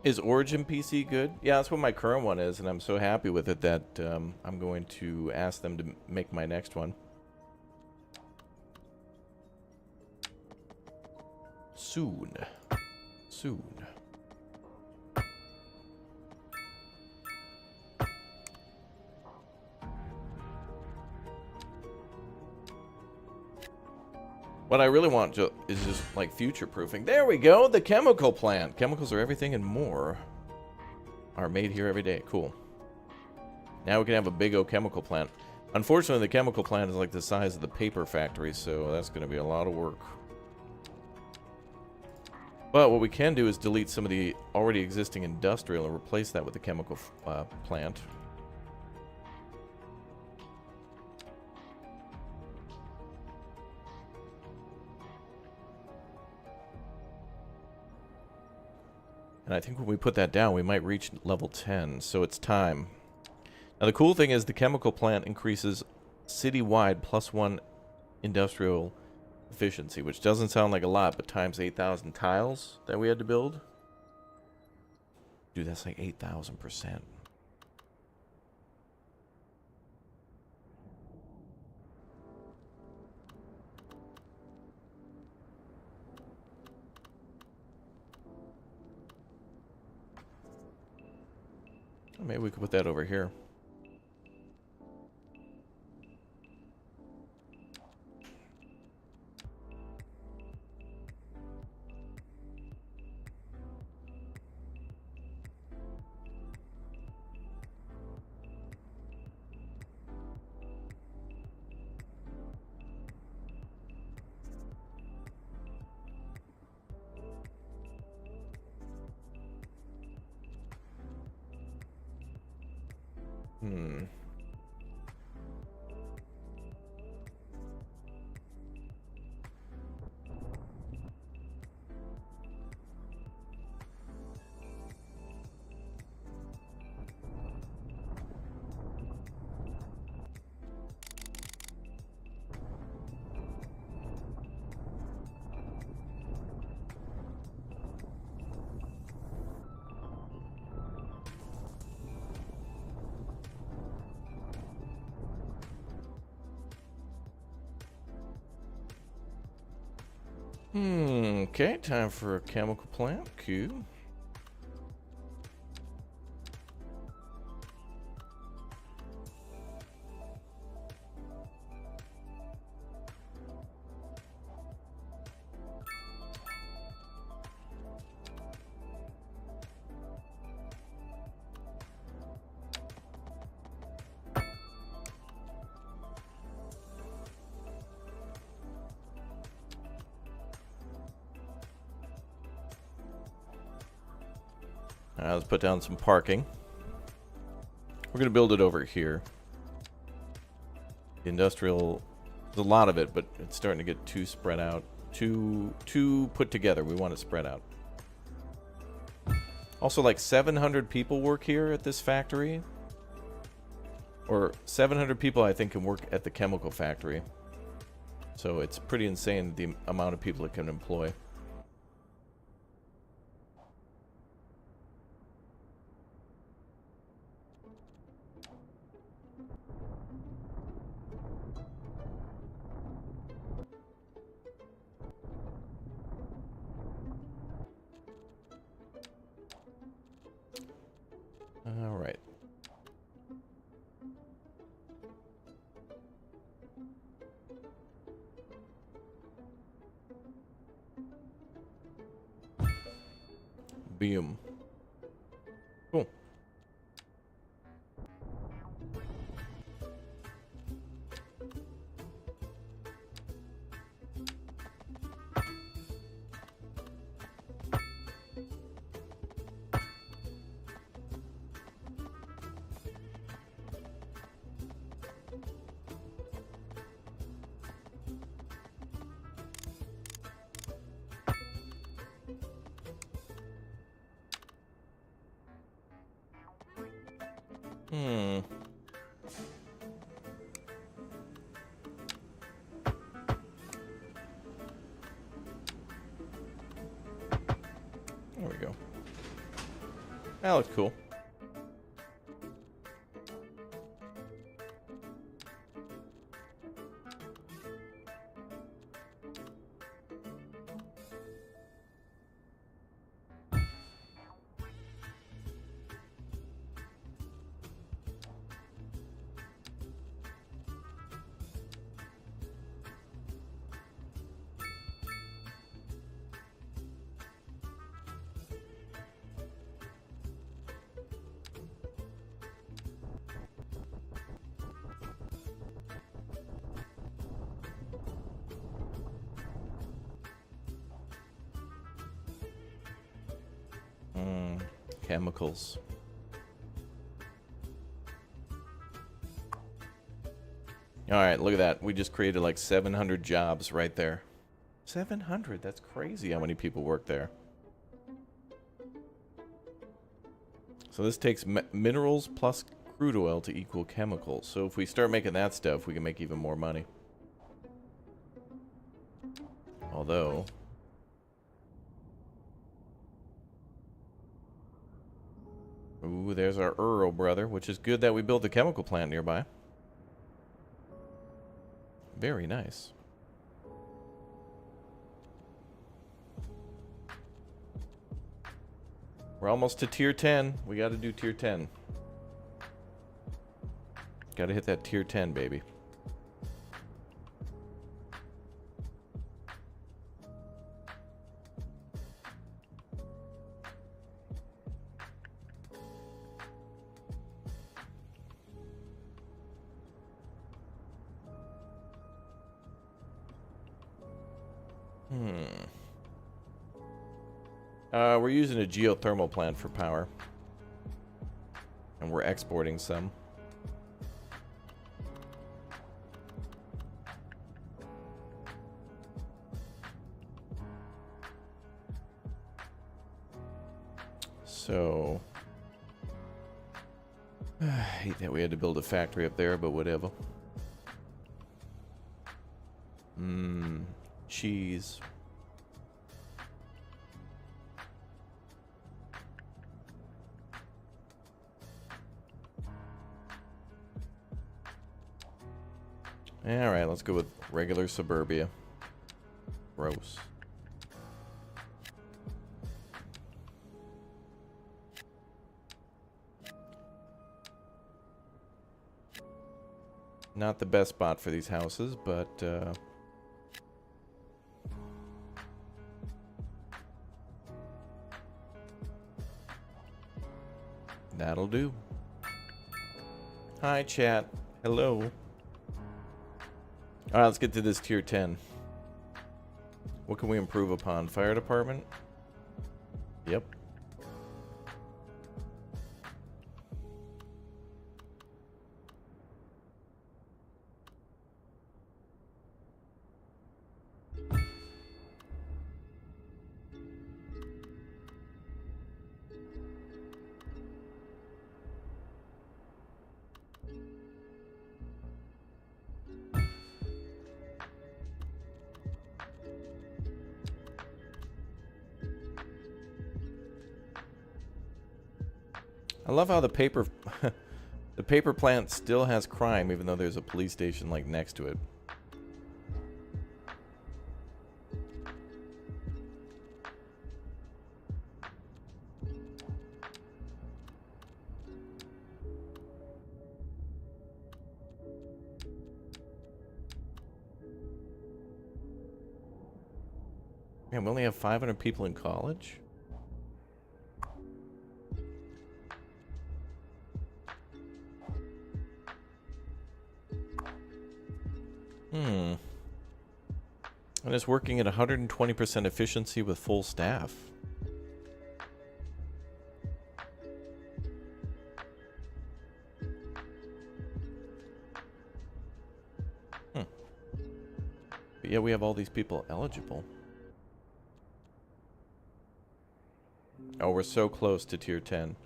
Is Origin PC good? Yeah, that's what my current one is, and I'm so happy with it that I'm going to ask them to make my next one. Soon. Soon. What I really want is just like future proofing. There we go, the chemical plant. Chemicals are everything and more are made here every day. Cool. Now we can have a big old chemical plant. Unfortunately, the chemical plant is like the size of the paper factory, so that's going to be a lot of work. But what we can do is delete some of the already existing industrial and replace that with the chemical plant. And I think when we put that down, we might reach level 10, so it's time. Now the cool thing is the chemical plant increases citywide +1 industrial efficiency, which doesn't sound like a lot, but times 8,000 tiles that we had to build. Dude, that's like 8,000%. Maybe we could put that over here. Okay, time for a chemical plant. Cool. Let's put down some parking. We're going to build it over here. The industrial, there's a lot of it, but it's starting to get too spread out. Too put together. We want it spread out. Also, like 700 people work here at this factory. Or 700 people, I think, can work at the chemical factory. So it's pretty insane the amount of people it can employ. All right. Boom. Cool. There we go. That looks cool. chemicals. Alright, look at that. We just created like 700 jobs right there. 700? That's crazy how many people work there. So this takes minerals plus crude oil to equal chemicals. So if we start making that stuff, we can make even more money. Although... Ooh, there's our Earl brother, which is good that we built a chemical plant nearby. Very nice. We're almost to tier 10. We got to do tier 10. Got to hit that tier 10, baby. We're using a geothermal plant for power. And we're exporting some. So... I hate that we had to build a factory up there, but whatever. Cheese. Alright, let's go with regular suburbia. Gross. Not the best spot for these houses, but that'll do. Hi, chat. Hello. Alright, let's get to this tier 10. What can we improve upon? Fire department? Yep. I love how the paper the paper plant still has crime even though there's a police station like next to it. Man, we only have 500 people in college? And it's working at 120% efficiency with full staff. But yeah, we have all these people eligible. Oh, we're so close to tier 10.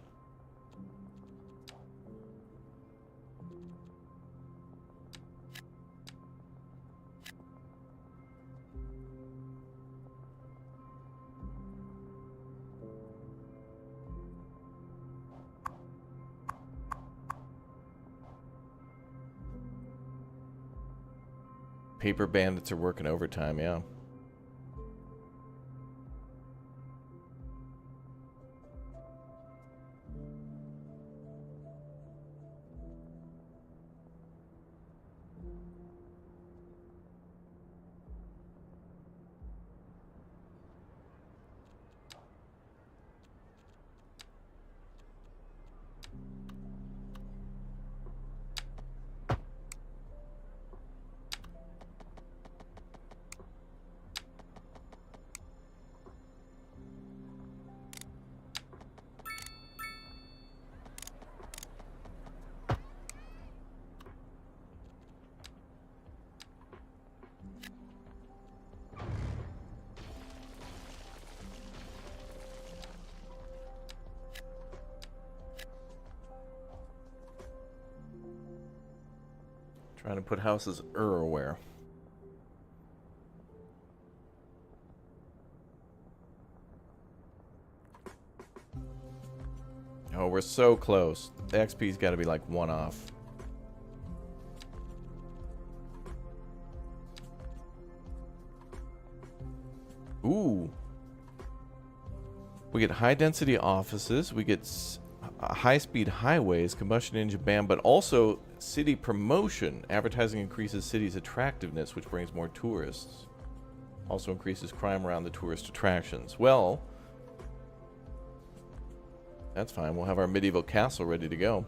Paper bandits are working overtime, yeah. Trying to put houses everywhere. Oh, we're so close. The XP's got to be like one off. Ooh. We get high-density offices. We get high-speed highways, combustion engine ban, but also city promotion. Advertising increases city's attractiveness, which brings more tourists. Also increases crime around the tourist attractions. Well, that's fine. We'll have our medieval castle ready to go.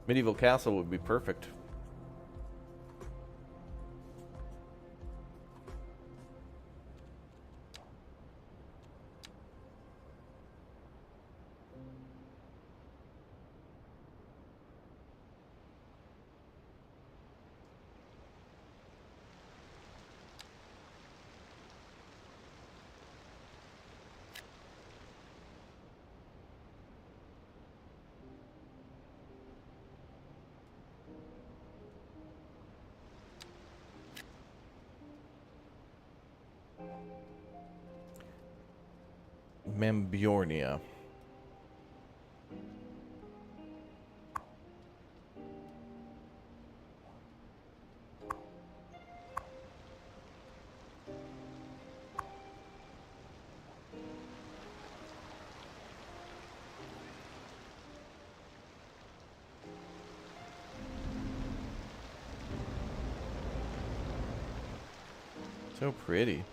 Medieval castle would be perfect. Membjornia. So pretty.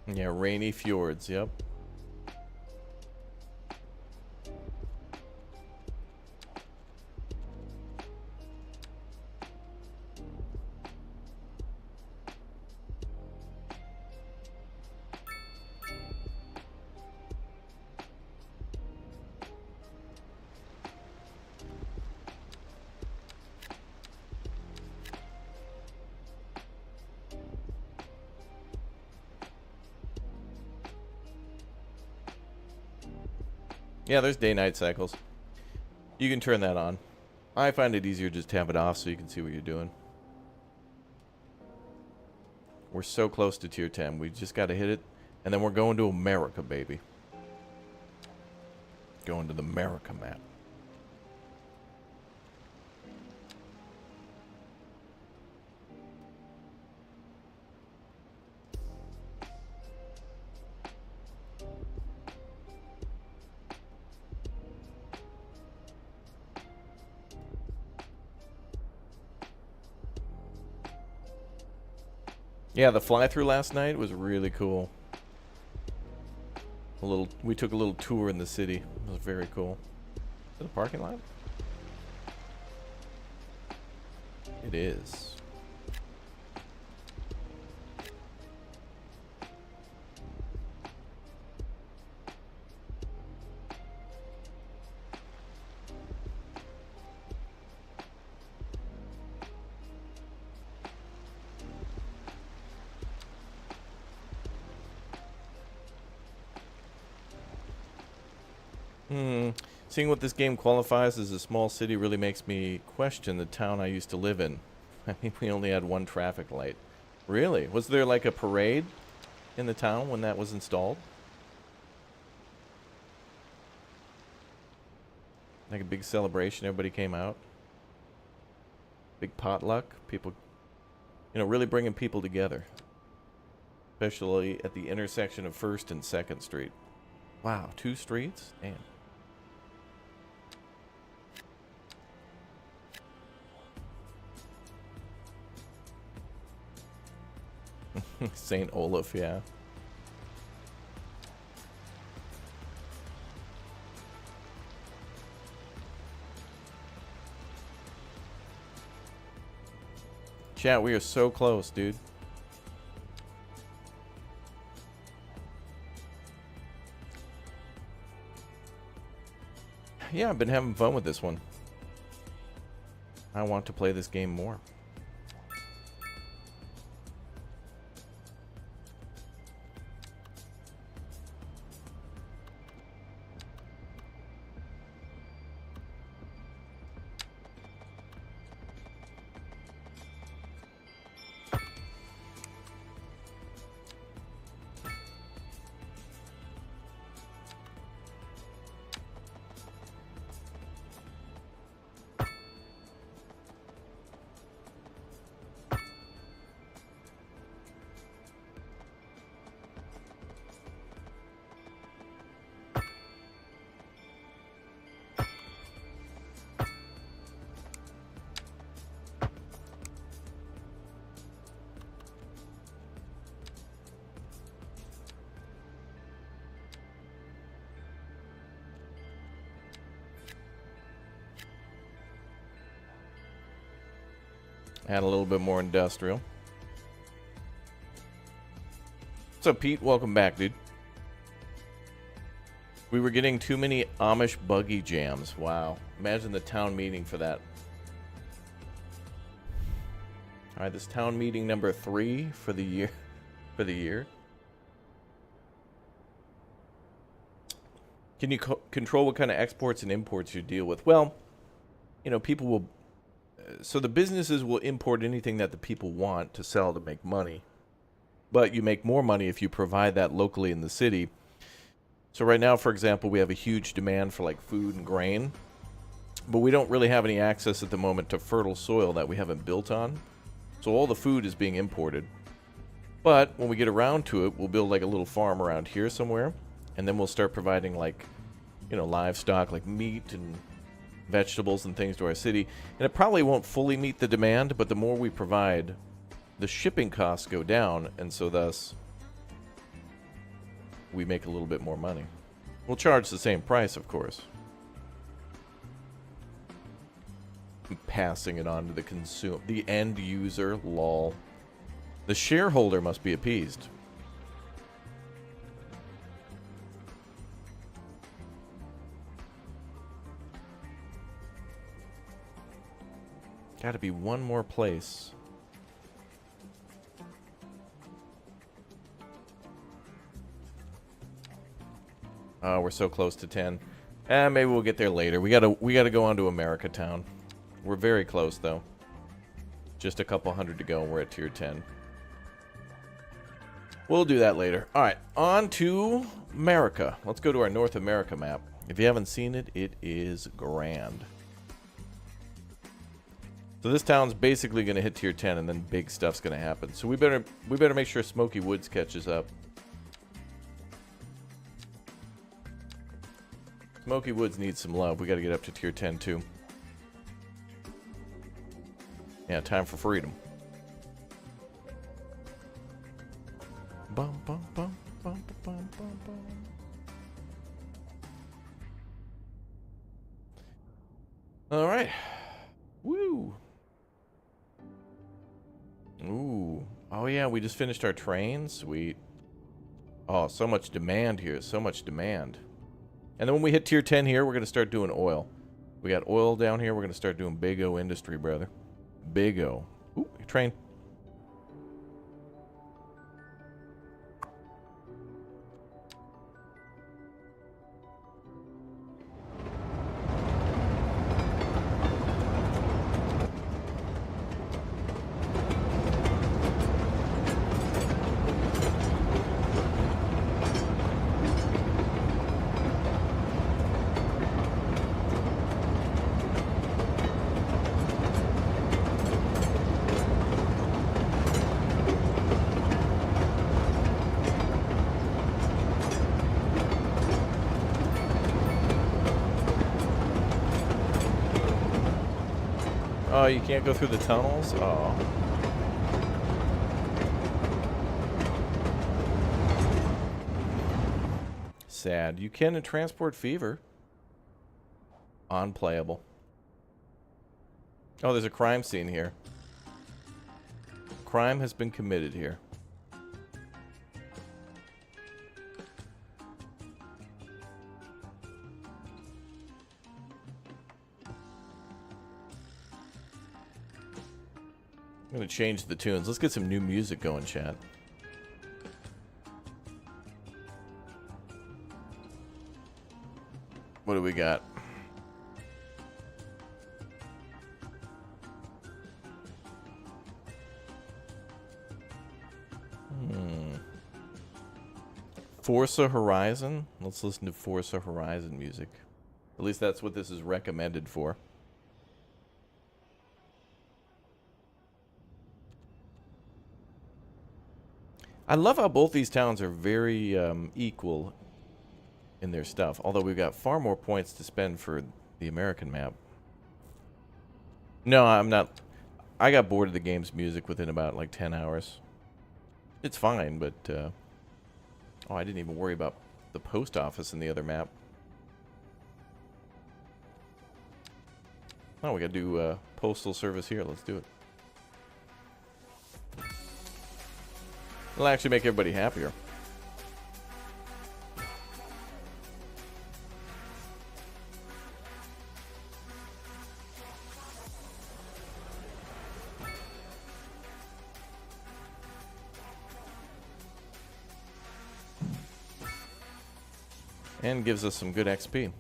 Yeah, rainy fjords, yep. Yeah, there's day-night cycles. You can turn that on. I find it easier just to have it off so you can see what you're doing. We're so close to tier 10. We just got to hit it, and then we're going to America, baby. Going to the America map. Yeah, the fly-through last night was really cool. We took a little tour in the city. It was very cool. Is it a parking lot? It is. Seeing what this game qualifies as a small city really makes me question the town I used to live in. I mean, we only had one traffic light. Really? Was there like a parade in the town when that was installed? Like a big celebration, everybody came out? Big potluck? People, you know, really bringing people together. Especially at the intersection of 1st and 2nd Street. Wow, 2 streets? Damn. St. Olaf, yeah. Chat, we are so close, dude. Yeah, I've been having fun with this one. I want to play this game more. Add a little bit more industrial. What's up, Pete? Welcome back, dude. We were getting too many Amish buggy jams. Wow. Imagine the town meeting for that. All right, this town meeting number 3 for the year. Can you control what kind of exports and imports you deal with? Well, you know, people will... So the businesses will import anything that the people want to sell to make money. But you make more money if you provide that locally in the city. So right now, for example, we have a huge demand for like food and grain. But we don't really have any access at the moment to fertile soil that we haven't built on. So all the food is being imported. But when we get around to it, we'll build like a little farm around here somewhere. And then we'll start providing like, you know, livestock like meat and vegetables and things to our city. And it probably won't fully meet the demand, but the more we provide, the shipping costs go down, and so thus we make a little bit more money. We'll charge the same price, of course. I'm passing it on to the end user, lol. The shareholder must be appeased. Gotta be one more place. Oh, we're so close to 10. Maybe we'll get there later. We gotta go on to America Town. We're very close though. Just a couple hundred to go and we're at tier 10. We'll do that later. Alright, on to America. Let's go to our North America map. If you haven't seen it, it is grand. So this town's basically going to hit tier 10, and then big stuff's going to happen. So we better make sure Smoky Woods catches up. Smoky Woods needs some love. We got to get up to tier 10 too. Yeah, time for freedom. Bum, bum, bum, bum, bum, bum, bum. All right. Woo. Ooh. Oh, yeah, we just finished our train. Sweet. Oh, so much demand here. So much demand. And then when we hit tier 10 here, we're going to start doing oil. We got oil down here. We're going to start doing Big O industry, brother. Big O. Ooh, train. Oh, you can't go through the tunnels? Oh. Sad. You can in Transport Fever. Unplayable. Oh, there's a crime scene here. Crime has been committed here. I'm going to change the tunes. Let's get some new music going, chat. What do we got? Forza Horizon? Let's listen to Forza Horizon music. At least that's what this is recommended for. I love how both these towns are very equal in their stuff, although we've got far more points to spend for the American map. No, I'm not. I got bored of the game's music within about like 10 hours. It's fine, but oh, I didn't even worry about the post office in the other map. Oh, we gotta do postal service here. Let's do it. It'll actually make everybody happier. And gives us some good XP.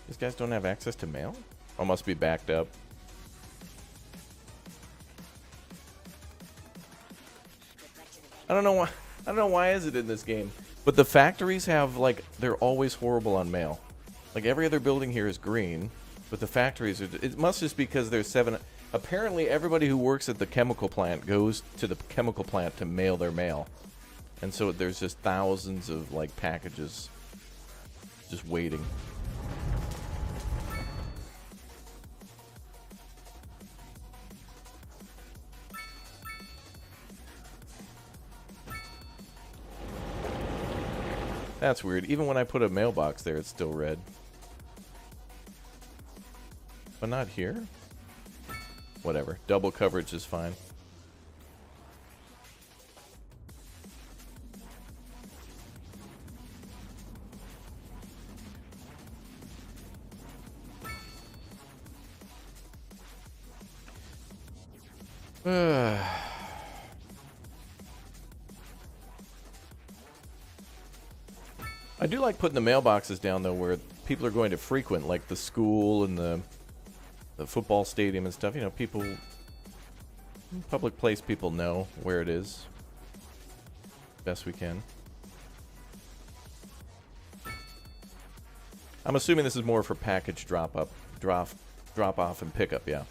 These guys don't have access to mail? Oh, must be backed up. I don't know why. I don't know why is it in this game, but the factories have like they're always horrible on mail. Like every other building here is green, but the factories are. It must just because there's 7. Apparently, everybody who works at the chemical plant goes to the chemical plant to mail their mail, and so there's just thousands of like packages just waiting. That's weird. Even when I put a mailbox there, it's still red. But not here? Whatever. Double coverage is fine. I do like putting the mailboxes down, though, where people are going to frequent, like the school and the football stadium and stuff. You know, people... Public place people know where it is. Best we can. I'm assuming this is more for package drop off and pickup, yeah.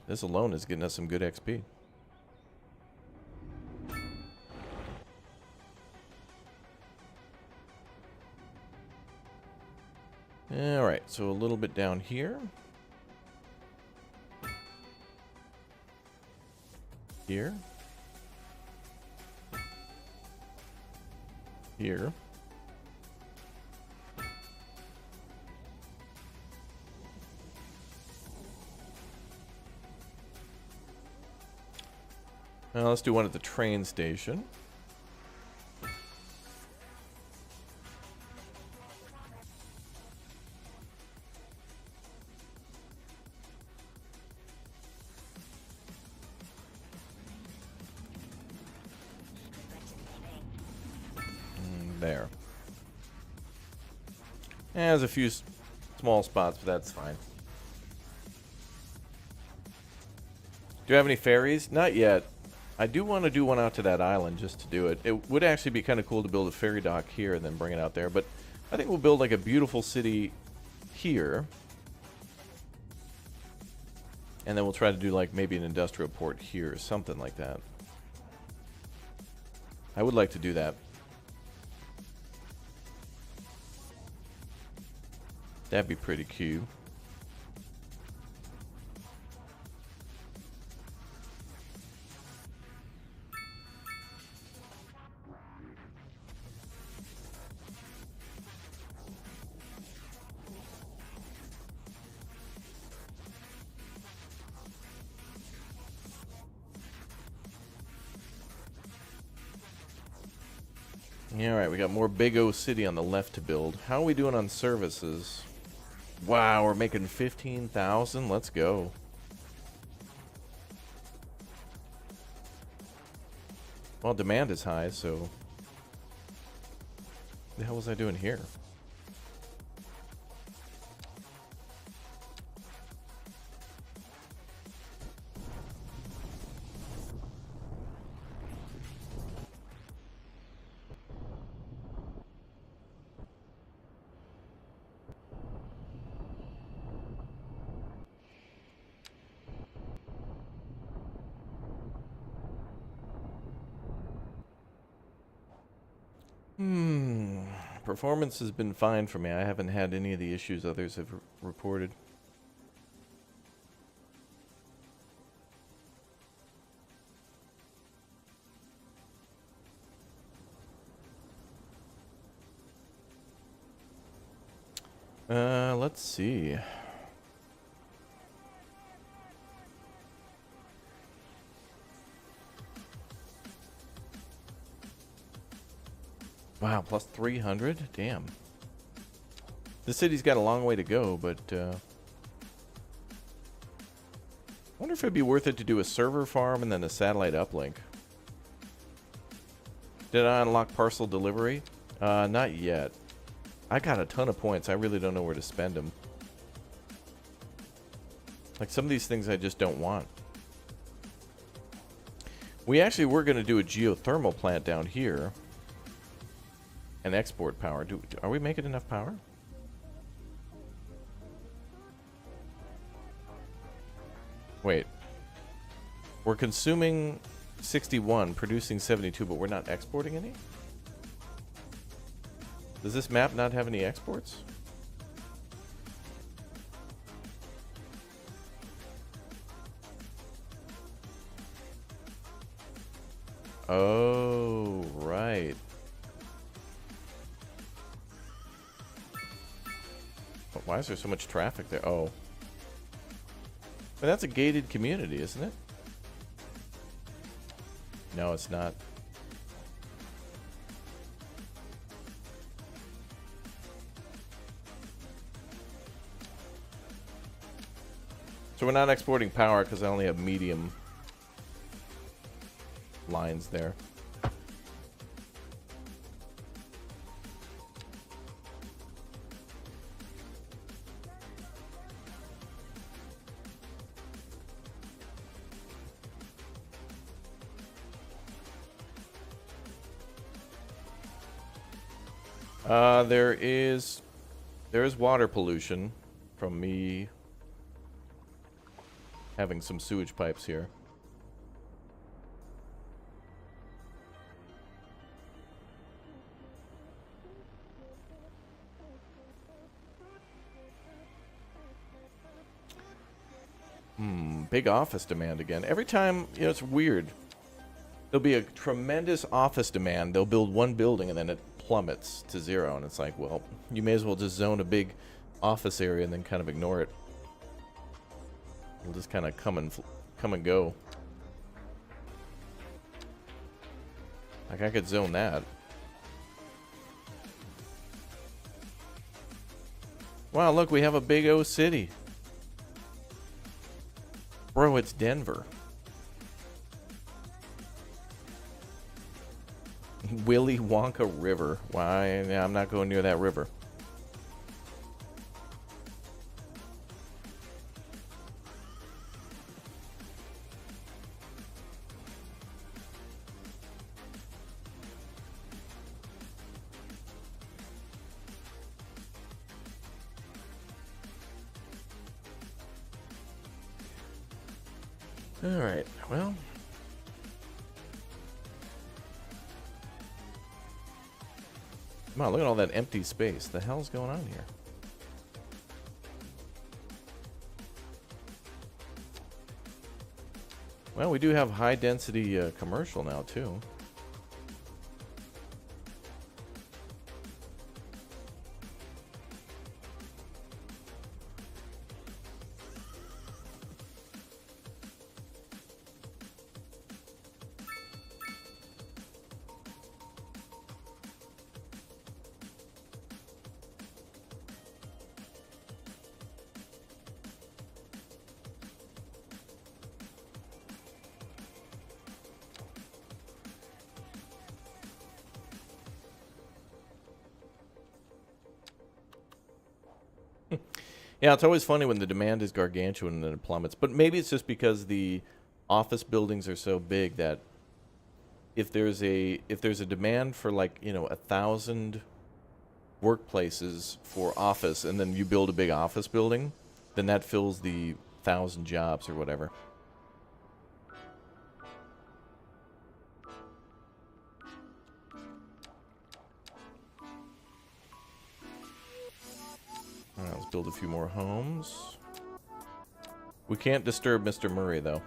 This alone is getting us some good XP. Alright, so a little bit down here. Here. Here. Now let's do one at the train station. There. There's a few small spots, but that's fine. Do you have any ferries? Not yet. I do want to do one out to that island just to do it. It would actually be kind of cool to build a ferry dock here and then bring it out there, but I think we'll build like a beautiful city here. And then we'll try to do like maybe an industrial port here or something like that. I would like to do that. That'd be pretty cute. Yeah, all right, we got more Big O City on the left to build. How are we doing on services? Wow, we're making 15,000. Let's go. Well, demand is high, so what the hell was I doing here? Performance has been fine for me. I haven't had any of the issues others have reported. Let's see. Wow, plus 300? Damn. The city's got a long way to go, but I wonder if it'd be worth it to do a server farm and then a satellite uplink. Did I unlock parcel delivery? Not yet. I got a ton of points. I really don't know where to spend them. Like, some of these things I just don't want. We actually were going to do a geothermal plant down here. And export power. Are we making enough power? Wait. We're consuming 61, producing 72, but we're not exporting any? Does this map not have any exports? Oh, right. Why is there so much traffic there? Oh. But that's a gated community, isn't it? No, it's not. So we're not exporting power because I only have medium lines there. There is water pollution from me having some sewage pipes here. Big office demand again. Every time, you know, it's weird. There'll be a tremendous office demand. They'll build one building and then it plummets to zero. And it's like, well, you may as well just zone a big office area and then kind of ignore it. It'll just kind of come and go. Like, I could zone that. Wow, look, we have a big O city. Bro, it's Denver. Willy Wonka River. Why? Yeah, I'm not going near that river. All right. Well, wow, look at all that empty space. The hell's going on here? Well, we do have high density commercial now too. Yeah, it's always funny when the demand is gargantuan and then it plummets. But maybe it's just because the office buildings are so big that if there's a demand for like 1,000 workplaces for office, and then you build a big office building, then that fills the 1,000 jobs or whatever. All right, let's build a few more homes. We can't disturb Mr. Murray, though.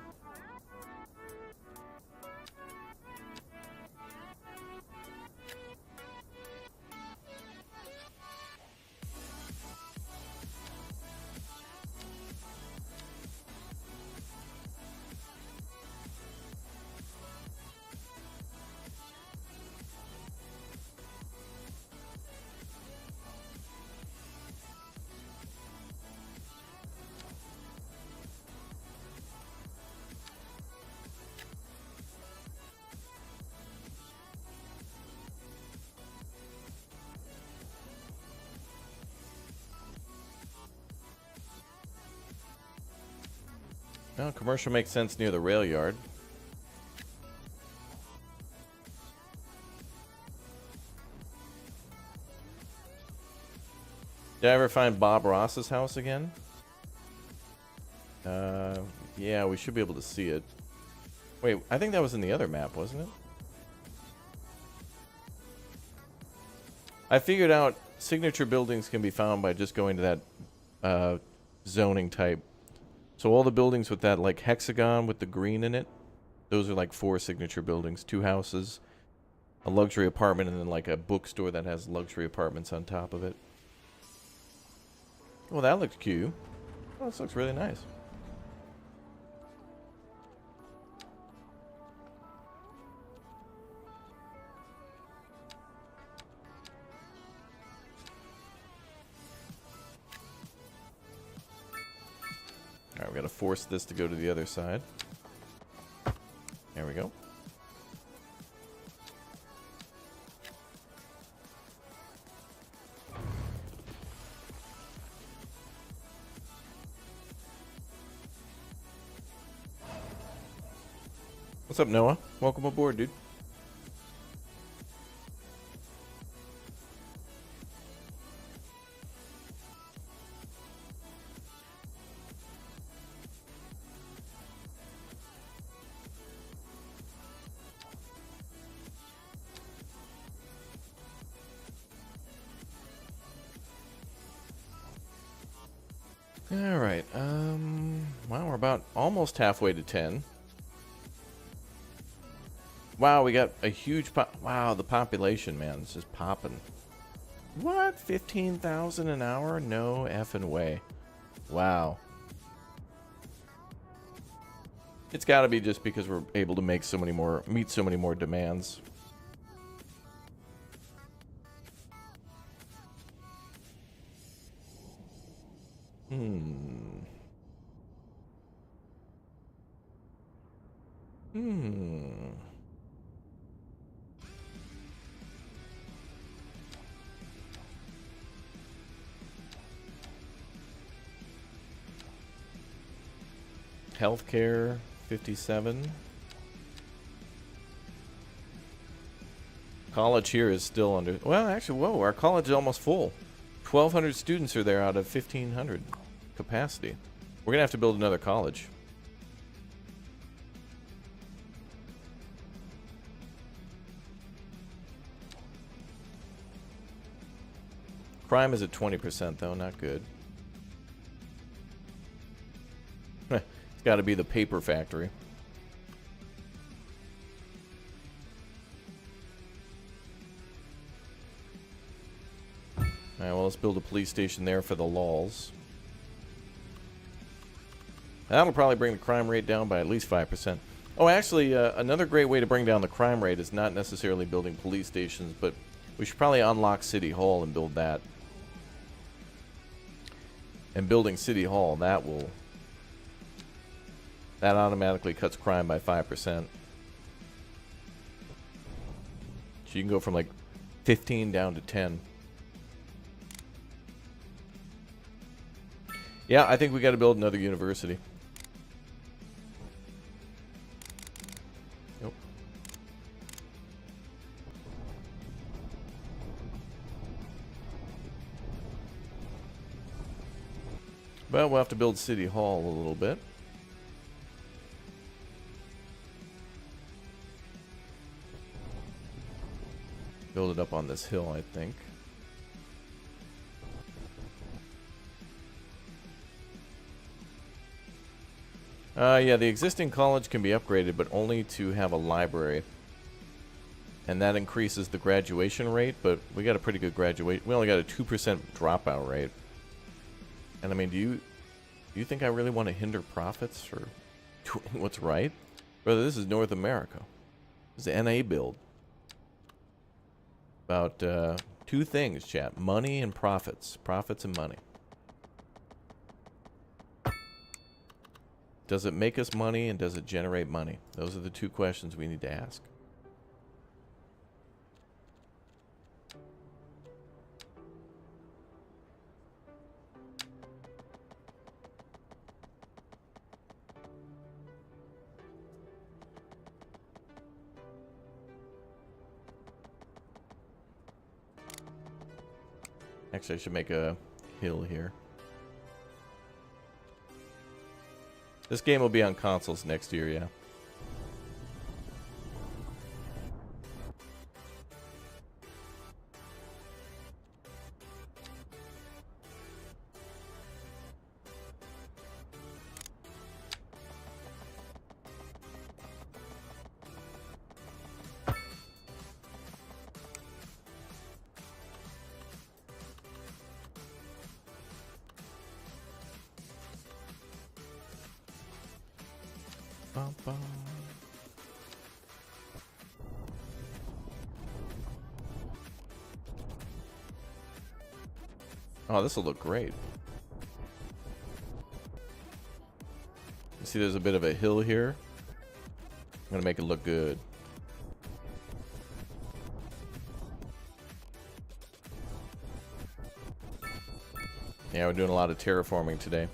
No, commercial makes sense near the rail yard. Did I ever find Bob Ross's house again? Yeah, we should be able to see it. Wait, I think that was in the other map, wasn't it? I figured out signature buildings can be found by just going to that zoning type. So all the buildings with that like hexagon with the green in it, those are like 4 signature buildings, 2 houses, a luxury apartment, and then like a bookstore that has luxury apartments on top of it. Well, that looks cute. Oh, this looks really nice. Alright, we gotta force this to go to the other side. There we go. What's up, Noah? Welcome aboard, dude. Alright, well, we're about almost halfway to 10. Wow, we got a huge wow, the population, man, it's just popping. What? 15,000 an hour? No effing way. Wow. It's gotta be just because we're able to make so many more, meet so many more demands. Healthcare, 57. College here is still under... Well, actually, whoa, our college is almost full. 1,200 students are there out of 1,500 capacity. We're going to have to build another college. Crime is at 20%, though. Not good. It's got to be the paper factory. Alright, well, let's build a police station there for the lulz. That'll probably bring the crime rate down by at least 5%. Oh, actually, another great way to bring down the crime rate is not necessarily building police stations, but we should probably unlock City Hall and build that. And building City Hall, that automatically cuts crime by 5%. So you can go from like 15 down to 10. Yeah, I think we got to build another university. Nope. But we'll have to build City Hall a little bit. Build it up on this hill, I think. Yeah, the existing college can be upgraded, but only to have a library. And that increases the graduation rate, but we got a pretty good graduate. We only got a 2% dropout rate. And I mean, do you think I really want to hinder profits for doing what's right? Brother, this is North America. This is the NA build. About two things, chat. Money and profits. Profits and money. Does it make us money and does it generate money? Those are the two questions we need to ask. Actually, I should make a hill here. This game will be on consoles next year, yeah. Bum, bum. Oh, this will look great. You see there's a bit of a hill here. I'm going to make it look good. Yeah, we're doing a lot of terraforming today.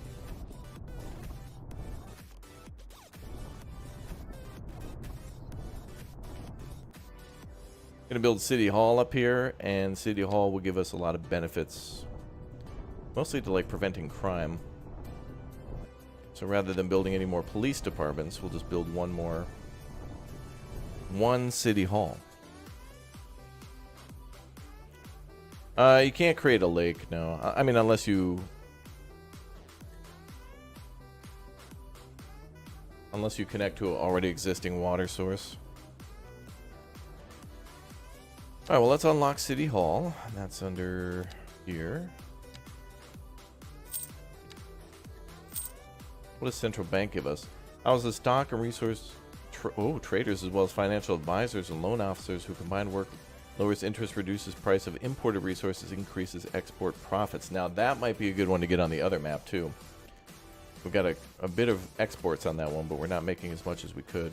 Gonna build City Hall up here, and City Hall will give us a lot of benefits. Mostly to like preventing crime. So rather than building any more police departments, we'll just build one City Hall. You can't create a lake, no. I mean, unless you connect to an already existing water source. Alright, well, let's unlock City Hall. That's under here. What does Central Bank give us? How's the stock and resource traders as well as financial advisors and loan officers who combine work lowers interest, reduces price of imported resources, increases export profits. Now that might be a good one to get on the other map too. We've got a bit of exports on that one, but we're not making as much as we could.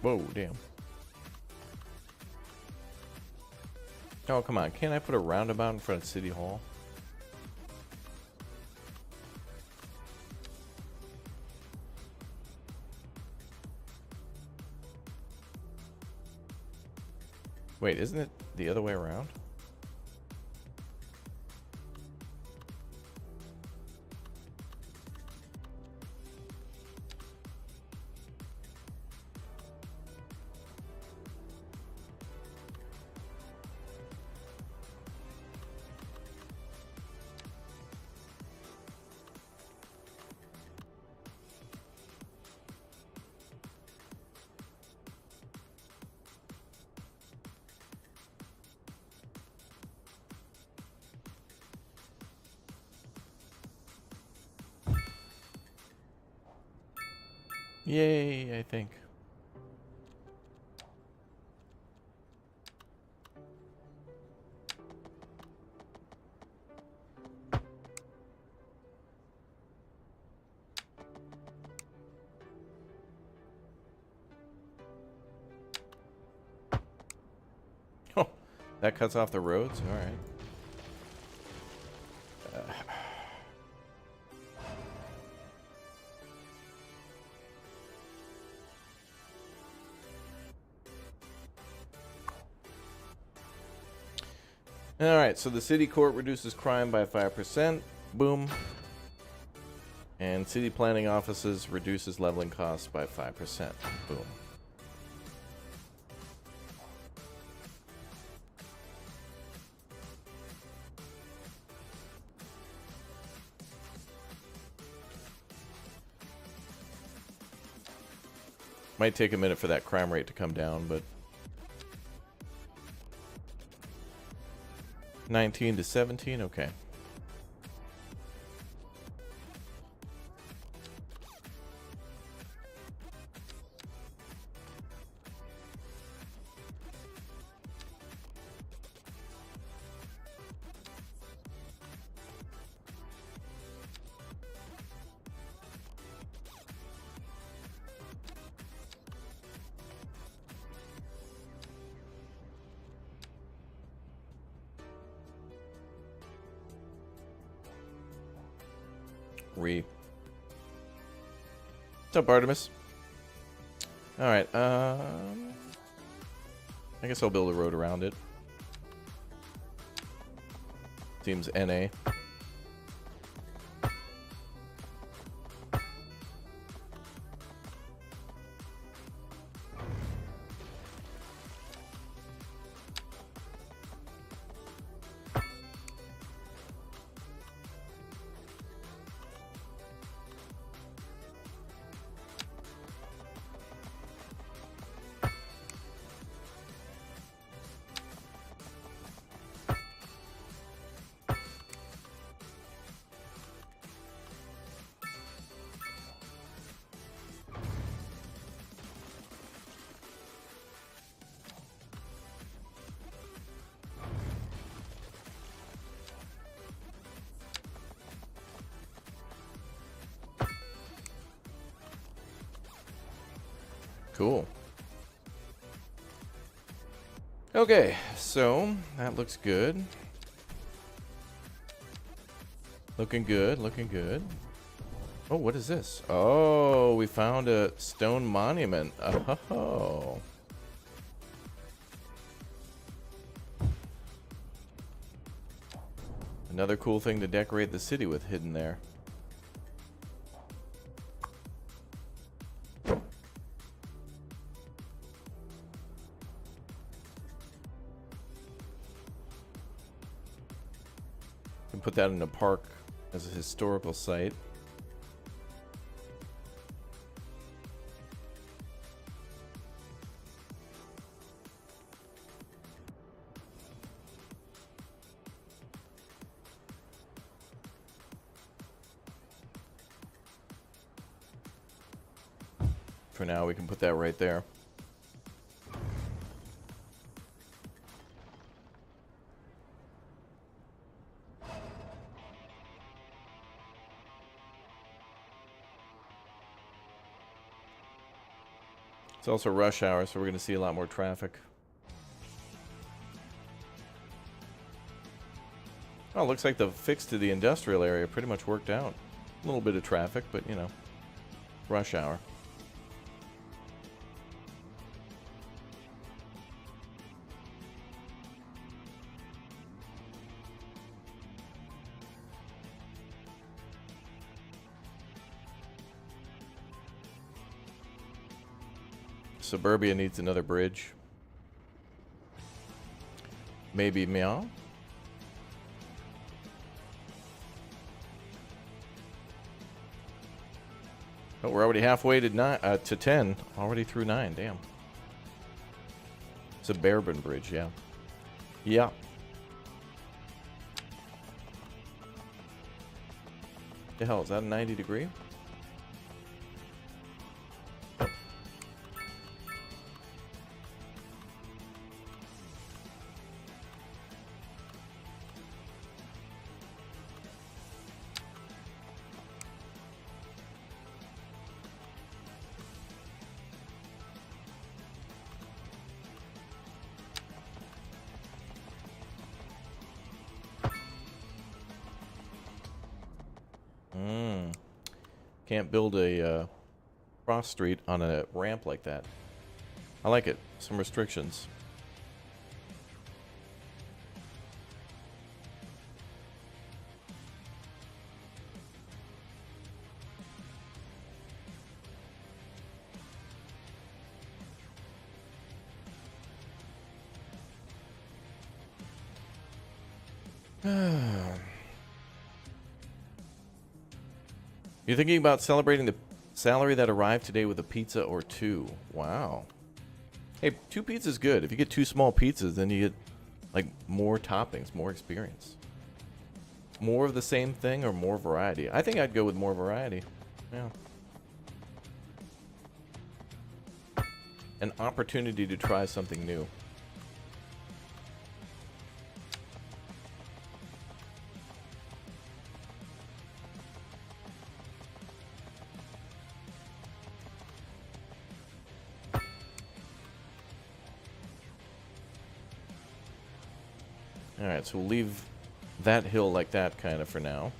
Whoa, damn. Oh, come on. Can't I put a roundabout in front of City Hall? Wait, isn't it the other way around? Yay, I think. That cuts off the roads? Alright. Alright, so the city court reduces crime by 5%. Boom. And city planning offices reduces leveling costs by 5%. Boom. Might take a minute for that crime rate to come down, but 19 to 17, okay. What's up, Artemis? Alright, I guess I'll build a road around it. Seems NA. Cool. Okay, so that looks good. Looking good, looking good. Oh, what is this? Oh, we found a stone monument. Oh. Another cool thing to decorate the city with hidden there. Put that in a park as a historical site. For now, we can put that right there. It's also rush hour, so we're going to see a lot more traffic. Oh, looks like the fix to the industrial area pretty much worked out. A little bit of traffic, but you know, rush hour. Suburbia needs another bridge. Maybe meow. Oh, we're already halfway to 10. Already through 9. Damn. Suburban bridge, yeah. Yeah. The hell is that? A 90 degree? Can't build a cross street on a ramp like that. I like it. Some restrictions. You're thinking about celebrating the salary that arrived today with a pizza or two. Wow. Hey, 2 pizzas good. If you get 2 small pizzas, then you get like more toppings, more experience. More of the same thing or more variety? I think I'd go with more variety. Yeah. An opportunity to try something new. Alright, so we'll leave that hill like that kind of for now.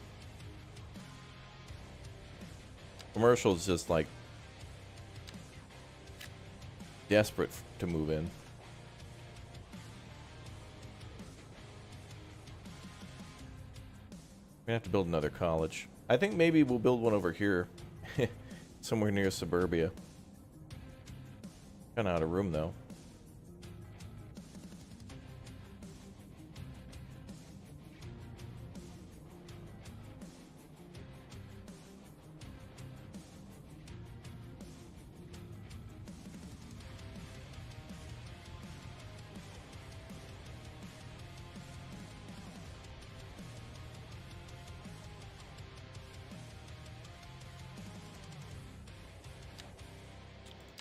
Commercial is just like desperate to move in. We're gonna have to build another college. I think maybe we'll build one over here. Somewhere near suburbia. Kinda out of room though.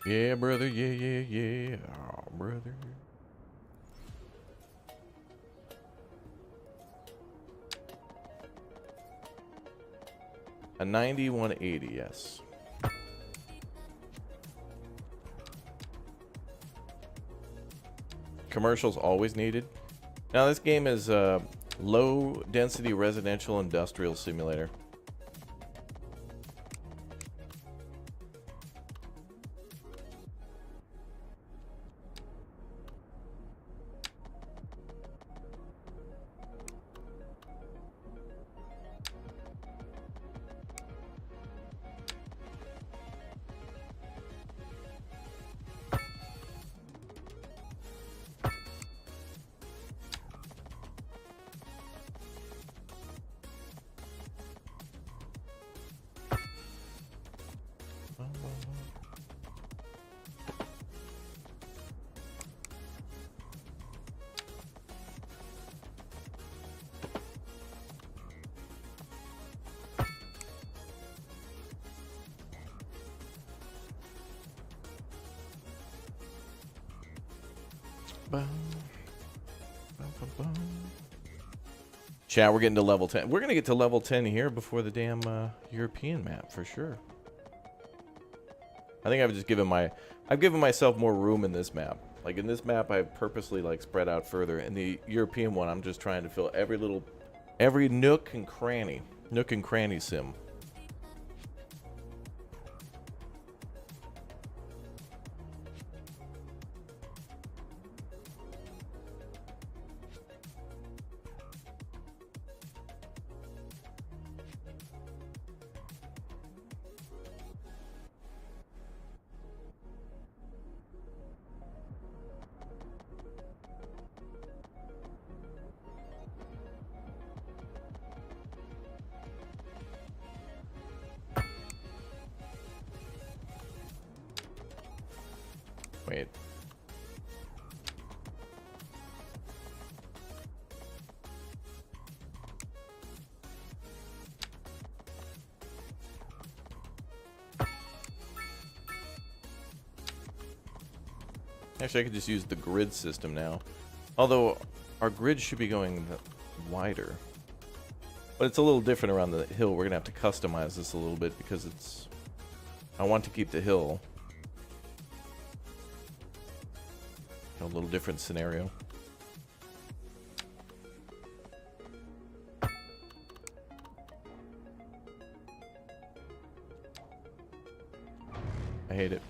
Yeah, brother, yeah. Oh, brother. A 9180, yes. Commercials always needed. Now, this game is a low-density residential industrial simulator. Chat, we're getting to level 10. We're going to get to level 10 here before the damn European map, for sure. I think I've given myself more room in this map. Like, in this map, I've purposely, like, spread out further. In the European one, I'm just trying to fill every nook and cranny. Nook and cranny sim. Wait. Actually, I could just use the grid system now. Although, our grid should be going wider. But it's a little different around the hill. We're going to have to customize this a little bit because it's... I want to keep the hill. A little different scenario. hate it.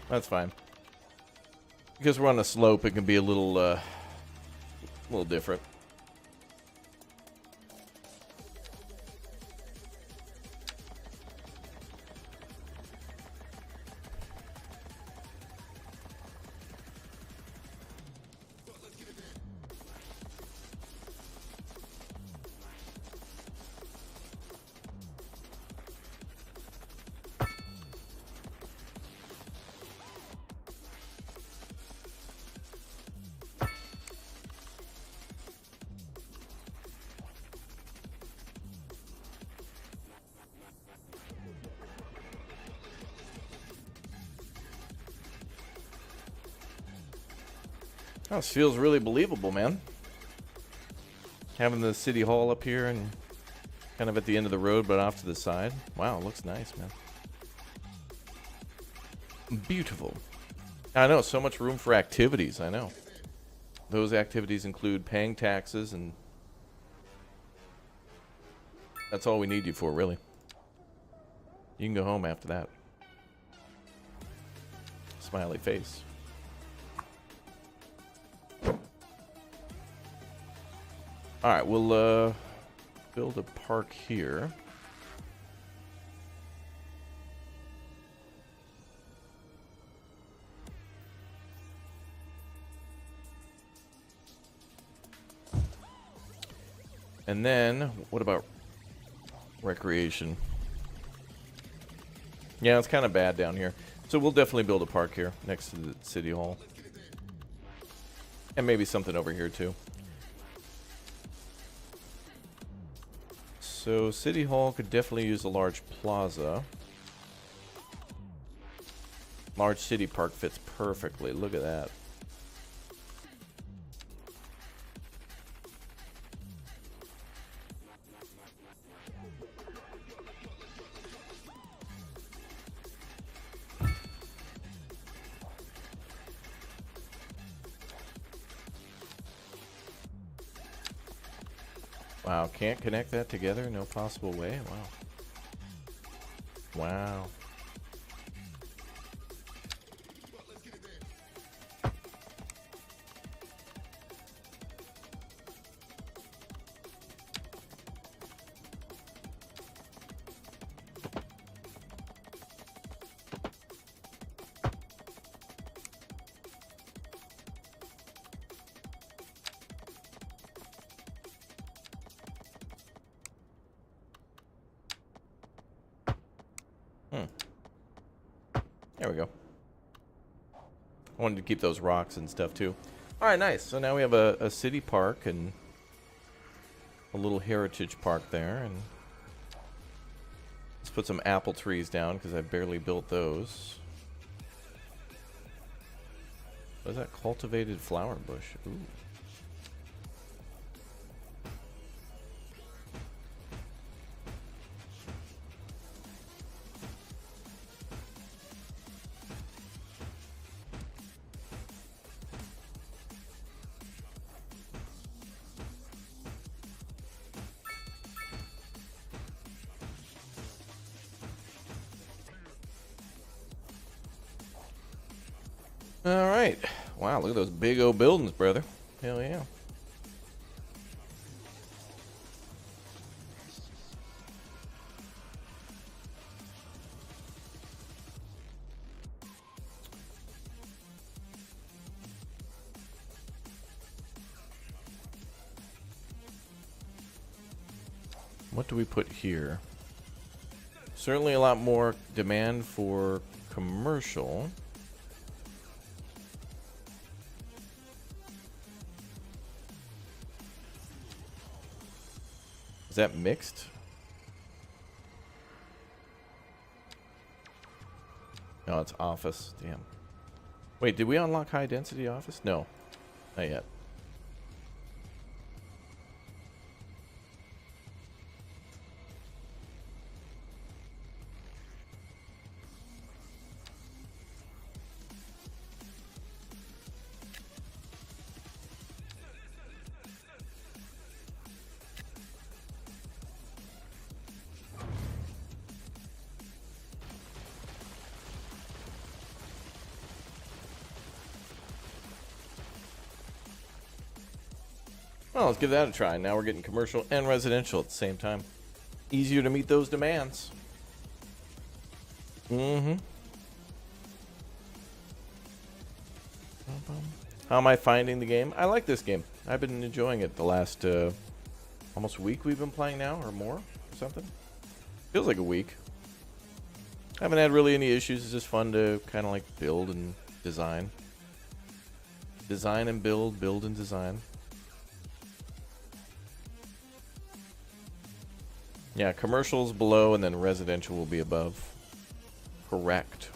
That's fine. Because we're on a slope, it can be a little different. Oh, this feels really believable, man. Having the city hall up here and kind of at the end of the road, but off to the side. Wow, it looks nice, man. Beautiful. I know, so much room for activities, I know. Those activities include paying taxes, and that's all we need you for, really. You can go home after that. Smiley face. Alright, we'll build a park here. And then, what about recreation? Yeah, it's kind of bad down here. So we'll definitely build a park here next to the city hall. And maybe something over here too. So city hall could definitely use a large plaza. Large city park fits perfectly. Look at that. Wow, can't connect that together? No possible way? Wow. Wow. There we go. I wanted to keep those rocks and stuff too. Alright, nice. So now we have a city park and a little heritage park there. And let's put some apple trees down because I barely built those. What is that? Cultivated flower bush. Ooh. Alright. Wow, look at those big old buildings, brother. Hell yeah. What do we put here? Certainly a lot more demand for commercial. Is that mixed? No, it's office. Damn. Wait, did we unlock high density office? No, not yet. Well, let's give that a try. Now we're getting commercial and residential at the same time. Easier to meet those demands. Mm-hmm. How am I finding the game? I like this game. I've been enjoying it the last almost week we've been playing now, or more, or something. Feels like a week. I haven't had really any issues. It's just fun to kind of like build and design. Design and build, build and design. Yeah, commercials below and then residential will be above. Correct.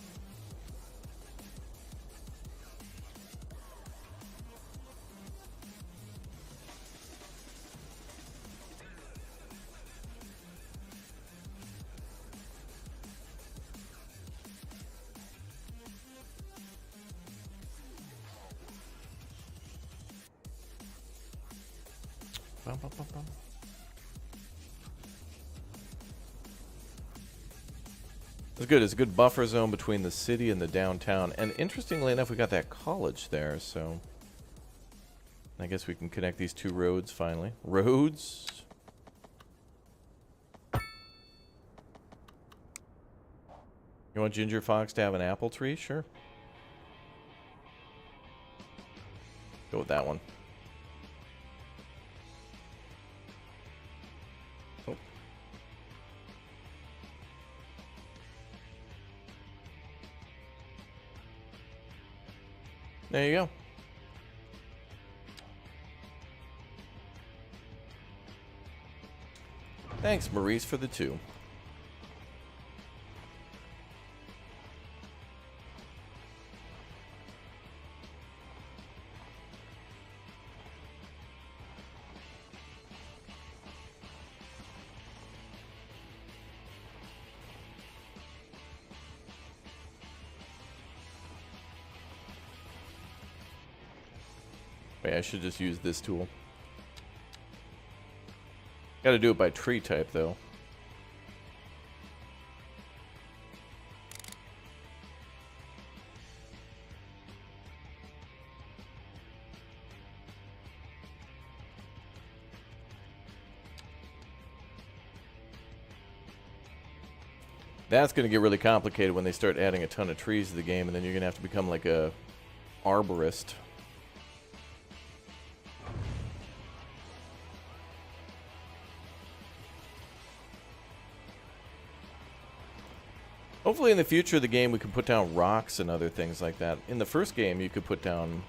Bum, bum, bum, bum. It's good. It's a good buffer zone between the city and the downtown. And interestingly enough, we got that college there, so I guess we can connect these two roads finally. Roads. You want Ginger Fox to have an apple tree? Sure. Go with that one. There you go. Thanks, Maurice, for the 2. Wait, I should just use this tool. Gotta do it by tree type, though. That's gonna get really complicated when they start adding a ton of trees to the game, and then you're gonna have to become like a arborist. Hopefully in the future of the game we can put down rocks and other things like that. In the first game you could put down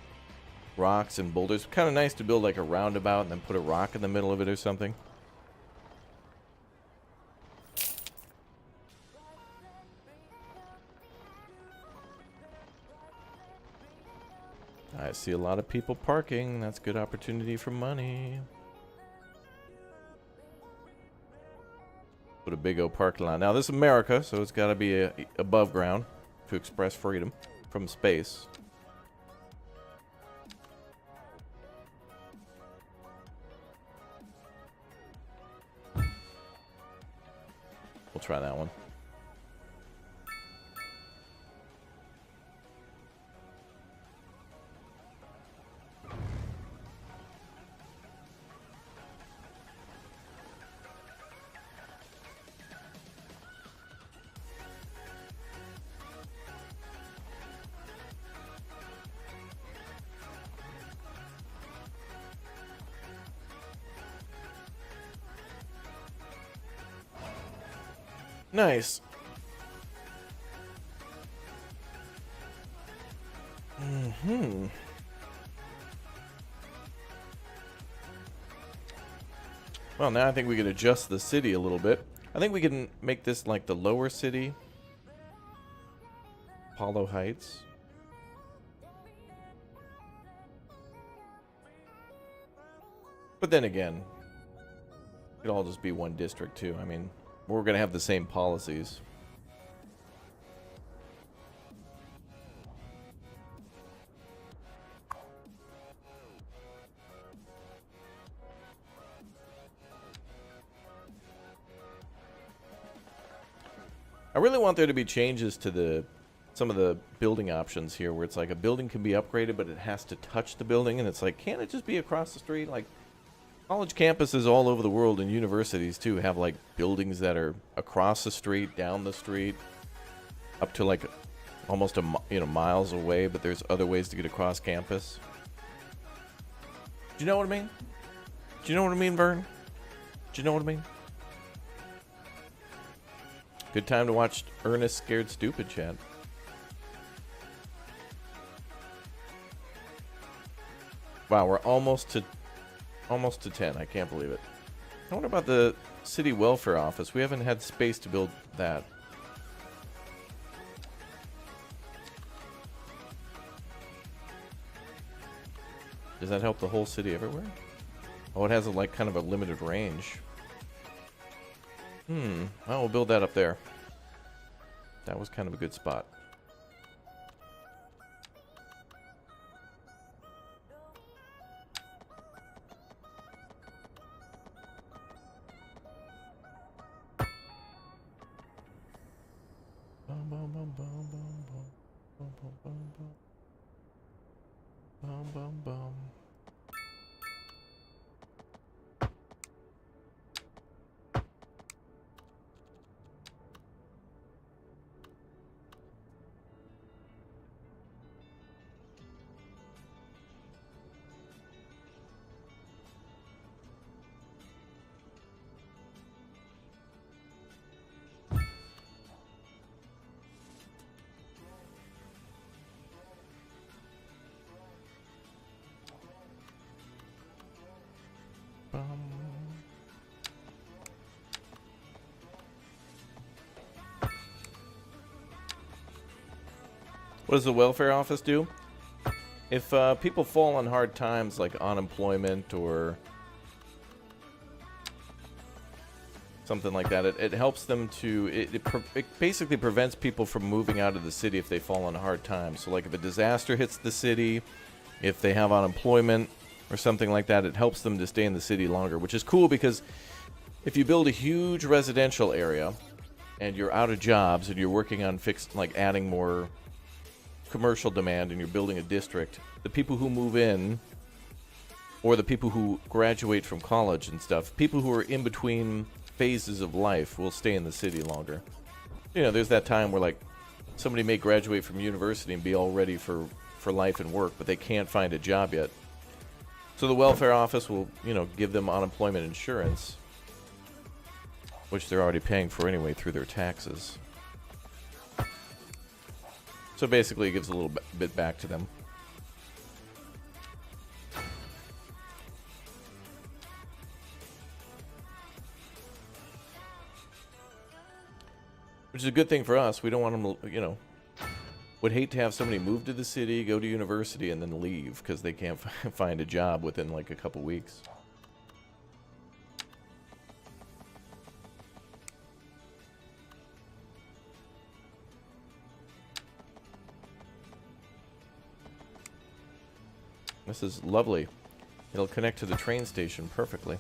rocks and boulders. Kind of nice to build like a roundabout and then put a rock in the middle of it or something. I see a lot of people parking. That's a good opportunity for money. Put a big old parking lot. Now this is America, so it's got to be above ground to express freedom from space. We'll try that one. Nice. Well, now I think we can adjust the city a little bit. I think we can make this like the lower city. Apollo Heights. But then again, it could all just be one district too. I mean, we're going to have the same policies. I really want there to be changes to some of the building options here, where it's like a building can be upgraded, but it has to touch the building, and it's like, can't it just be across the street? Like, college campuses all over the world and universities too have like buildings that are across the street, down the street, up to like almost miles away, but there's other ways to get across campus. Do you know what I mean? Do you know what I mean, Vern? Do you know what I mean? Good time to watch Ernest Scared Stupid, Chad. Wow, we're almost to 10. I can't believe it. I wonder about the city welfare office. We haven't had space to build that. Does that help the whole city everywhere? Oh, it has a like kind of a limited range. Oh, we'll build that up there. That was kind of a good spot. What does the welfare office do? If people fall on hard times like unemployment or something like that, it helps them to... It basically prevents people from moving out of the city if they fall on hard times. So like if a disaster hits the city, if they have unemployment or something like that, it helps them to stay in the city longer, which is cool because if you build a huge residential area and you're out of jobs and you're working on adding more commercial demand and you're building a district, the people who move in or the people who graduate from college and stuff, people who are in between phases of life will stay in the city longer. You know, there's that time where like somebody may graduate from university and be all ready for life and work, but they can't find a job yet. So the welfare office will, give them unemployment insurance, which they're already paying for anyway through their taxes. So basically it gives a little bit back to them. Which is a good thing for us. We don't want them to, would hate to have somebody move to the city, go to university, and then leave because they can't find a job within like a couple weeks. This is lovely. It'll connect to the train station perfectly.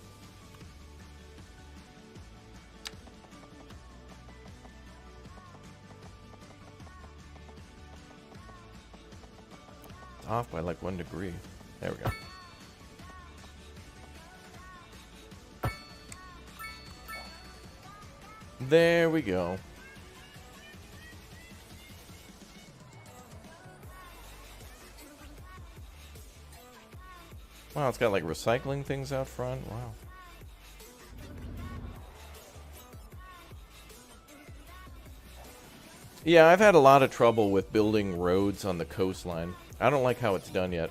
It's off by like 1 degree. There we go. There we go. Wow, it's got like recycling things out front. Wow. Yeah, I've had a lot of trouble with building roads on the coastline. I don't like how it's done yet.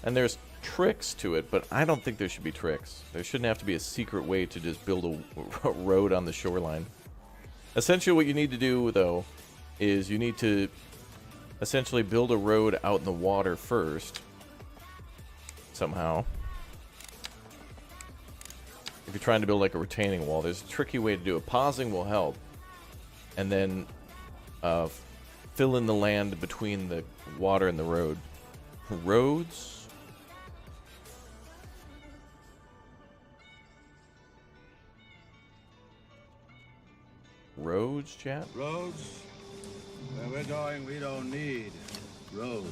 And there's tricks to it, but I don't think there should be tricks. There shouldn't have to be a secret way to just build a road on the shoreline. Essentially what you need to do, though, is you need to essentially build a road out in the water first, somehow. If you're trying to build like a retaining wall, there's a tricky way to do it. Pausing will help. And then fill in the land between the water and the road. Roads? Roads, chat? Roads? Where we're going, we don't need roads.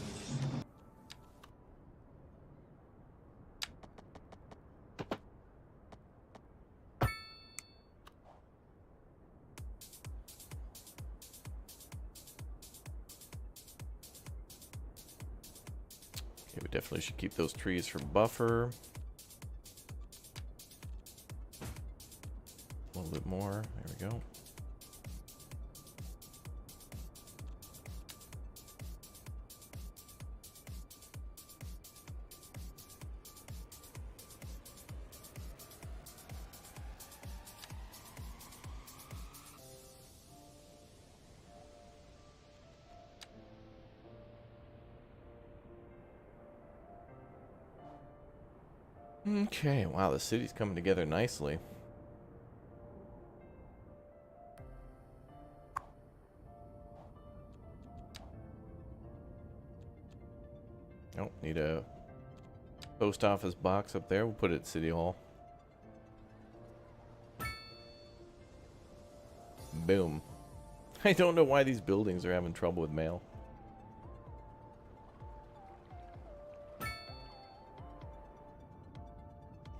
Okay, we definitely should keep those trees for buffer. A little bit more. There we go. Okay, wow, the city's coming together nicely. Oh, need a post office box up there. We'll put it at City Hall. Boom. I don't know why these buildings are having trouble with mail.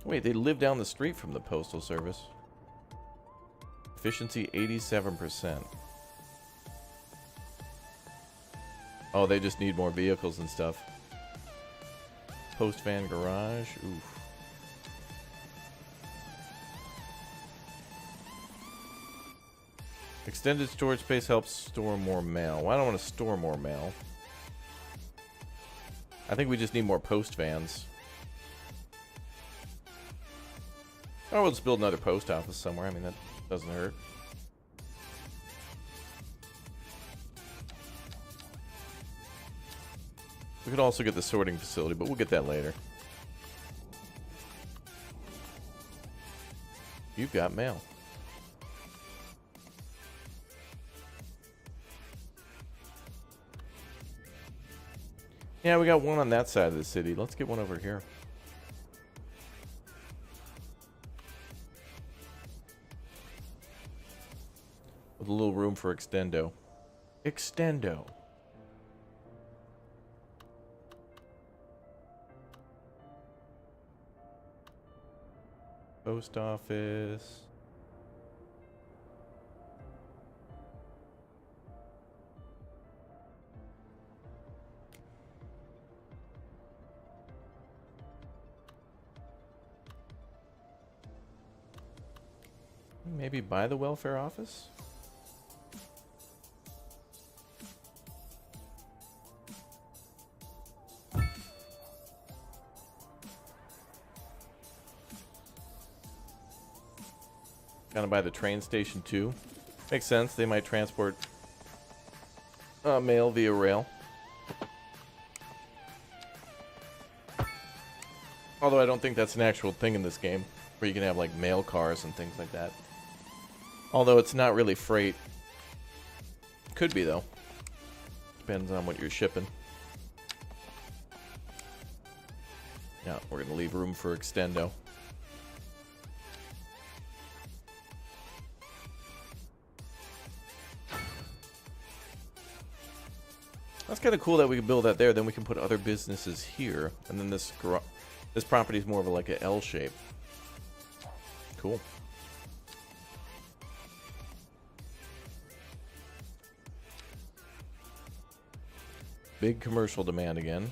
Wait, they live down the street from the postal service. Efficiency 87%. Oh, they just need more vehicles and stuff. Post van garage. Oof. Extended storage space helps store more mail. Well, I don't want to store more mail. I think we just need more post vans. Or we'll just build another post office somewhere. I mean, that doesn't hurt. We could also get the sorting facility, but we'll get that later. You've got mail. Yeah, we got one on that side of the city. Let's get one over here. With a little room for extendo. Extendo. Post office. Maybe buy the welfare office? Gonna buy the train station too. Makes sense. They might transport mail via rail. Although I don't think that's an actual thing in this game, where you can have like mail cars and things like that. Although it's not really freight. Could be though. Depends on what you're shipping. Yeah, we're gonna leave room for extendo. That's kind of cool that we can build that there. Then we can put other businesses here, and then this property is more of like a L shape. Cool. Big commercial demand again.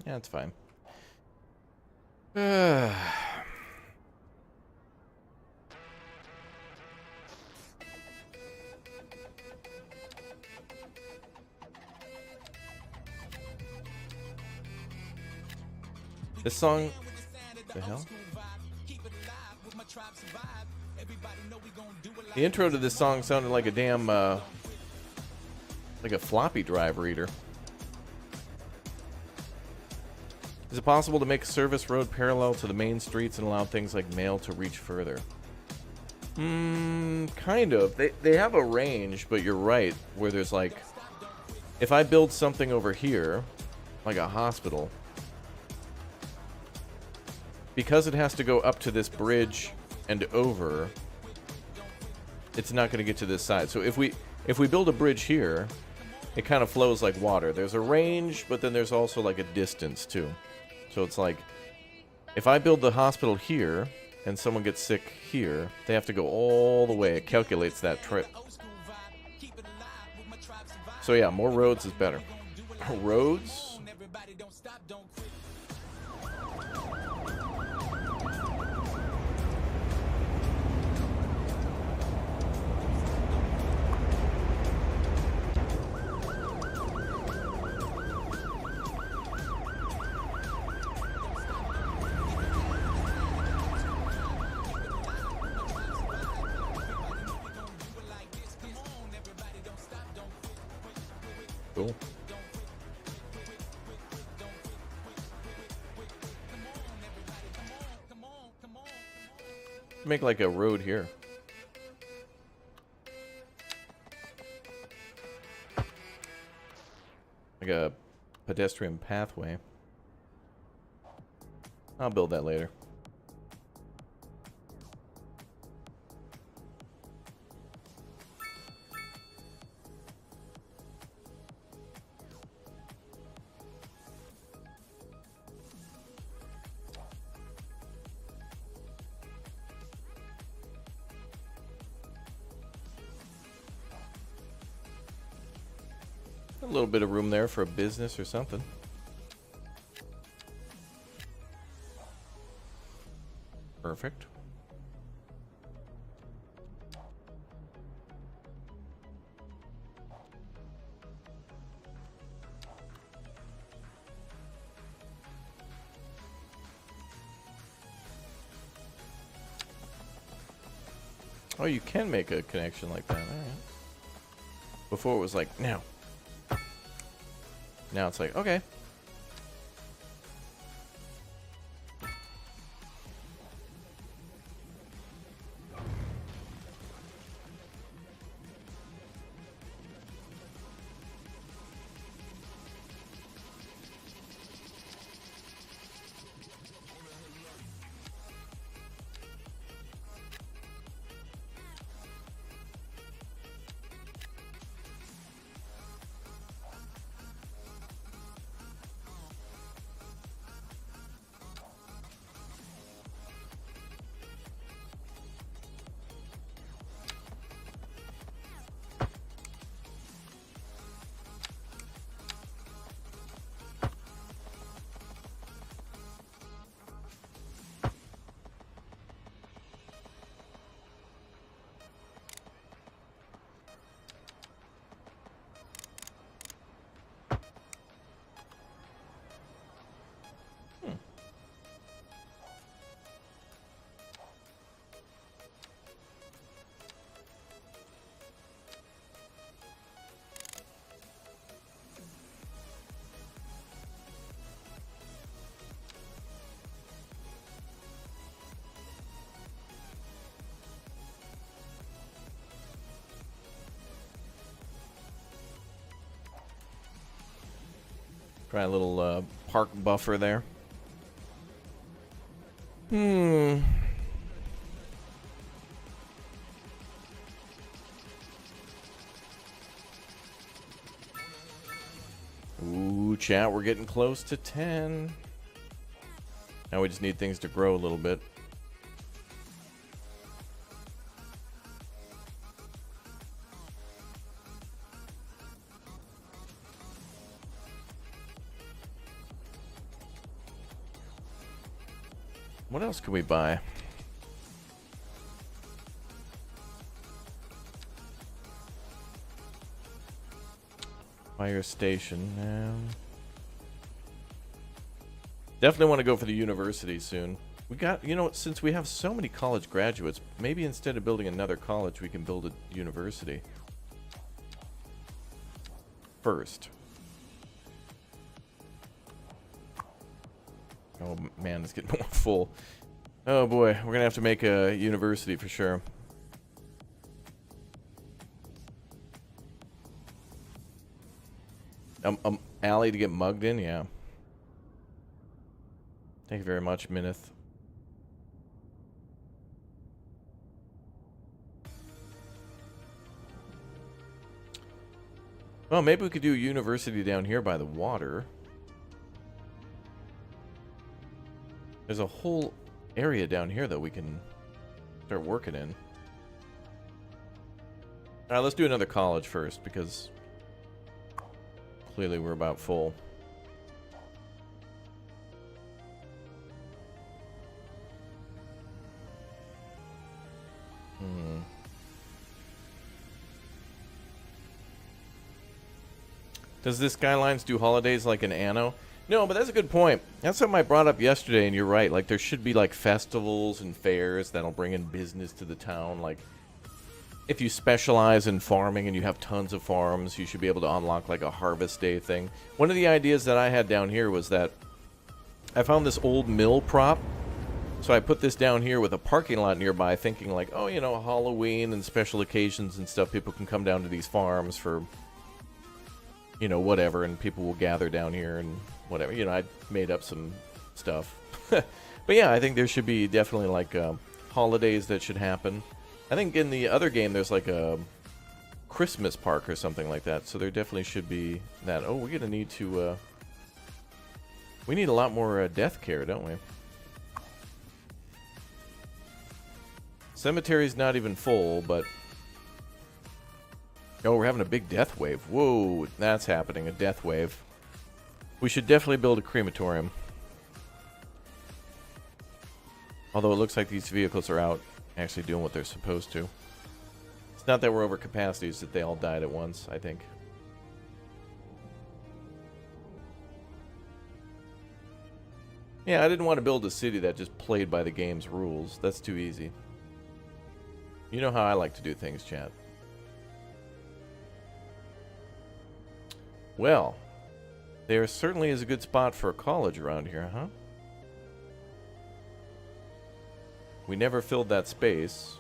Yeah, it's fine. This song, the hell? The intro to this song sounded like a damn, like a floppy drive reader. Is it possible to make a service road parallel to the main streets and allow things like mail to reach further? Kind of. They have a range, but you're right, where there's like, if I build something over here, like a hospital, because it has to go up to this bridge and over, it's not going to get to this side. So if we build a bridge here, it kind of flows like water. There's a range, but then there's also like a distance too. So it's like, if I build the hospital here and someone gets sick here, they have to go all the way. It calculates that trip. So yeah, more roads is better. Roads? Cool. Make like a road here. Like a pedestrian pathway. I'll build that later. A little bit of room there for a business or something. Perfect. Oh, you can make a connection like that. All right. Before it was like, no. Now it's like, okay. Try a little park buffer there. Ooh, chat, we're getting close to 10. Now we just need things to grow a little bit. What else can we buy? Fire station. Definitely want to go for the university soon. We got, you know, since we have so many college graduates, maybe instead of building another college, we can build a university first. Oh man, it's getting more full. Oh boy, we're gonna have to make a university for sure. Alley to get mugged in, yeah. Thank you very much, Minith. Well, maybe we could do a university down here by the water. There's a whole area down here that we can start working in. Alright, let's do another college first, because clearly we're about full. Does this Skylines do holidays like in Anno? No, but that's a good point. That's something I brought up yesterday, and you're right. Like, there should be, like, festivals and fairs that'll bring in business to the town. Like, if you specialize in farming and you have tons of farms, you should be able to unlock, like, a harvest day thing. One of the ideas that I had down here was that I found this old mill prop. So I put this down here with a parking lot nearby, thinking, like, oh, you know, Halloween and special occasions and stuff, people can come down to these farms for, you know, whatever, and people will gather down here and whatever. You know, I made up some stuff. But yeah, I think there should be definitely, like, holidays that should happen. I think in the other game there's, like, a Christmas park or something like that, so there definitely should be that. Oh, we're going to need to, we need a lot more death care, don't we? Cemetery's not even full, but... Oh, we're having a big death wave. Whoa, that's happening, a death wave. We should definitely build a crematorium. Although it looks like these vehicles are out actually doing what they're supposed to. It's not that we're over capacity, it's that they all died at once, I think. Yeah, I didn't want to build a city that just played by the game's rules. That's too easy. You know how I like to do things, chat. Well, there certainly is a good spot for a college around here, huh? We never filled that space.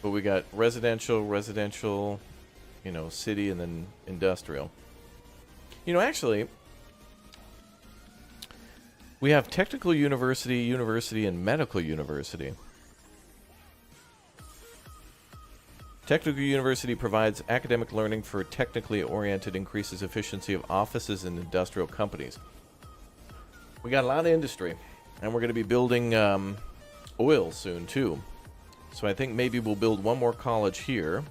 But we got residential, you know, city, and then industrial. You know, actually, we have technical university, and medical university. Technical university provides academic learning for technically oriented, increases efficiency of offices and industrial companies. We got a lot of industry, and we're going to be building oil soon too. So I think maybe we'll build one more college here,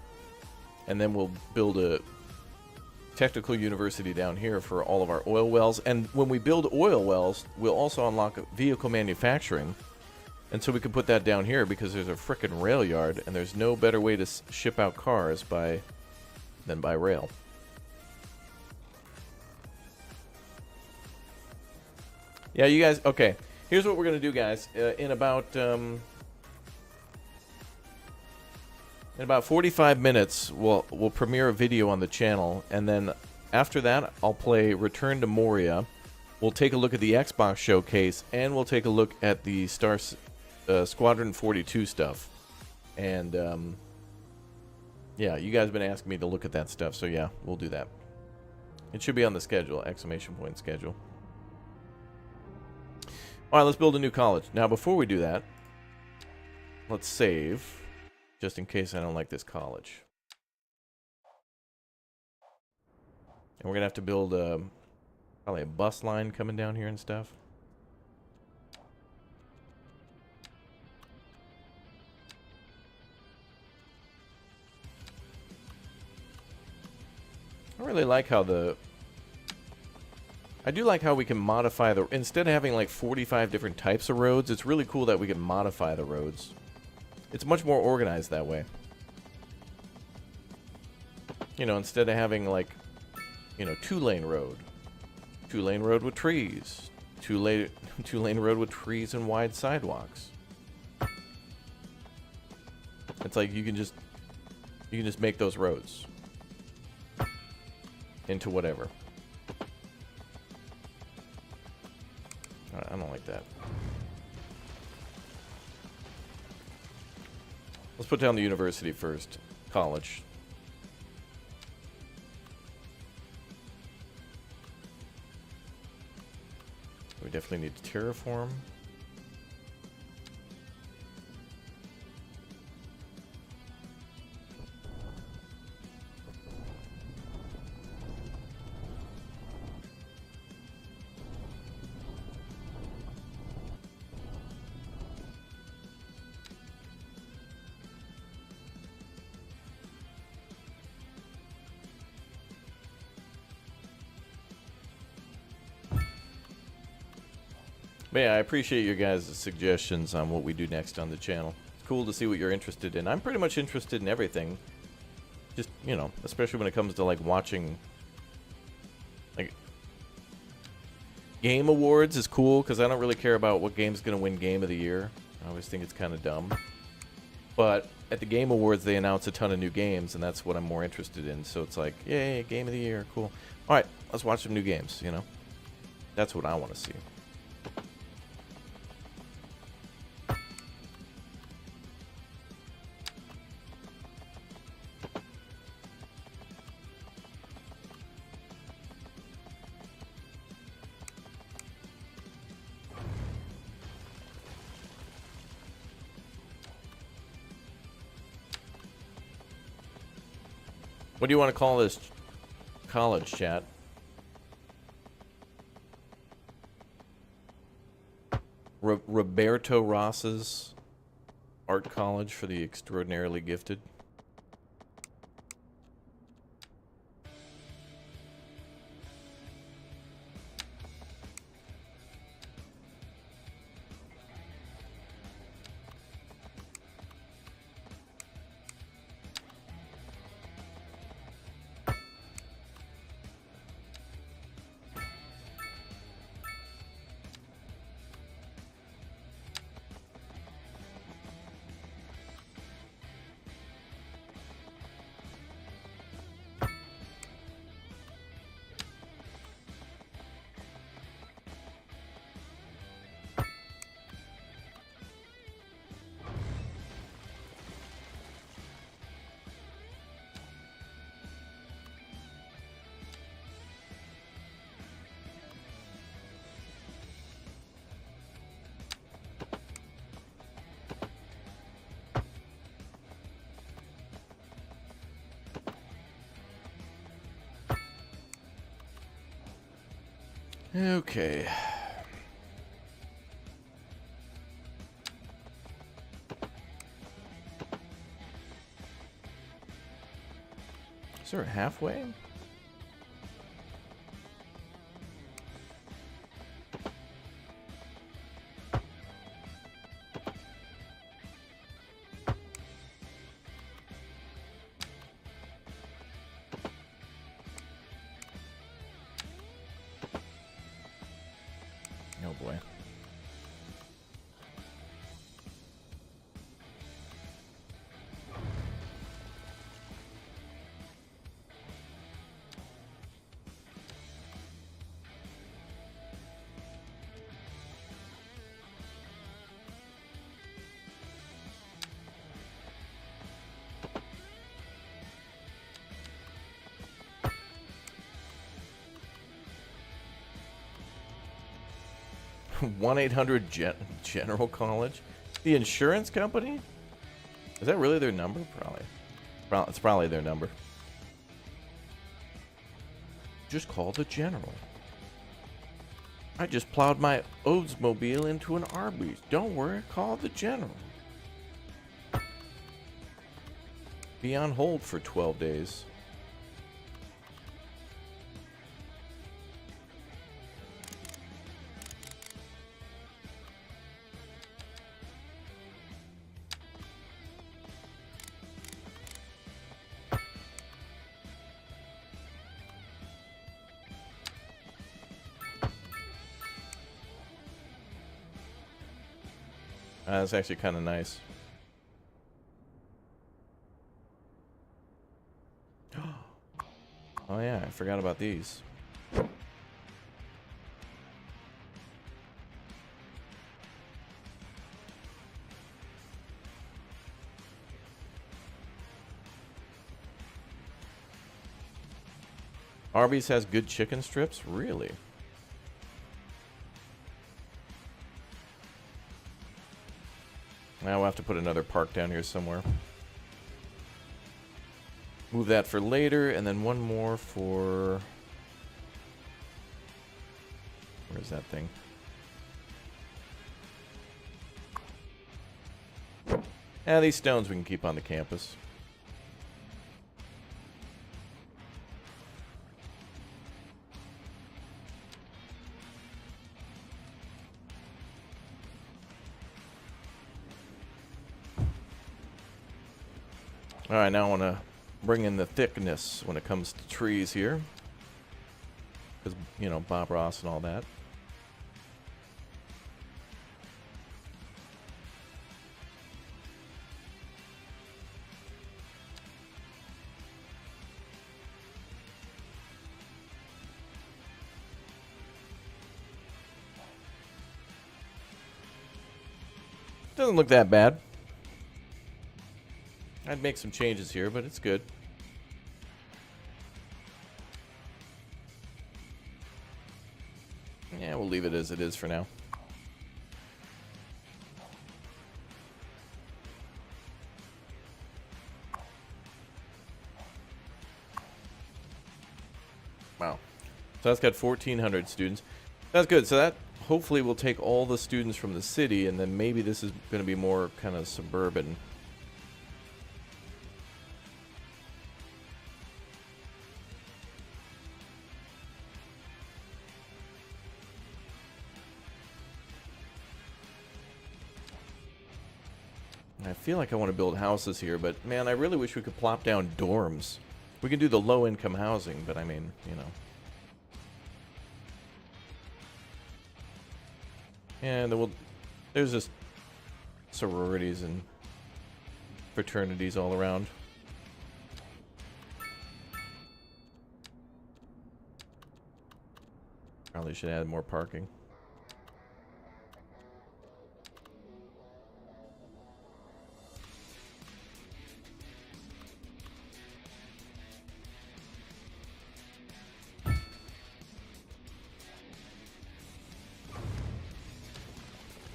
and then we'll build a technical university down here for all of our oil wells. And when we build oil wells, we'll also unlock vehicle manufacturing. And so we can put that down here because there's a frickin' rail yard, and there's no better way to ship out cars than by rail. Yeah, you guys, okay. Here's what we're going to do, guys. In about 45 minutes, we'll premiere a video on the channel, and then after that, I'll play Return to Moria. We'll take a look at the Xbox showcase, and we'll take a look at the Squadron 42 stuff. And yeah, you guys have been asking me to look at that stuff, so yeah, we'll do that. It should be on the schedule, exclamation point schedule. Alright, let's build a new college. Now, before we do that, let's save, just in case I don't like this college. And we're going to have to build probably a bus line coming down here and stuff. I really like how I do like how we can modify the... Instead of having like 45 different types of roads, it's really cool that we can modify the roads. It's much more organized that way. You know, instead of having like, you know, 2-lane road. 2-lane road with trees. 2-lane road with trees and wide sidewalks. It's like you can just make those roads into whatever. I don't like that. Let's put down the university first. College. We definitely need to terraform. But yeah, I appreciate your guys' suggestions on what we do next on the channel. It's cool to see what you're interested in. I'm pretty much interested in everything. Just, you know, especially when it comes to, like, watching... Like... Game awards is cool, because I don't really care about what game's going to win Game of the Year. I always think it's kind of dumb. But at the Game Awards, they announce a ton of new games, and that's what I'm more interested in. So it's like, yay, Game of the Year, cool. Alright, let's watch some new games, you know? That's what I want to see. What do you want to call this college, chat? Roberto Ross's Art College for the Extraordinarily Gifted. Okay. Is there a halfway? Oh boy. One 800 General College, the insurance company. Is that really their number? Probably. It's probably their number. Just call the General. I just plowed my Oldsmobile into an Arby's. Don't worry, call the General. Be on hold for 12 days. That's actually kind of nice. Oh yeah, I forgot about these. Arby's has good chicken strips? Really? Now we'll have to put another park down here somewhere. Move that for later, and then one more for... Where's that thing? Yeah, these stones we can keep on the campus. Alright, now I want to bring in the thickness when it comes to trees here. Because, you know, Bob Ross and all that. Doesn't look that bad. I'd make some changes here, but it's good. Yeah, we'll leave it as it is for now. Wow. So that's got 1,400 students. That's good. So that hopefully will take all the students from the city, and then maybe this is going to be more kind of suburban. I feel like I want to build houses here, but man, I really wish we could plop down dorms. We could do the low-income housing, but I mean, you know. And then there's just sororities and fraternities all around. Probably should add more parking.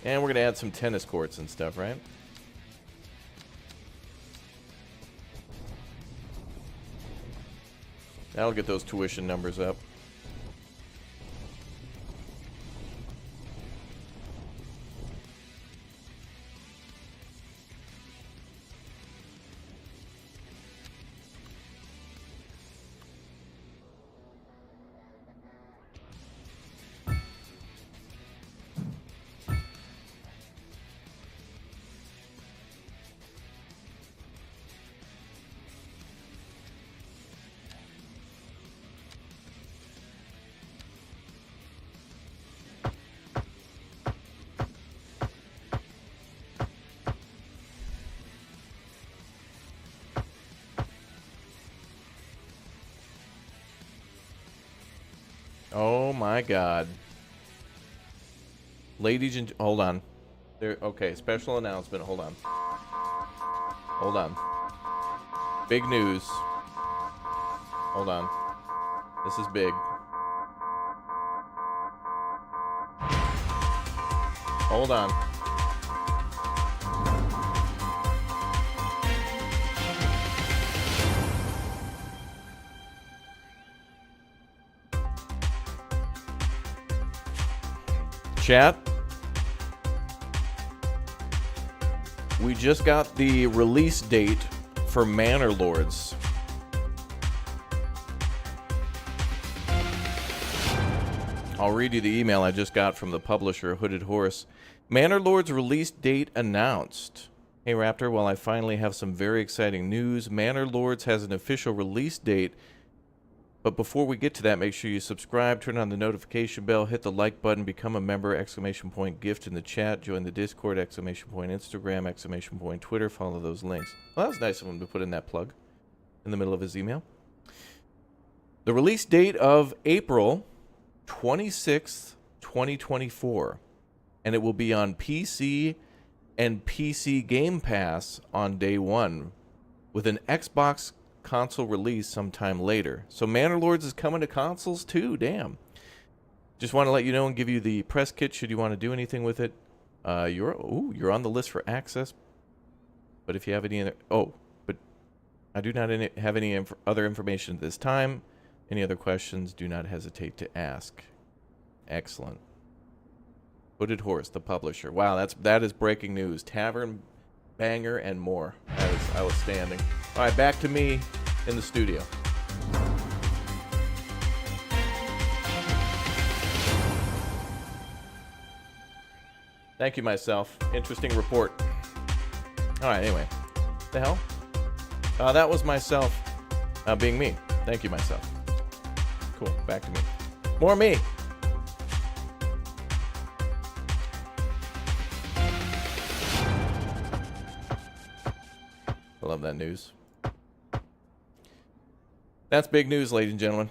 And we're going to add some tennis courts and stuff, right? That'll get those tuition numbers up. Oh my God. Ladies and... Hold on. There. Okay, special announcement. Hold on. Hold on. Big news. Hold on. This is big. Hold on. Chat, we just got the release date for Manor Lords. I'll read you the email I just got from the publisher, Hooded Horse. Manor Lords release date announced. Hey Raptor, well, I finally have some very exciting news. Manor Lords has an official release date But before we get to that, make sure you subscribe, turn on the notification bell, hit the like button, become a member, exclamation point gift in the chat, join the Discord, exclamation point Instagram, exclamation point Twitter, follow those links. Well, that was nice of him to put in that plug in the middle of his email. The release date of April 26th, 2024, and it will be on PC and PC Game Pass on day one, with an Xbox console release sometime later. So Manor Lords is coming to consoles too. Damn. Just want to let you know and give you the press kit should you want to do anything with it. You're on the list for access. But if you have any other, but I do not have any other information at this time. Any other questions, do not hesitate to ask. Excellent. Hooded Horse, the publisher. Wow, that is breaking news. Tavern Banger and more. That is outstanding. All right, back to me in the studio. Thank you, myself. Interesting report. All right, anyway. The hell? That was myself being me. Thank you, myself. Cool, back to me. More me. I love that news. That's big news, ladies and gentlemen.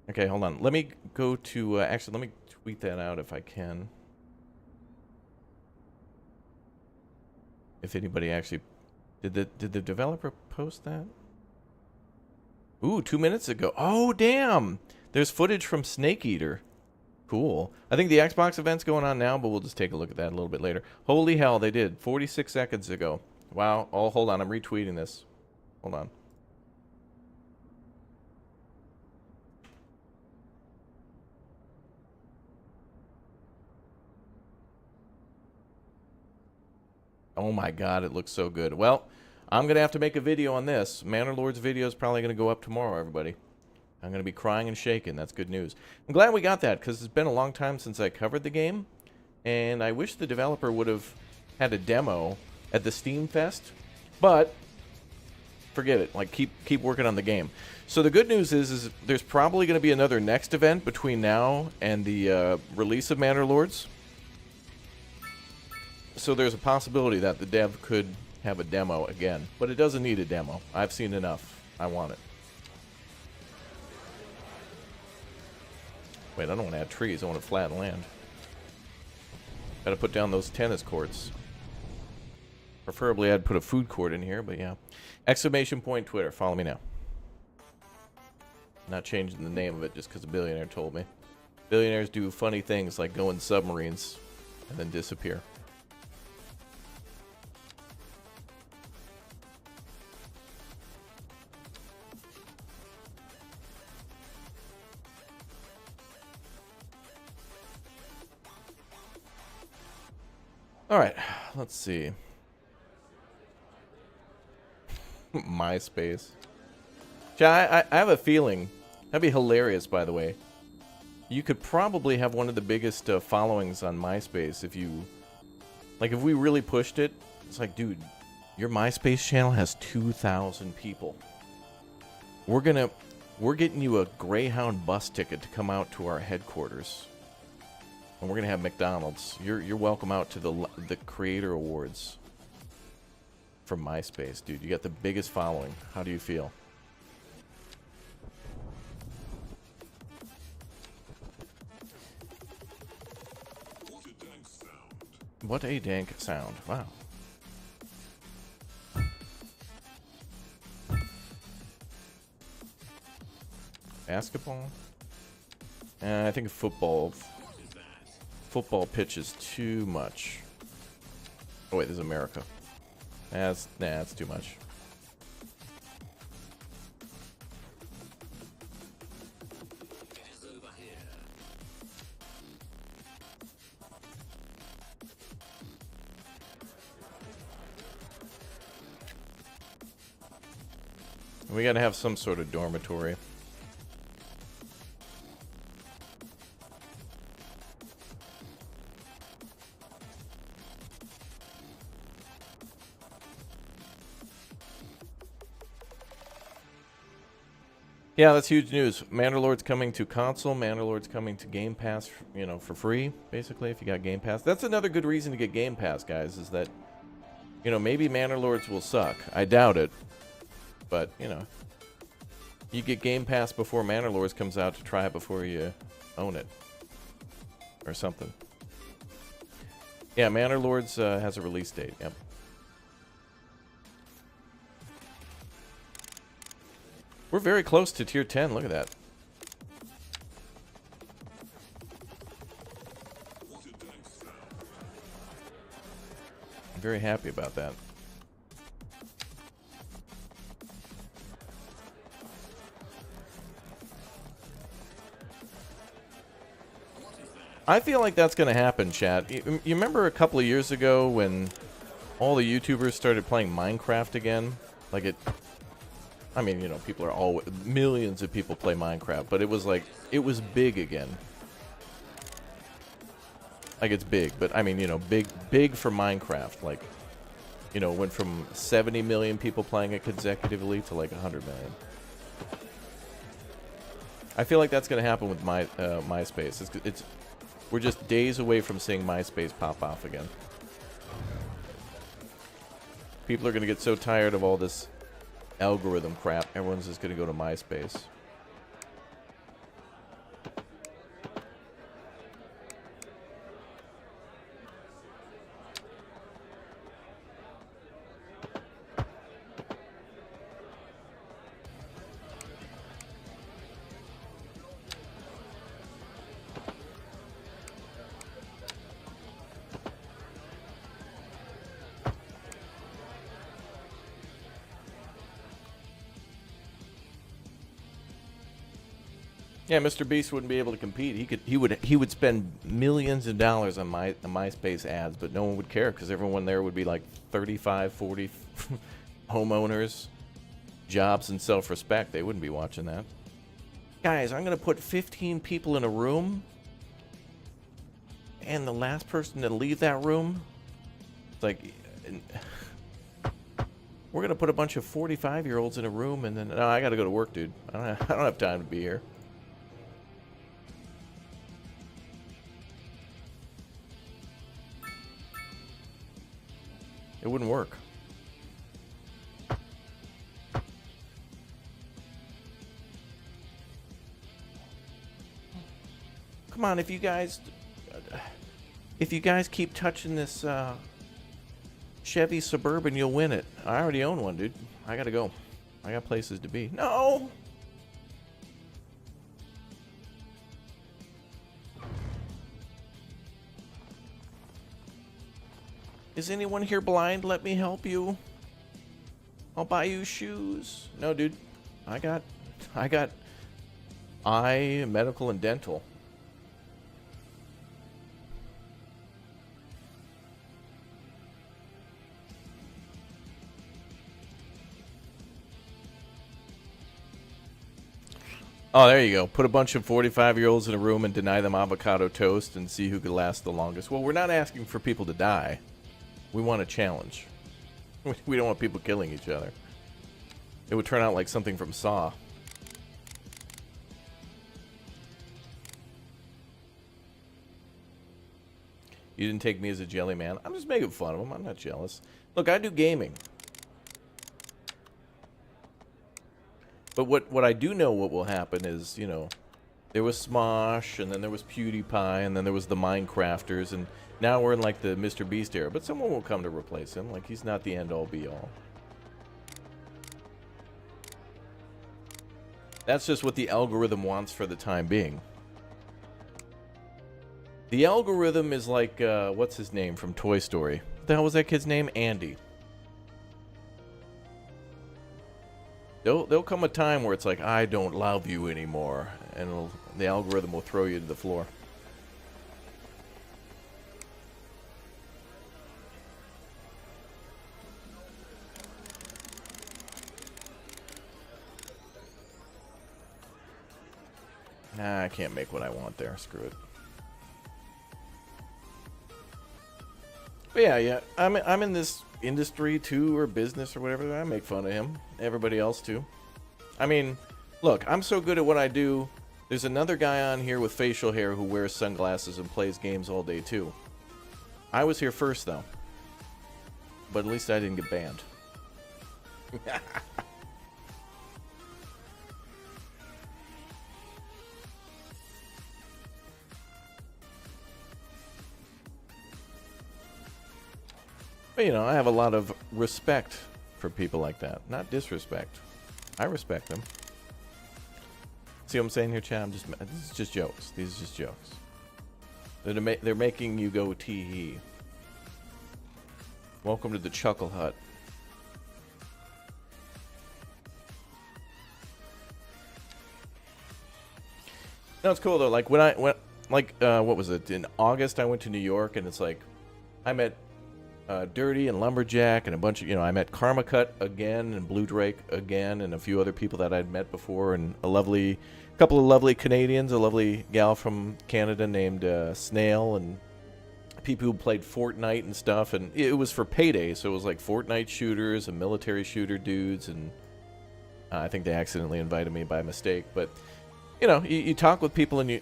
Okay, hold on. Let me go to... actually, let me tweet that out if I can. If anybody actually... Did the developer post that? Ooh, 2 minutes ago. Oh, damn! There's footage from Snake Eater. Cool. I think the Xbox event's going on now, but we'll just take a look at that a little bit later. Holy hell, they did. 46 seconds ago. Wow. Oh, hold on. I'm retweeting this. Hold on. Oh my god, it looks so good. Well, I'm going to have to make a video on this. Manor Lord's video is probably going to go up tomorrow, everybody. I'm going to be crying and shaking. That's good news. I'm glad we got that, because it's been a long time since I covered the game. And I wish the developer would have had a demo at the Steam Fest. But forget it. Like, keep working on the game. So the good news is there's probably going to be another next event between now and the release of Manor Lords. So there's a possibility that the dev could have a demo again. But it doesn't need a demo. I've seen enough. I want it. Wait, I don't want to add trees. I want to flatten land. Gotta put down those tennis courts. Preferably I'd put a food court in here, but yeah. Exclamation point Twitter. Follow me now. Not changing the name of it just because a billionaire told me. Billionaires do funny things like go in submarines and then disappear. All right, let's see. MySpace. I have a feeling that'd be hilarious. By the way, you could probably have one of the biggest followings on MySpace if you, like, if we really pushed it. It's like, dude, your MySpace channel has 2,000 people. We're getting you a Greyhound bus ticket to come out to our headquarters. And we're gonna have McDonald's. You're welcome out to the Creator Awards from MySpace, dude. You got the biggest following. How do you feel? What a dank sound! Wow. Basketball? I think football. Football pitch is too much. Oh wait, there's America. That's too much. We gotta have some sort of dormitory. Yeah, that's huge news. Mandalord's coming to console. Mandalord's coming to Game Pass, you know, for free, basically, if you got Game Pass. That's another good reason to get Game Pass, guys, is that, you know, maybe Mandalords will suck. I doubt it. But, you know, you get Game Pass before Mandalords comes out to try it before you own it. Or something. Yeah, Mandalords has a release date, yep. We're very close to tier 10. Look at that. I'm very happy about that. I feel like that's going to happen, chat. You remember a couple of years ago when all the YouTubers started playing Minecraft again? Like it... I mean, you know, people are all... Millions of people play Minecraft, but it was like... It was big again. Like, it's big, but I mean, you know, big for Minecraft. Like, you know, went from 70 million people playing it consecutively to like 100 million. I feel like that's going to happen with MySpace. We're just days away from seeing MySpace pop off again. People are going to get so tired of all this algorithm crap, everyone's just going to go to MySpace. Yeah, Mr. Beast wouldn't be able to compete. He would spend millions of dollars on MySpace ads, but no one would care because everyone there would be like 35, 40 homeowners, jobs, and self-respect. They wouldn't be watching that. Guys, I'm going to put 15 people in a room, and the last person to leave that room, it's like, we're going to put a bunch of 45-year-olds in a room, and then, no, I got to go to work, dude. I don't have time to be here. It wouldn't work. Come on, if you guys keep touching this Chevy Suburban, you'll win it. I already own one, dude. I gotta go. I got places to be. No! Is anyone here blind? Let me help you. I'll buy you shoes. No, dude. I got eye, medical, and dental. Oh, there you go. Put a bunch of 45-year-olds in a room and deny them avocado toast and see who could last the longest. Well, we're not asking for people to die. We want a challenge. We don't want people killing each other. It would turn out like something from Saw. You didn't take me as a jelly man. I'm just making fun of him. I'm not jealous. Look, I do gaming. But what I do know what will happen is, you know, there was Smosh, and then there was PewDiePie, and then there was the Minecrafters, and now we're in like the Mr. Beast era. But someone will come to replace him. Like, he's not the end-all be-all. That's just what the algorithm wants for the time being. The algorithm is like, what's his name from Toy Story? What the hell was that kid's name? Andy. There'll come a time where it's like, I don't love you anymore. And the algorithm will throw you to the floor. Nah, I can't make what I want there. Screw it. But yeah, I'm in this industry too, or business or whatever. I make fun of him. Everybody else too. I mean, Look, I'm so good at what I do. There's another guy on here with facial hair who wears sunglasses and plays games all day too. I was here first though. But at least I didn't get banned. But you know, I have a lot of respect for people like that. Not disrespect. I respect them. See what I'm saying here, Chad? This is just jokes. These are just jokes. They're making you go tee-hee. Welcome to the Chuckle Hut. No, it's cool though. Like when I went, like what was it? In August, I went to New York, and it's like I met Dirty and Lumberjack and a bunch of, you know, I met Karma Cut again and Blue Drake again and a few other people that I'd met before, and a couple of lovely Canadians, a lovely gal from Canada named Snail, and people who played Fortnite and stuff, and it was for payday, so it was like Fortnite shooters and military shooter dudes, and I think they accidentally invited me by mistake, but you know, you talk with people and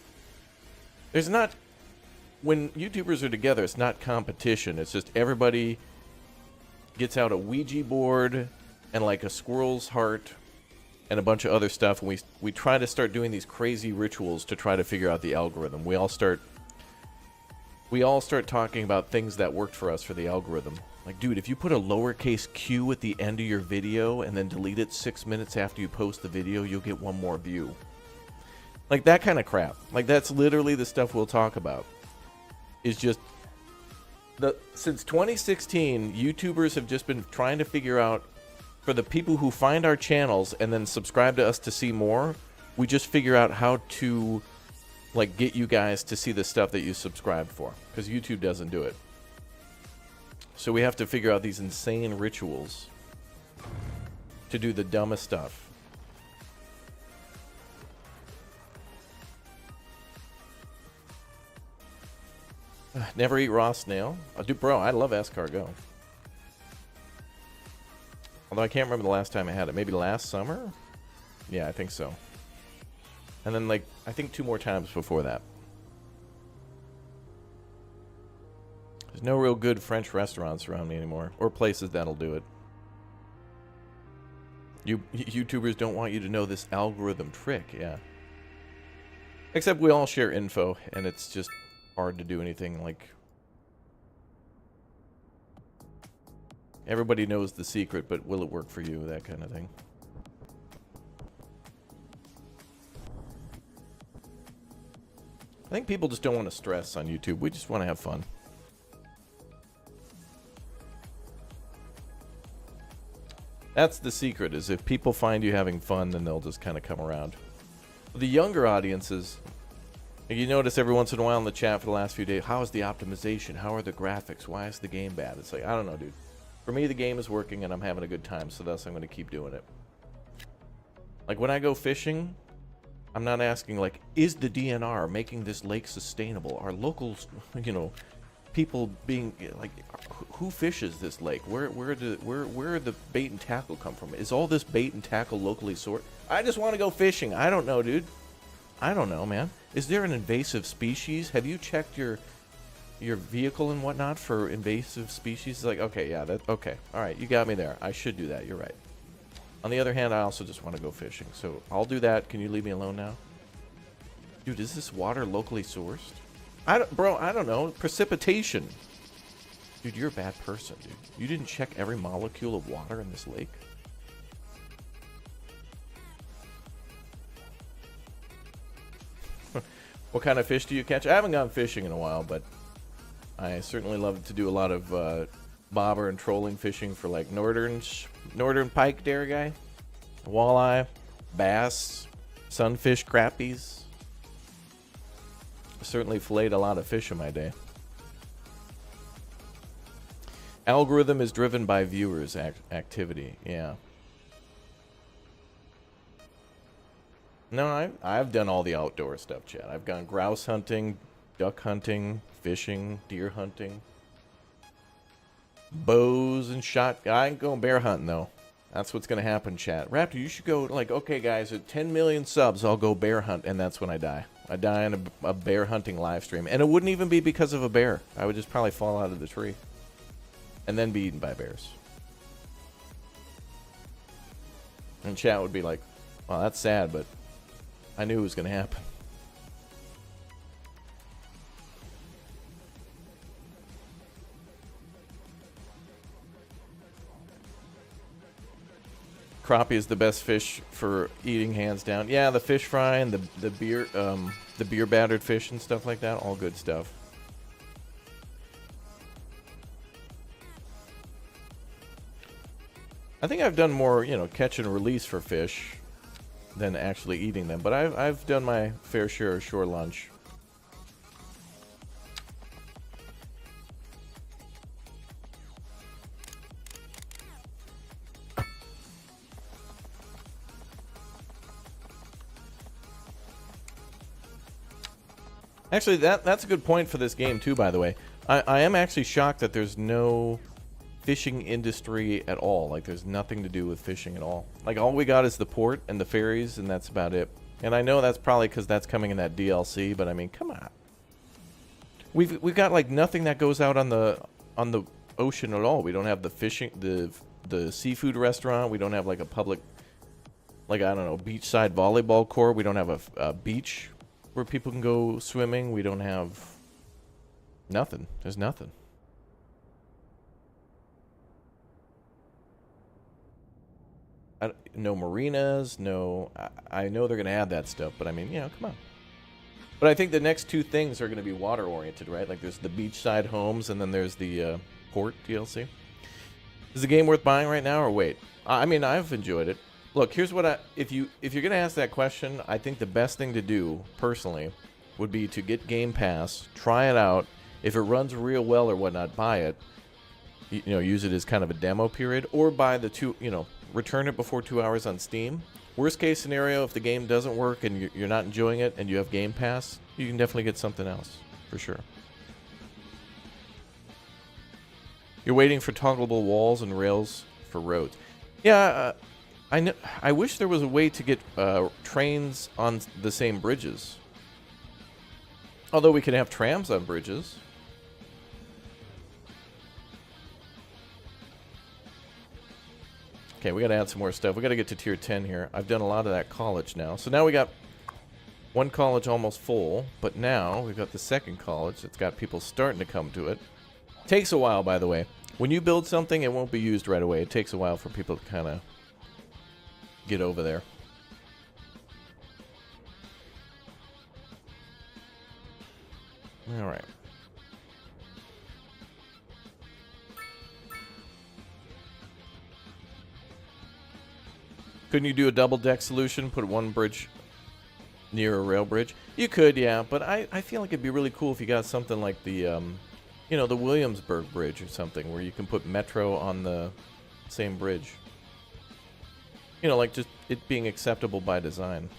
there's not, when YouTubers are together, it's not competition. It's just everybody gets out a Ouija board and like a squirrel's heart and a bunch of other stuff, and we try to start doing these crazy rituals to try to figure out the algorithm. We all start talking about things that worked for us for the algorithm. Like, dude, if you put a lowercase q at the end of your video and then delete it 6 minutes after you post the video, you'll get one more view. Like that kind of crap. Like that's literally the stuff we'll talk about. Is just since 2016, YouTubers have just been trying to figure out, for the people who find our channels and then subscribe to us to see more, we just figure out how to like get you guys to see the stuff that you subscribe for, because YouTube doesn't do it. So we have to figure out these insane rituals to do the dumbest stuff. Never eat raw snail. Dude, bro, I love escargot. Although I can't remember the last time I had it. Maybe last summer? Yeah, I think so. And then, like, I think 2 more times before that. There's no real good French restaurants around me anymore. Or places that'll do it. YouTubers don't want you to know this algorithm trick, yeah. Except we all share info, and it's just hard to do anything like... Everybody knows the secret, but will it work for you? That kind of thing. I think people just don't want to stress on YouTube. We just want to have fun. That's the secret, is if people find you having fun, then they'll just kind of come around. The younger audiences... You notice every once in a while in the chat for the last few days, how is the optimization? How are the graphics? Why is the game bad? It's like, I don't know, dude. For me, the game is working and I'm having a good time, so thus I'm going to keep doing it. Like, when I go fishing, I'm not asking, like, is the DNR making this lake sustainable? Are locals, you know, people being, like, who fishes this lake? Where did the bait and tackle come from? Is all this bait and tackle locally sourced? I just want to go fishing. I don't know, dude. I don't know, man. Is there an invasive species? Have you checked your vehicle and whatnot for invasive species? It's like, okay, yeah, okay. All right, you got me there. I should do that. You're right. On the other hand, I also just want to go fishing. So I'll do that. Can you leave me alone now? Dude, is this water locally sourced? Bro, I don't know. Precipitation. Dude, you're a bad person, dude. You didn't check every molecule of water in this lake? What kind of fish do you catch? I haven't gone fishing in a while, but I certainly love to do a lot of bobber and trolling fishing for like northern pike there, guy, walleye, bass, sunfish, crappies. Certainly filleted a lot of fish in my day. Algorithm is driven by viewers' activity. Yeah. No, I've done all the outdoor stuff, Chad. I've gone grouse hunting, duck hunting, fishing, deer hunting, bows and shot. I ain't going bear hunting though. That's what's going to happen, chat. Raptor, you should go, like, okay, guys, at 10 million subs, I'll go bear hunt, and that's when I die. I die in a bear hunting live stream. And it wouldn't even be because of a bear. I would just probably fall out of the tree. And then be eaten by bears. And chat would be like, well, that's sad, but I knew it was going to happen. Crappie is the best fish for eating, hands down. Yeah, the fish fry and the beer battered fish and stuff like that, all good stuff. I think I've done more, you know, catch and release for fish than actually eating them, but I've done my fair share of shore lunch. Actually, that's a good point for this game, too, by the way. I am actually shocked that there's no fishing industry at all. Like, there's nothing to do with fishing at all. Like, all we got is the port and the ferries, and that's about it. And I know that's probably because that's coming in that DLC, but I mean, come on. We've got, like, nothing that goes out on the ocean at all. We don't have the fishing, the seafood restaurant. We don't have, like, a public, like, I don't know, beachside volleyball court. We don't have a beach where people can go swimming. We don't have nothing. There's nothing. No marinas, no... I know they're going to add that stuff, but I mean, you know, come on. But I think the next two things are going to be water-oriented, right? Like, there's the beachside homes, and then there's the port DLC. Is the game worth buying right now, or wait? I mean, I've enjoyed it. Look, here's what if you're going to ask that question, I think the best thing to do, personally, would be to get Game Pass, try it out. If it runs real well or whatnot, buy it. You know, use it as kind of a demo period, or buy return it before 2 hours on Steam. Worst case scenario, if the game doesn't work and you're not enjoying it and you have Game Pass, you can definitely get something else, for sure. You're waiting for toggleable walls and rails for roads. Yeah, I wish there was a way to get trains on the same bridges. Although we can have trams on bridges. Okay, we got to add some more stuff. We got to get to tier 10 here. I've done a lot of that college now. So now we got one college almost full, but now we've got the second college that's got people starting to come to it. Takes a while, by the way. When you build something, it won't be used right away. It takes a while for people to kind of get over there. All right. Couldn't you do a double deck solution? Put one bridge near a rail bridge? You could, yeah, but I feel like it'd be really cool if you got something like the, you know, the Williamsburg Bridge or something where you can put metro on the same bridge. You know, like just it being acceptable by design.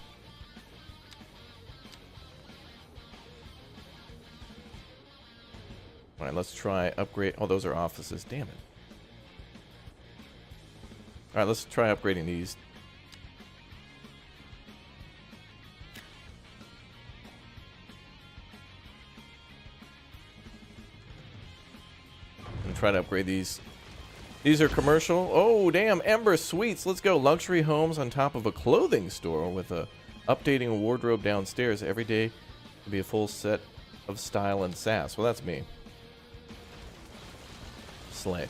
All right, let's try upgrade. Oh, those are offices. Damn it. All right, let's try upgrading these. And try to upgrade these. These are commercial. Oh, damn. Ember Suites. Let's go. Luxury homes on top of a clothing store with updating a wardrobe downstairs every day to be a full set of style and sass. Well, that's me. Slay.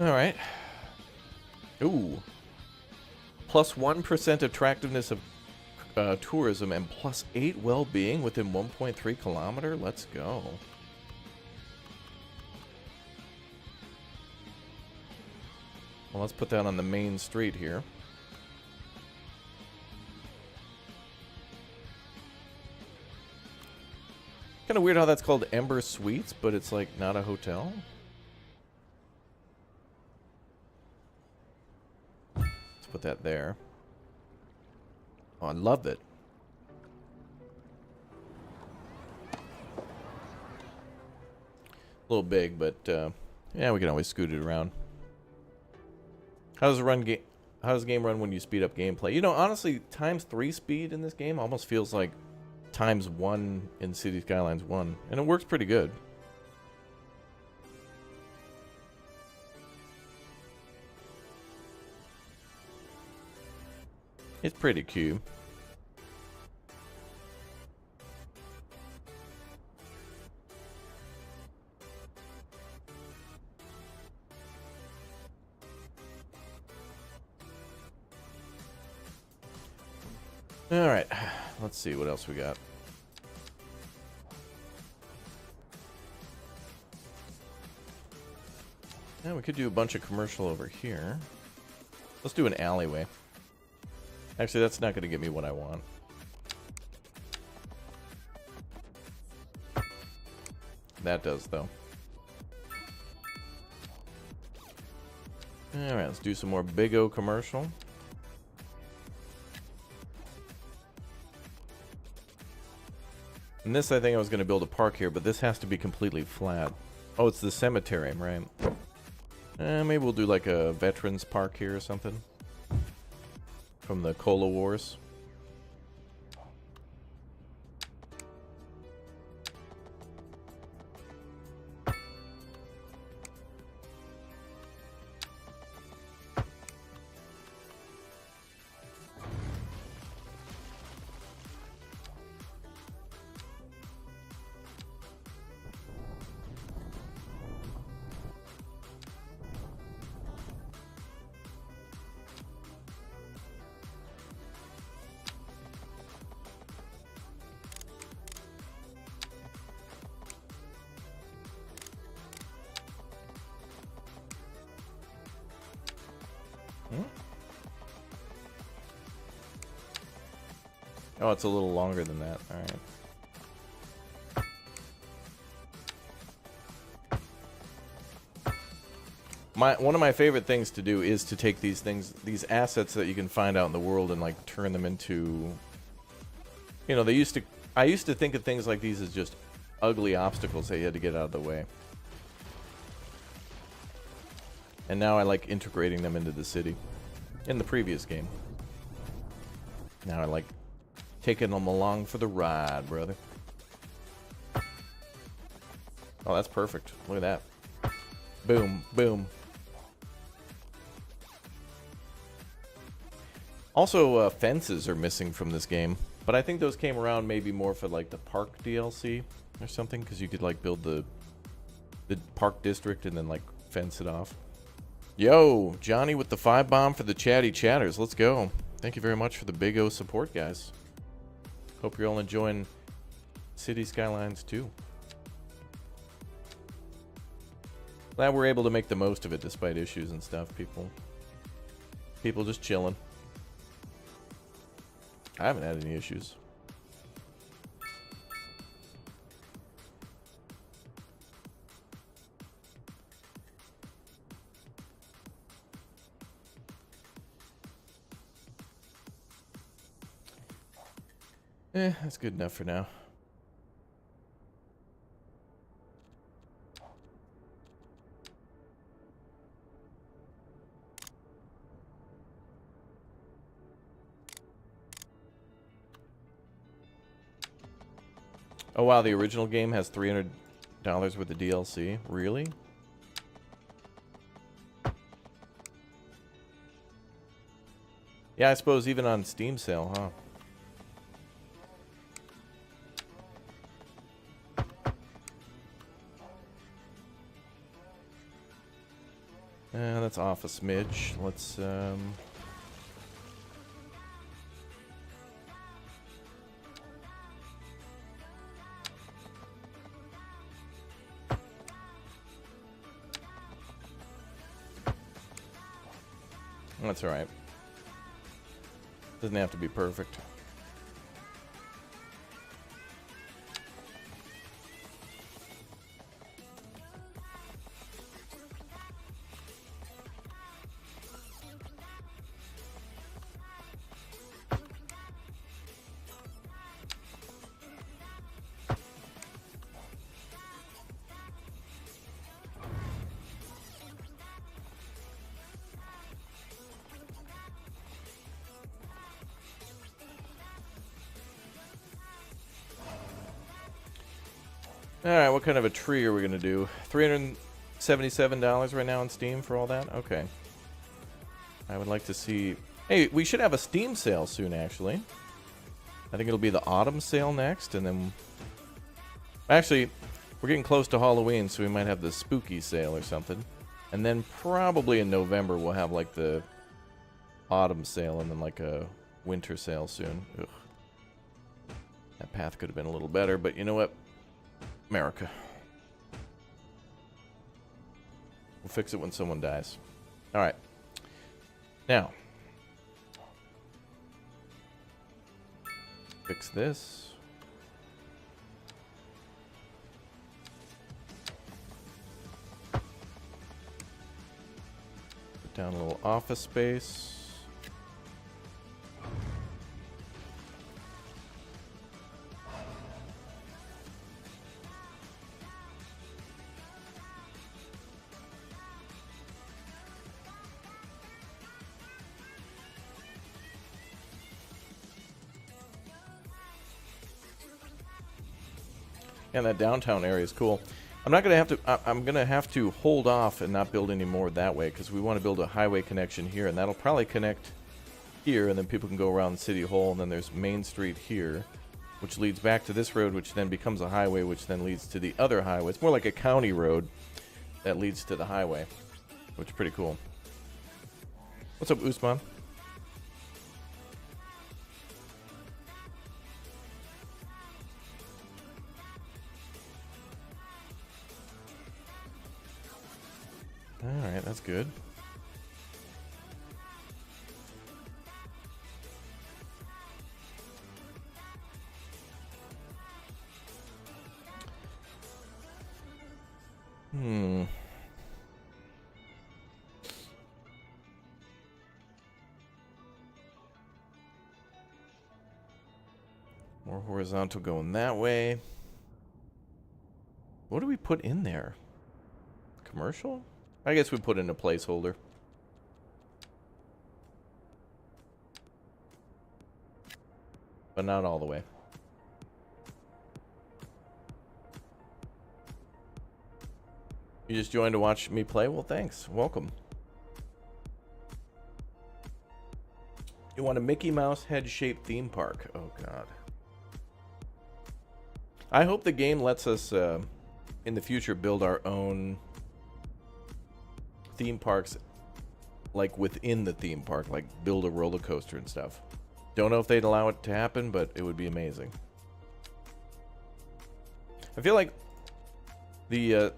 All right. Ooh. Plus 1% attractiveness of tourism and plus 8 well-being within 1.3 kilometer. Let's go. Well, let's put that on the main street here. Kind of weird how that's called Ember Suites, but it's like not a hotel. Let's put that there. Oh, I love it. little big, but yeah, we can always scoot it around. How does the game run when you speed up gameplay? You know, honestly, ×3 speed in this game almost feels like ×1 in City Skylines 1, and it works pretty good. It's pretty cute. All right, let's see what else we got. Yeah, we could do a bunch of commercial over here. Let's do an alleyway. Actually, that's not going to get me what I want. That does, though. Alright, let's do some more Big O commercial. And this, I think I was going to build a park here, but this has to be completely flat. Oh, it's the cemetery, right? Maybe we'll do like a veterans park here or something. From the Cola Wars. Oh, it's a little longer than that. Alright. One of my favorite things to do is to take these these assets that you can find out in the world and like turn them into, you know, I used to think of things like these as just ugly obstacles that you had to get out of the way. And now I like integrating them into the city. In the previous game. Now I like taking them along for the ride, brother. Oh, that's perfect. Look at that. Boom, boom. Also, fences are missing from this game. But I think those came around maybe more for like the park DLC or something. Because you could like build the park district and then like fence it off. Yo, Johnny with the 5-bomb for the chatty chatters. Let's go. Thank you very much for the Big O support, guys. Hope you're all enjoying City Skylines 2. Glad we're able to make the most of it despite issues and stuff. People just chilling. I haven't had any issues. That's good enough for now. Oh wow, the original game has $300 worth of DLC? Really? Yeah, I suppose even on Steam sale, huh? That's off a smidge. Let's, That's alright. Doesn't have to be perfect. All right, what kind of a tree are we going to do? $377 right now on Steam for all that? Okay. I would like to see... Hey, we should have a Steam sale soon, actually. I think it'll be the autumn sale next, and then... Actually, we're getting close to Halloween, so we might have the spooky sale or something. And then probably in November we'll have, like, the autumn sale and then, like, a winter sale soon. Ugh. That path could have been a little better, but you know what? America. We'll fix it when someone dies. Alright. Now. Fix this. Put down a little office space. And that downtown area is cool. I'm not gonna have to. I'm gonna have to hold off and not build any more that way because we want to build a highway connection here, and that'll probably connect here, and then people can go around City Hall, and then there's Main Street here, which leads back to this road, which then becomes a highway, which then leads to the other highway. It's more like a county road that leads to the highway, which is pretty cool. What's up, Usman? Alright, that's good. More horizontal going that way. What do we put in there? Commercial? I guess we put in a placeholder. But not all the way. You just joined to watch me play? Well, thanks. Welcome. You want a Mickey Mouse head-shaped theme park? Oh, God. I hope the game lets us, in the future, build our own theme parks, like, within the theme park. Like, build a roller coaster and stuff. Don't know if they'd allow it to happen, but it would be amazing. I feel like the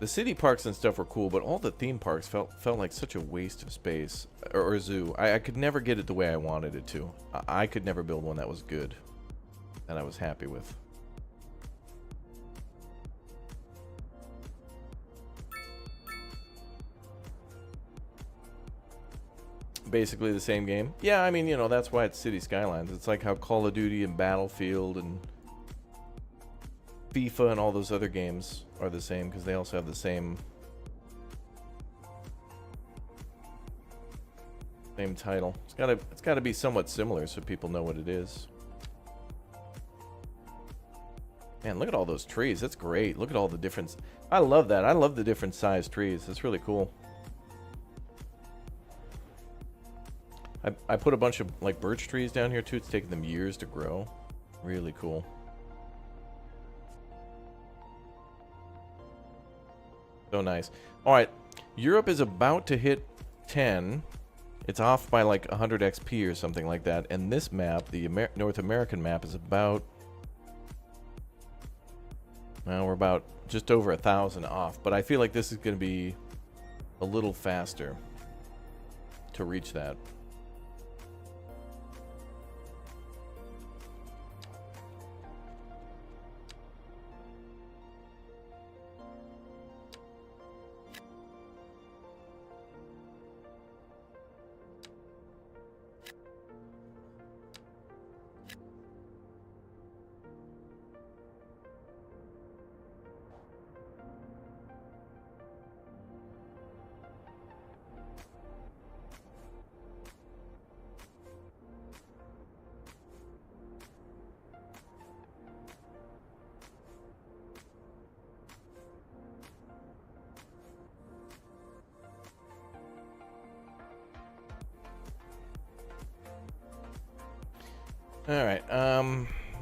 city parks and stuff were cool, but all the theme parks felt like such a waste of space. Or zoo. I could never get it the way I wanted it to. I could never build one that was good and I was happy with. Basically the same game. Yeah, I mean, you know, that's why it's City Skylines. It's like how Call of Duty and Battlefield and FIFA and all those other games are the same, because they also have the same title. It's gotta be somewhat similar so people know what it is. Man, look at all those trees. That's great. Look at all the different... I love that. I love the different size trees. It's really cool. I put a bunch of, like, birch trees down here, too. It's taken them years to grow. Really cool. So nice. Alright. Europe is about to hit 10. It's off by, like, 100 XP or something like that. And this map, the North American map, is about... Well, we're about just over 1,000 off. But I feel like this is going to be a little faster to reach that. All right.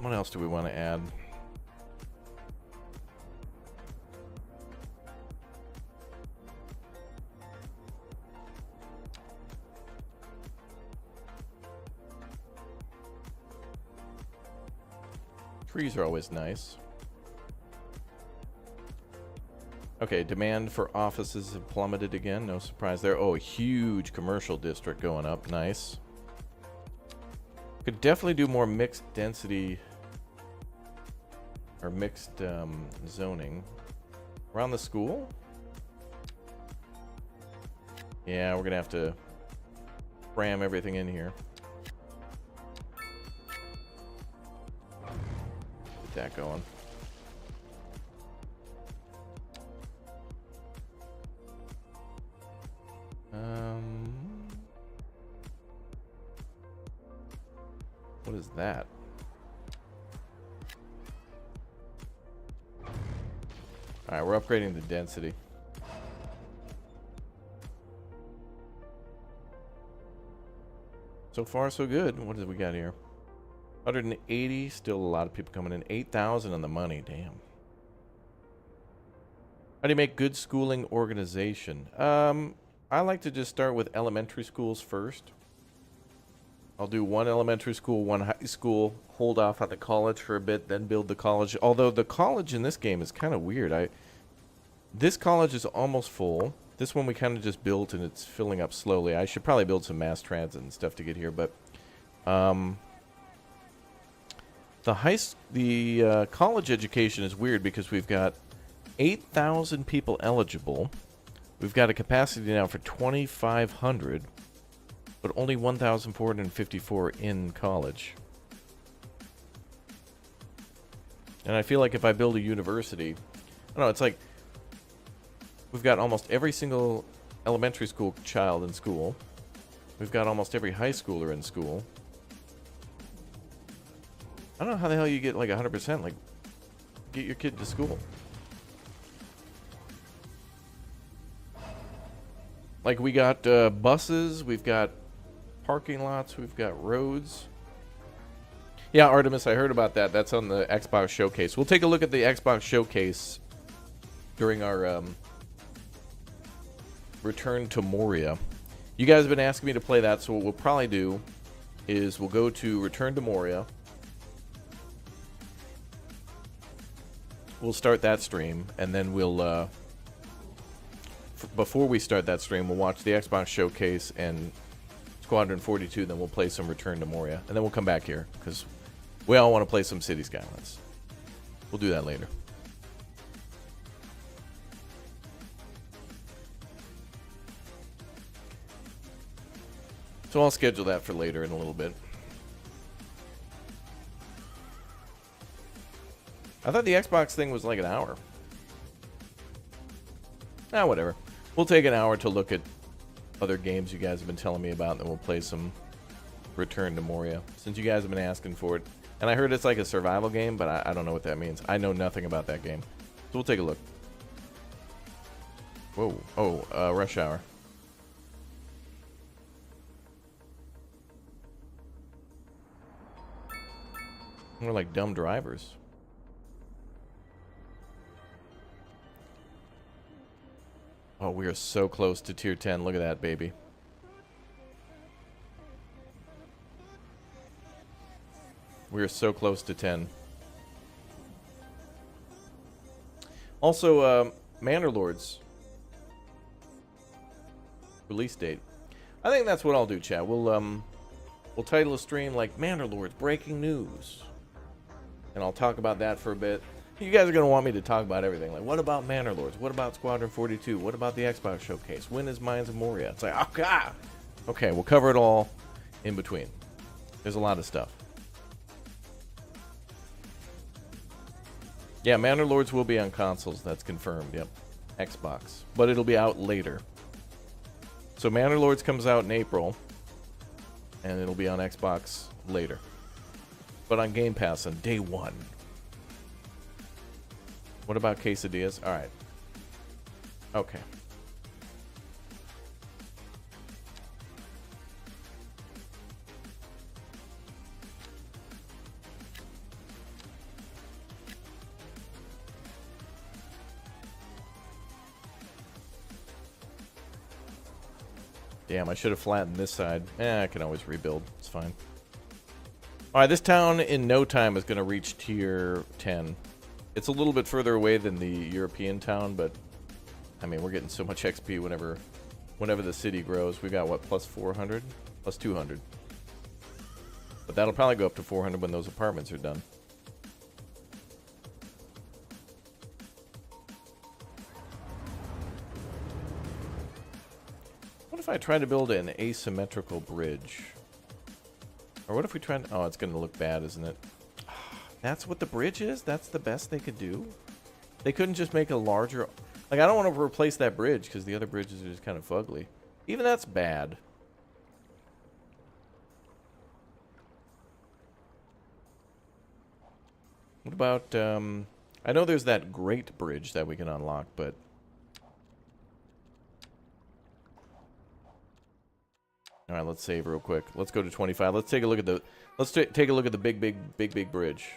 What else do we want to add? Trees are always nice. Okay, demand for offices have plummeted again. No surprise there. Oh, a huge commercial district going up. Nice. Could definitely do more mixed density or mixed zoning around the school. Yeah, we're gonna have to cram everything in here. Get that going. What is that? Alright, we're upgrading the density. So far, so good. What did we got here? 180, still a lot of people coming in. 8,000 on the money, damn. How do you make good schooling organization? I like to just start with elementary schools first. I'll do one elementary school, one high school, hold off on the college for a bit, then build the college. Although the college in this game is kind of weird. This college is almost full. This one we kind of just built and it's filling up slowly. I should probably build some mass transit and stuff to get here, but the college education is weird because we've got 8,000 people eligible. We've got a capacity now for 2,500, but only 1,454 in college. And I feel like if I build a university, I don't know, it's like we've got almost every single elementary school child in school. We've got almost every high schooler in school. I don't know how the hell you get like 100%, like get your kid to school. Like we got buses, we've got parking lots, we've got roads. Yeah, Artemis, I heard about that. That's on the Xbox Showcase. We'll take a look at the Xbox Showcase during our return to Moria. You guys have been asking me to play that, so what we'll probably do is we'll go to Return to Moria. We'll start that stream, and then we'll... before we start that stream, we'll watch the Xbox Showcase and Squadron 42, then we'll play some Return to Moria, and then we'll come back here, because we all want to play some City Skylines. We'll do that later. So I'll schedule that for later in a little bit. I thought the Xbox thing was like an hour. Ah, whatever. We'll take an hour to look at other games you guys have been telling me about, and then we'll play some Return to Moria, since you guys have been asking for it. And I heard it's like a survival game, but I don't know what that means. I know nothing about that game. So we'll take a look. Whoa. Oh, Rush Hour. We're like dumb drivers. Oh, we are so close to tier 10. Look at that, baby. We are so close to 10. Also, Manor Lords release date. I think that's what I'll do, chat. We'll title a stream like Manor Lords breaking news, and I'll talk about that for a bit. You guys are going to want me to talk about everything. Like, what about Manor Lords? What about Squadron 42? What about the Xbox Showcase? When is Mines of Moria? It's like, oh, God. Okay, we'll cover it all in between. There's a lot of stuff. Yeah, Manor Lords will be on consoles. That's confirmed. Yep. Xbox. But it'll be out later. So Manor Lords comes out in April, and it'll be on Xbox later. But on Game Pass on day one. What about quesadillas? All right. Okay. Damn, I should have flattened this side. I can always rebuild. It's fine. Alright, this town in no time is going to reach tier 10. It's a little bit further away than the European town, but I mean, we're getting so much XP whenever the city grows. We got, what, plus 400? Plus 200. But that'll probably go up to 400 when those apartments are done. What if I try to build an asymmetrical bridge? Or what if we try to... Oh, it's going to look bad, isn't it? That's what the bridge is? That's the best they could do? They couldn't just make a larger... Like, I don't want to replace that bridge because the other bridges are just kind of fugly. Even that's bad. What about... I know there's that great bridge that we can unlock, but... All right, let's save real quick. Let's go to 25. Let's take a look at the... Let's take a look at the big bridge.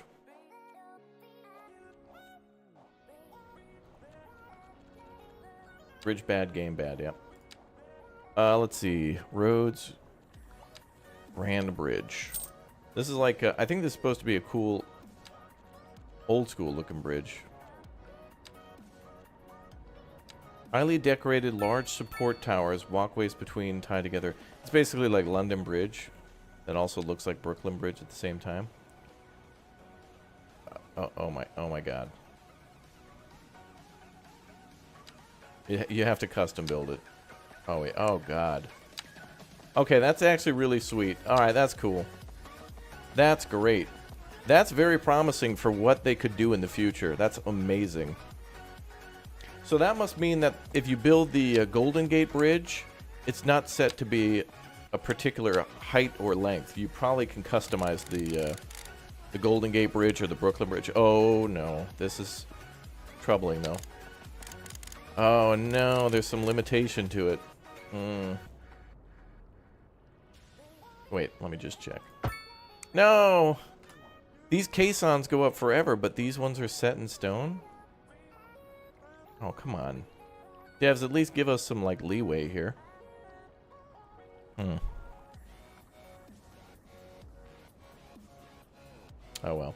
Bridge bad, game bad, yeah. Let's see. Roads. Grand bridge. This is like... I think this is supposed to be a cool... old school looking bridge. Highly decorated large support towers, walkways between tied together. It's basically like London Bridge. That also looks like Brooklyn Bridge at the same time. Oh my god. You have to custom build it. Oh wait, oh god. Okay, that's actually really sweet. Alright, that's cool. That's great. That's very promising for what they could do in the future. That's amazing. So that must mean that if you build the Golden Gate Bridge, it's not set to be a particular height or length. You probably can customize the Golden Gate Bridge or the Brooklyn Bridge. Oh no, this is troubling though. Oh no, there's some limitation to it. Wait, let me just check. No! These caissons go up forever, but these ones are set in stone? Oh, come on. Devs, at least give us some, like, leeway here. Oh, well.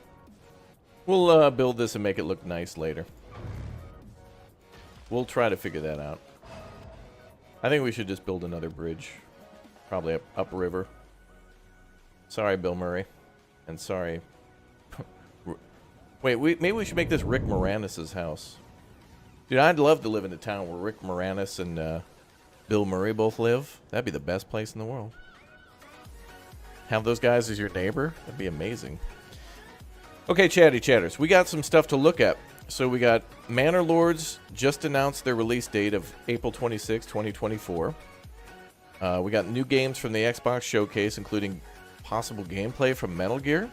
We'll build this and make it look nice later. We'll try to figure that out. I think we should just build another bridge. Probably upriver. Sorry, Bill Murray. And sorry... Wait, maybe we should make this Rick Moranis' house. Dude, I'd love to live in a town where Rick Moranis and Bill Murray both live. That'd be the best place in the world. Have those guys as your neighbor? That'd be amazing. Okay, chatty chatters. We got some stuff to look at. So we got Manor Lords just announced their release date of April 26, 2024. We got new games from the Xbox Showcase, including possible gameplay from Metal Gear.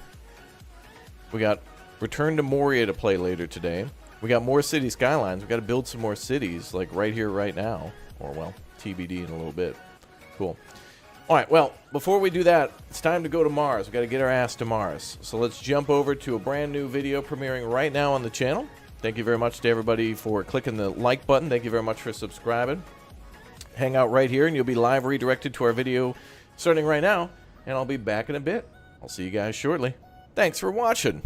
We got Return to Moria to play later today. We got more City Skylines. We got to build some more cities, like right here, right now. Or, well, TBD in a little bit. Cool. All right, well, before we do that, it's time to go to Mars. We got to get our ass to Mars. So let's jump over to a brand new video premiering right now on the channel. Thank you very much to everybody for clicking the like button. Thank you very much for subscribing. Hang out right here, and you'll be live redirected to our video starting right now. And I'll be back in a bit. I'll see you guys shortly. Thanks for watching.